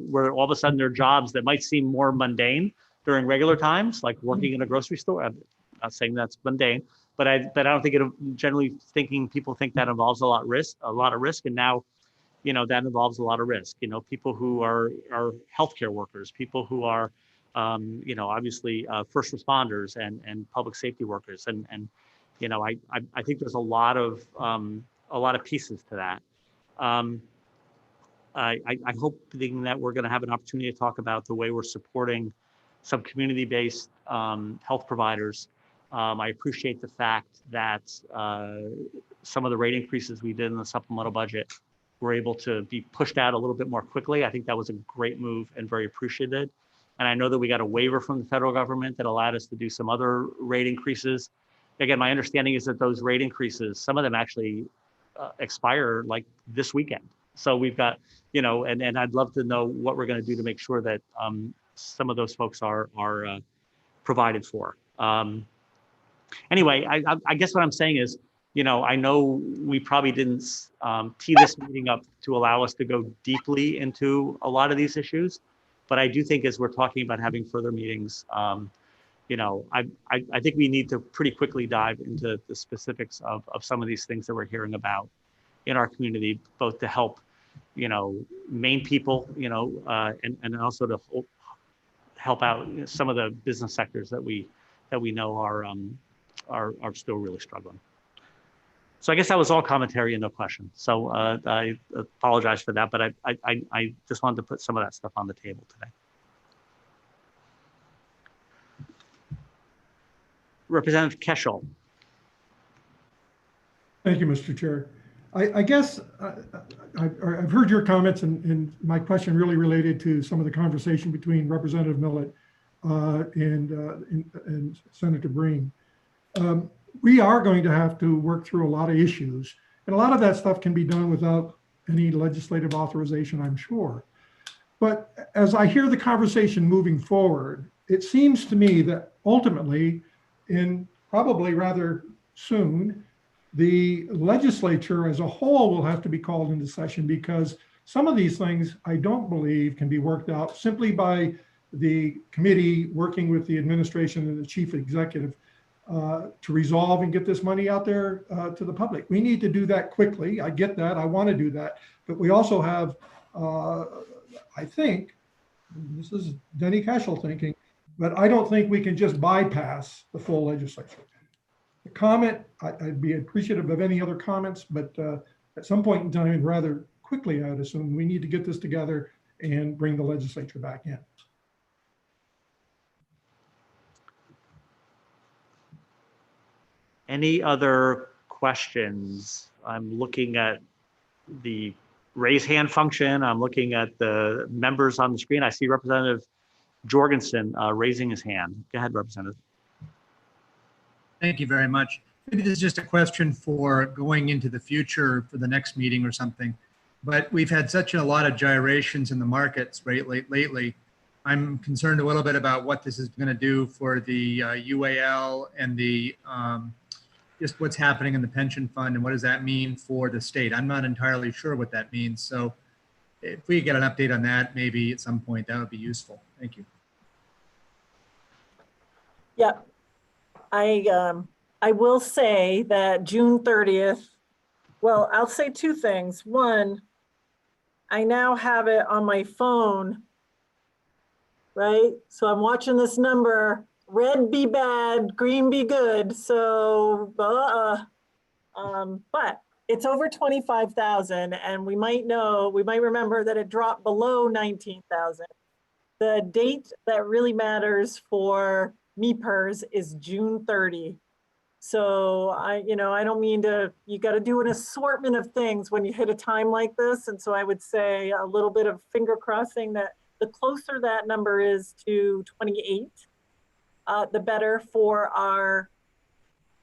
where all of a sudden their jobs that might seem more mundane during regular times, like working in a grocery store. I'm not saying that's mundane, but I don't think people think that involves a lot of risk. And now, that involves a lot of risk. People who are healthcare workers, people who are, obviously first responders and public safety workers, and I think there's a lot of pieces to that. I hope that we're going to have an opportunity to talk about the way we're supporting some community-based health providers. I appreciate the fact that some of the rate increases we did in the supplemental budget were able to be pushed out a little bit more quickly. I think that was a great move and very appreciated. And I know that we got a waiver from the federal government that allowed us to do some other rate increases. Again, my understanding is that those rate increases, some of them actually expire like this weekend. So we've got, and I'd love to know what we're going to do to make sure that some of those folks are provided for. Anyway, I guess what I'm saying is, I know we probably didn't tee this meeting up to allow us to go deeply into a lot of these issues, but I do think as we're talking about having further meetings, I think we need to pretty quickly dive into the specifics of some of these things that we're hearing about in our community, both to help Maine people, and also to help out some of the business sectors that we know are still really struggling. So I guess that was all commentary and no question. So I apologize for that, but I just wanted to put some of that stuff on the table today. Representative Keschel. Thank you, Mr. Chair. I guess I've heard your comments, and my question really related to some of the conversation between Representative Millett and Senator Breen. We are going to have to work through a lot of issues, and a lot of that stuff can be done without any legislative authorization, I'm sure. But as I hear the conversation moving forward, it seems to me that ultimately, and probably rather soon, the legislature as a whole will have to be called into session, because some of these things I don't believe can be worked out simply by the committee working with the administration and the chief executive to resolve and get this money out there to the public. We need to do that quickly. I get that. I want to do that. But we also have, I think, this is Denny Keschel thinking, but I don't think we can just bypass the full legislature. The comment, I'd be appreciative of any other comments, but at some point in time, and rather quickly, I would assume, we need to get this together and bring the legislature back in. Any other questions? I'm looking at the raise hand function. I'm looking at the members on the screen. I see Representative Jorgensen raising his hand. Go ahead, Representative. Thank you very much. Maybe this is just a question for going into the future for the next meeting or something, but we've had such a lot of gyrations in the markets lately. I'm concerned a little bit about what this is going to do for the UAL and the just what's happening in the pension fund and what does that mean for the state. I'm not entirely sure what that means. So if we get an update on that, maybe at some point, that would be useful. Thank you. Yeah, I will say that June 30th, well, I'll say two things. One, I now have it on my phone, right? So I'm watching this number, red be bad, green be good. So, but it's over 25,000, and we might remember that it dropped below 19,000. The date that really matters for MEPRS is June 30. So I don't mean to, you got to do an assortment of things when you hit a time like this. And so I would say a little bit of finger crossing that the closer that number is to 28, the better for our,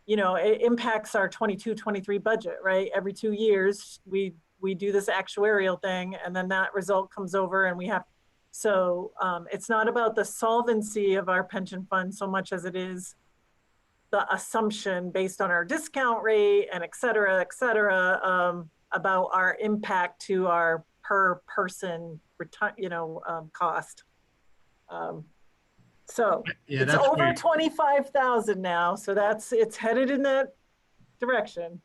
it impacts our 22-23 budget, right? Every 2 years, we do this actuarial thing, and then that result comes over and we have, so it's not about the solvency of our pension fund so much as it is the assumption based on our discount rate and et cetera, about our impact to our per person, cost. So yeah, it's that's over great. 25,000 now. So it's headed in that direction.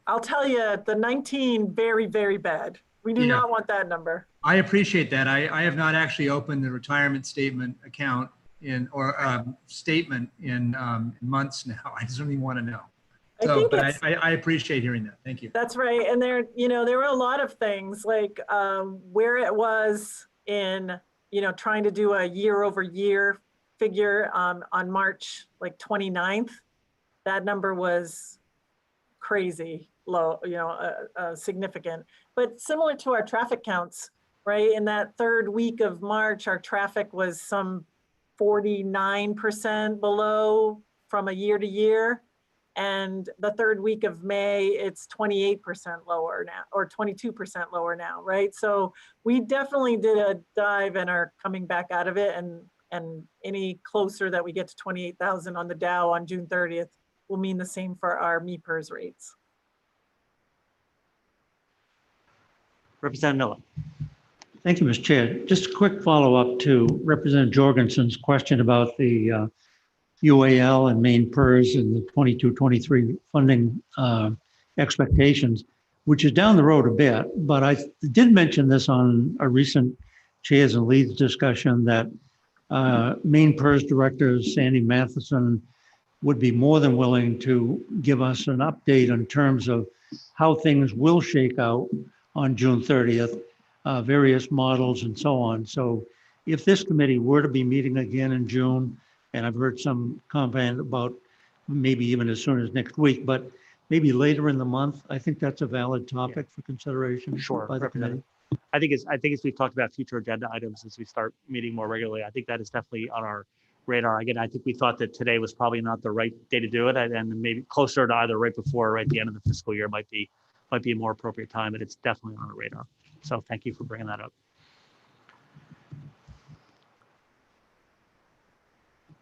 I'll tell you, the 19, very, very bad. We do not want that number. I appreciate that. I have not actually opened the retirement statement account statement in months now. I just don't even want to know. So, but I appreciate hearing that. Thank you. That's right. And there were a lot of things like where it was in, trying to do a year over year figure on March 29th. That number was crazy low, significant, but similar to our traffic counts, right? In that third week of March, our traffic was some 49% below from a year to year. And the third week of May, it's 28% lower now, or 22% lower now, right? So we definitely did a dive and are coming back out of it. And any closer that we get to 28,000 on the Dow on June 30th will mean the same for our MEPRS rates. Representative Miller. Thank you, Mr. Chair. Just a quick follow-up to Representative Jorgensen's question about the UAL and Maine PERS and the 22-23 funding expectations. which is down the road a bit, but I did mention this on a recent chairs and leads discussion that Maine PERS Director Sandy Matheson would be more than willing to give us an update in terms of how things will shake out on June 30th, various models and so on. So if this committee were to be meeting again in June, and I've heard some comment about maybe even as soon as next week, but maybe later in the month, I think that's a valid topic for consideration Sure, by the committee. I think as we've talked about future agenda items as we start meeting more regularly, I think that is definitely on our radar. Again, I think we thought that today was probably not the right day to do it, and maybe closer to either right before or at the end of the fiscal year might be a more appropriate time, but it's definitely on our radar. So thank you for bringing that up.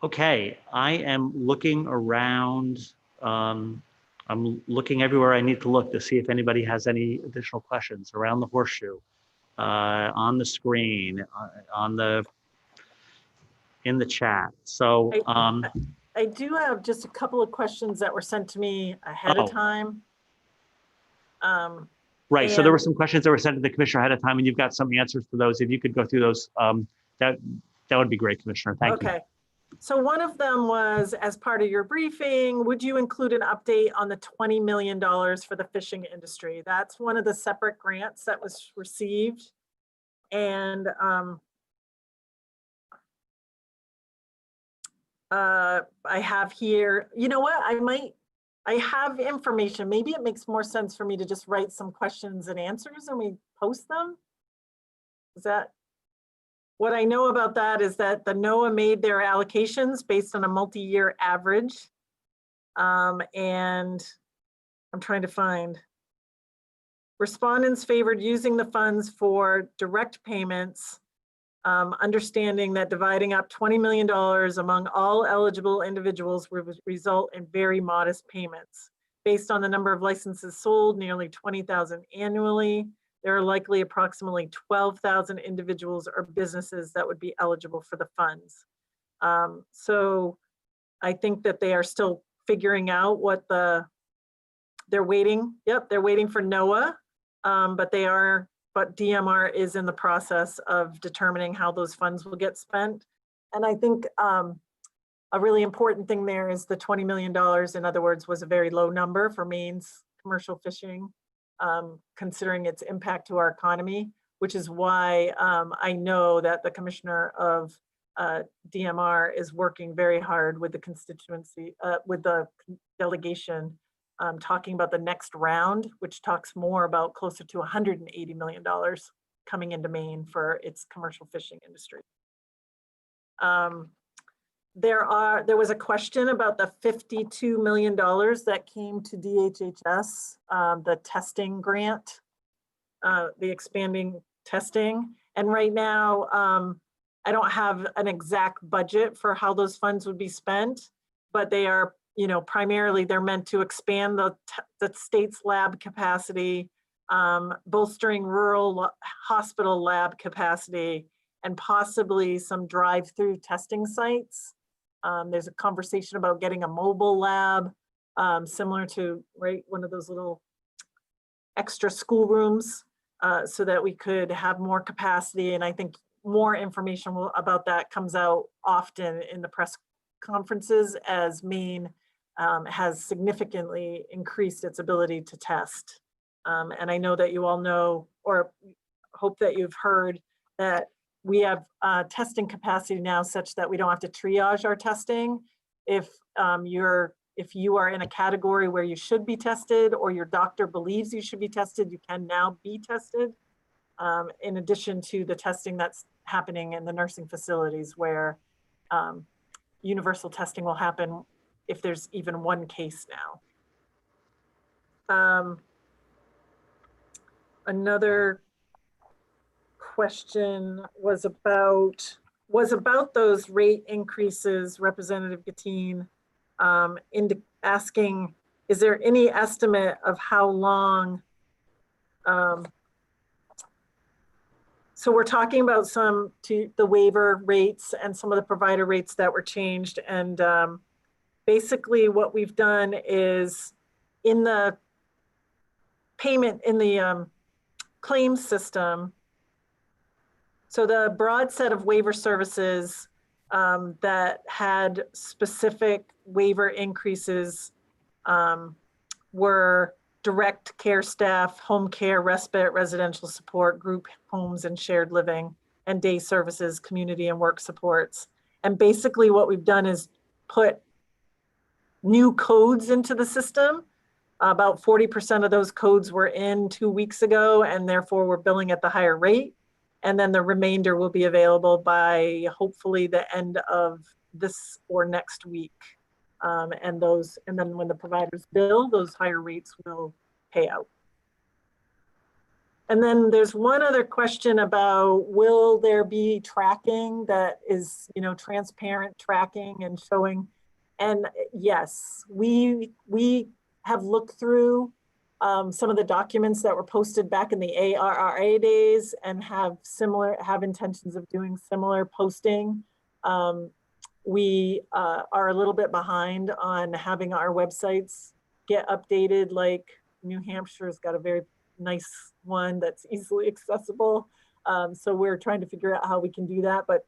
Okay, I am looking around. I'm looking everywhere I need to look to see if anybody has any additional questions around the horseshoe, on the screen, in the chat. So I do have just a couple of questions that were sent to me ahead of time. Right. So there were some questions that were sent to the commissioner ahead of time, and you've got some answers for those. If you could go through those, that would be great, Commissioner. Thank you. Okay. So one of them was, as part of your briefing, would you include an update on the $20 million for the fishing industry? That's one of the separate grants that was received. And I have here, you know what, I have information. Maybe it makes more sense for me to just write some questions and answers and we post them. Is that? What I know about that is that the NOAA made their allocations based on a multi-year average. And I'm trying to find. Respondents favored using the funds for direct payments, understanding that dividing up $20 million among all eligible individuals would result in very modest payments. Based on the number of licenses sold, nearly 20,000 annually, there are likely approximately 12,000 individuals or businesses that would be eligible for the funds. So I think that they are still figuring out what they're waiting. Yep, they're waiting for NOAA, but DMR is in the process of determining how those funds will get spent. And I think a really important thing there is the $20 million, in other words, was a very low number for Maine's commercial fishing. Considering its impact to our economy, which is why I know that the commissioner of DMR is working very hard with the constituency, with the delegation, talking about the next round, which talks more about closer to $180 million coming into Maine for its commercial fishing industry. There was a question about the $52 million that came to DHHS, the testing grant, the expanding testing. And right now, I don't have an exact budget for how those funds would be spent, but they are, primarily they're meant to expand the state's lab capacity, bolstering rural hospital lab capacity, and possibly some drive-through testing sites. There's a conversation about getting a mobile lab, similar to one of those little extra schoolrooms, so that we could have more capacity. And I think more information about that comes out often in the press conferences as Maine has significantly increased its ability to test. And I know that you all know, or hope that you've heard, that we have testing capacity now such that we don't have to triage our testing. If you are in a category where you should be tested or your doctor believes you should be tested, you can now be tested. In addition to the testing that's happening in the nursing facilities where universal testing will happen if there's even one case now. Another question was about those rate increases, Representative Gatine, asking, is there any estimate of how long? So we're talking about the waiver rates and some of the provider rates that were changed. And basically what we've done is in the payment in the claims system. So the broad set of waiver services that had specific waiver increases were direct care staff, home care, respite, residential support, group homes and shared living, and day services, community and work supports. And basically what we've done is put new codes into the system. About 40% of those codes were in 2 weeks ago, and therefore we're billing at the higher rate. And then the remainder will be available by hopefully the end of this or next week. And then when the providers bill, those higher rates will pay out. And then there's one other question about, will there be tracking that is, transparent tracking and showing? And yes, we have looked through some of the documents that were posted back in the ARRA days and have intentions of doing similar posting. We are a little bit behind on having our websites get updated. Like New Hampshire's got a very nice one that's easily accessible. So we're trying to figure out how we can do that, but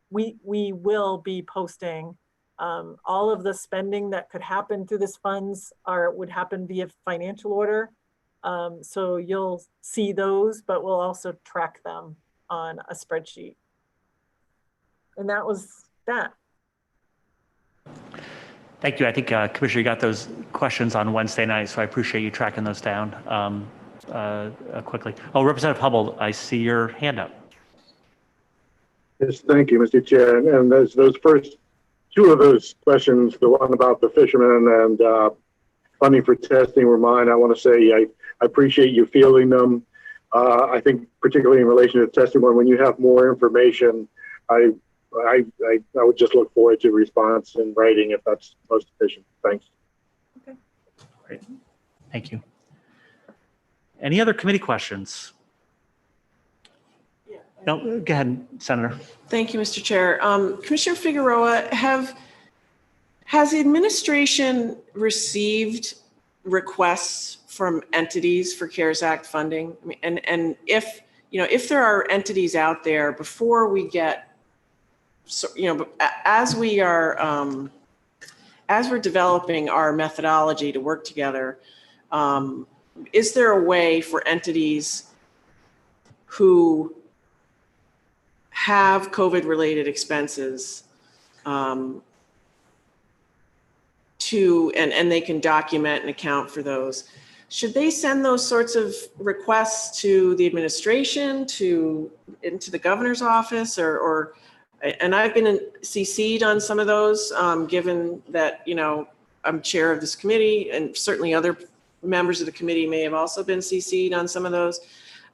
we will be posting all of the spending that could happen through this funds would happen via financial order. So you'll see those, but we'll also track them on a spreadsheet. And that was that. Thank you. I think, Commissioner, you got those questions on Wednesday night, so I appreciate you tracking those down quickly. Oh, Representative Hubble, I see your hand up. Yes, thank you, Mr. Chair. And those first two of those questions, the one about the fishermen and funding for testing were mine. I want to say I appreciate you fielding them. I think particularly in relation to the testing one, when you have more information, I would just look forward to a response in writing if that's most efficient. Thanks. Okay. Great. Thank you. Any other committee questions? Yeah. No, go ahead, Senator. Thank you, Mr. Chair. Commissioner Figueroa, has the administration received requests from entities for CARES Act funding? I mean, and if there are entities out there, before we get, as we're developing our methodology to work together, is there a way for entities who have COVID-related expenses and they can document and account for those? Should they send those sorts of requests to the administration, into the governor's office, and I've been CC'd on some of those, given that, I'm chair of this committee, and certainly other members of the committee may have also been CC'd on some of those.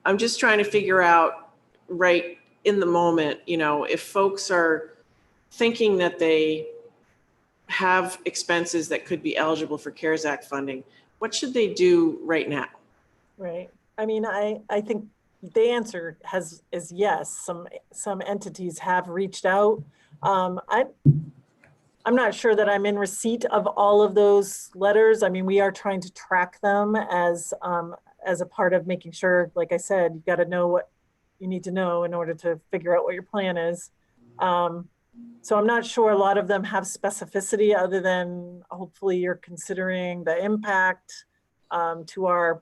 I'm just trying to figure out right in the moment, if folks are thinking that they have expenses that could be eligible for CARES Act funding, what should they do right now? Right. I mean, I think the answer is yes. Some entities have reached out. I'm not sure that I'm in receipt of all of those letters. I mean, we are trying to track them as a part of making sure, like I said, you've got to know what you need to know in order to figure out what your plan is. So I'm not sure a lot of them have specificity other than hopefully you're considering the impact to our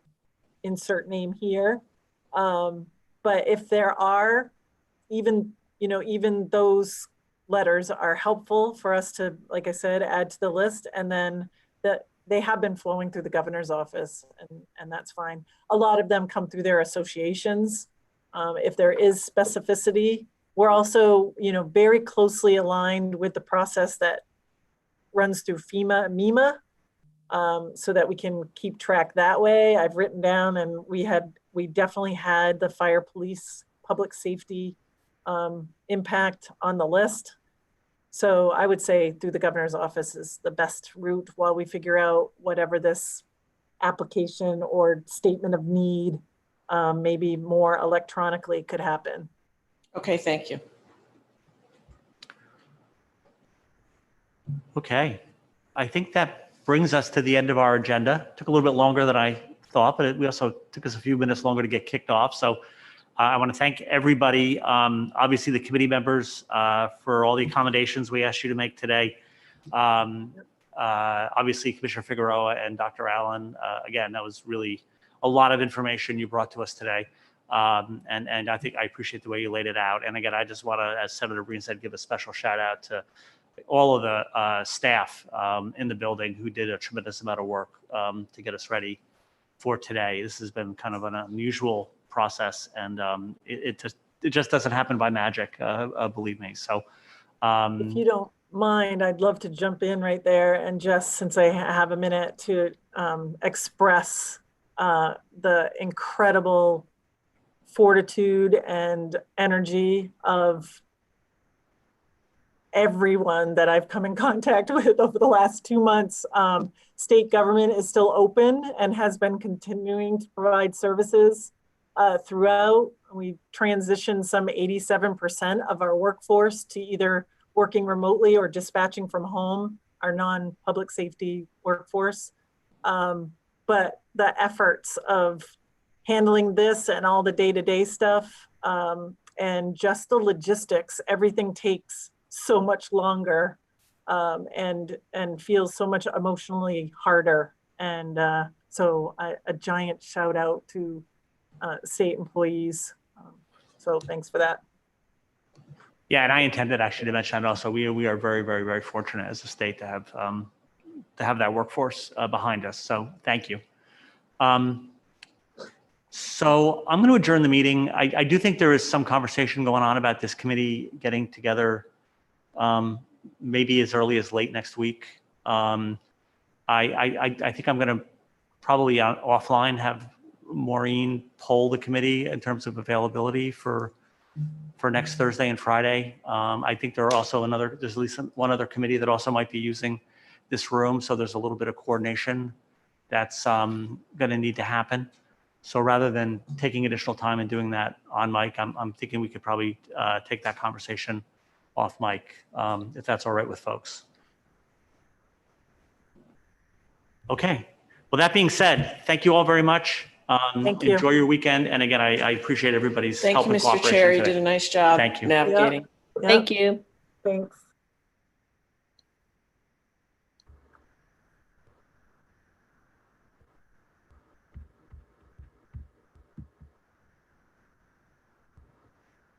insert name here. But if there are, even those letters are helpful for us to, like I said, add to the list, and then that they have been flowing through the governor's office, and that's fine. A lot of them come through their associations. If there is specificity, we're also, very closely aligned with the process that runs through MEMA, so that we can keep track that way. I've written down, and we definitely had the fire, police, public safety impact on the list. So I would say through the governor's office is the best route while we figure out whatever this application or statement of need, maybe more electronically, could happen. Okay, thank you. Okay. I think that brings us to the end of our agenda. Took a little bit longer than I thought, but we also took us a few minutes longer to get kicked off. So I want to thank everybody, obviously the committee members for all the accommodations we asked you to make today. Obviously Commissioner Figueroa and Dr. Allen, again, that was really a lot of information you brought to us today. And I think I appreciate the way you laid it out. And again, I just want to, as Senator Breen said, give a special shout out to all of the staff in the building who did a tremendous amount of work to get us ready for today. This has been kind of an unusual process, and it just doesn't happen by magic, believe me. So If you don't mind, I'd love to jump in right there and just, since I have a minute, to express the incredible fortitude and energy of everyone that I've come in contact with over the last 2 months. State government is still open and has been continuing to provide services throughout. We transitioned some 87% of our workforce to either working remotely or dispatching from home, our non-public safety workforce. But the efforts of handling this and all the day-to-day stuff and just the logistics, everything takes so much longer and feels so much emotionally harder. And so a giant shout out to state employees. So thanks for that. yeah, and I intended actually to mention that also. We are very, very, very fortunate as a state to have that workforce behind us. So thank you. So I'm going to adjourn the meeting. I do think there is some conversation going on about this committee getting together maybe as early as late next week. I think I'm going to probably offline have Maureen poll the committee in terms of availability for next Thursday and Friday. I think there's at least one other committee that also might be using this room. So there's a little bit of coordination that's going to need to happen. So rather than taking additional time and doing that on mic, I'm thinking we could probably take that conversation off mic, if that's all right with folks. Okay. Well, that being said, thank you all very much. Thank you. Enjoy your weekend. And again, I appreciate everybody's Thank help you, and Mr. cooperation Chair. You today. did a nice job Thank you. navigating. Yeah. Thank you. Thanks.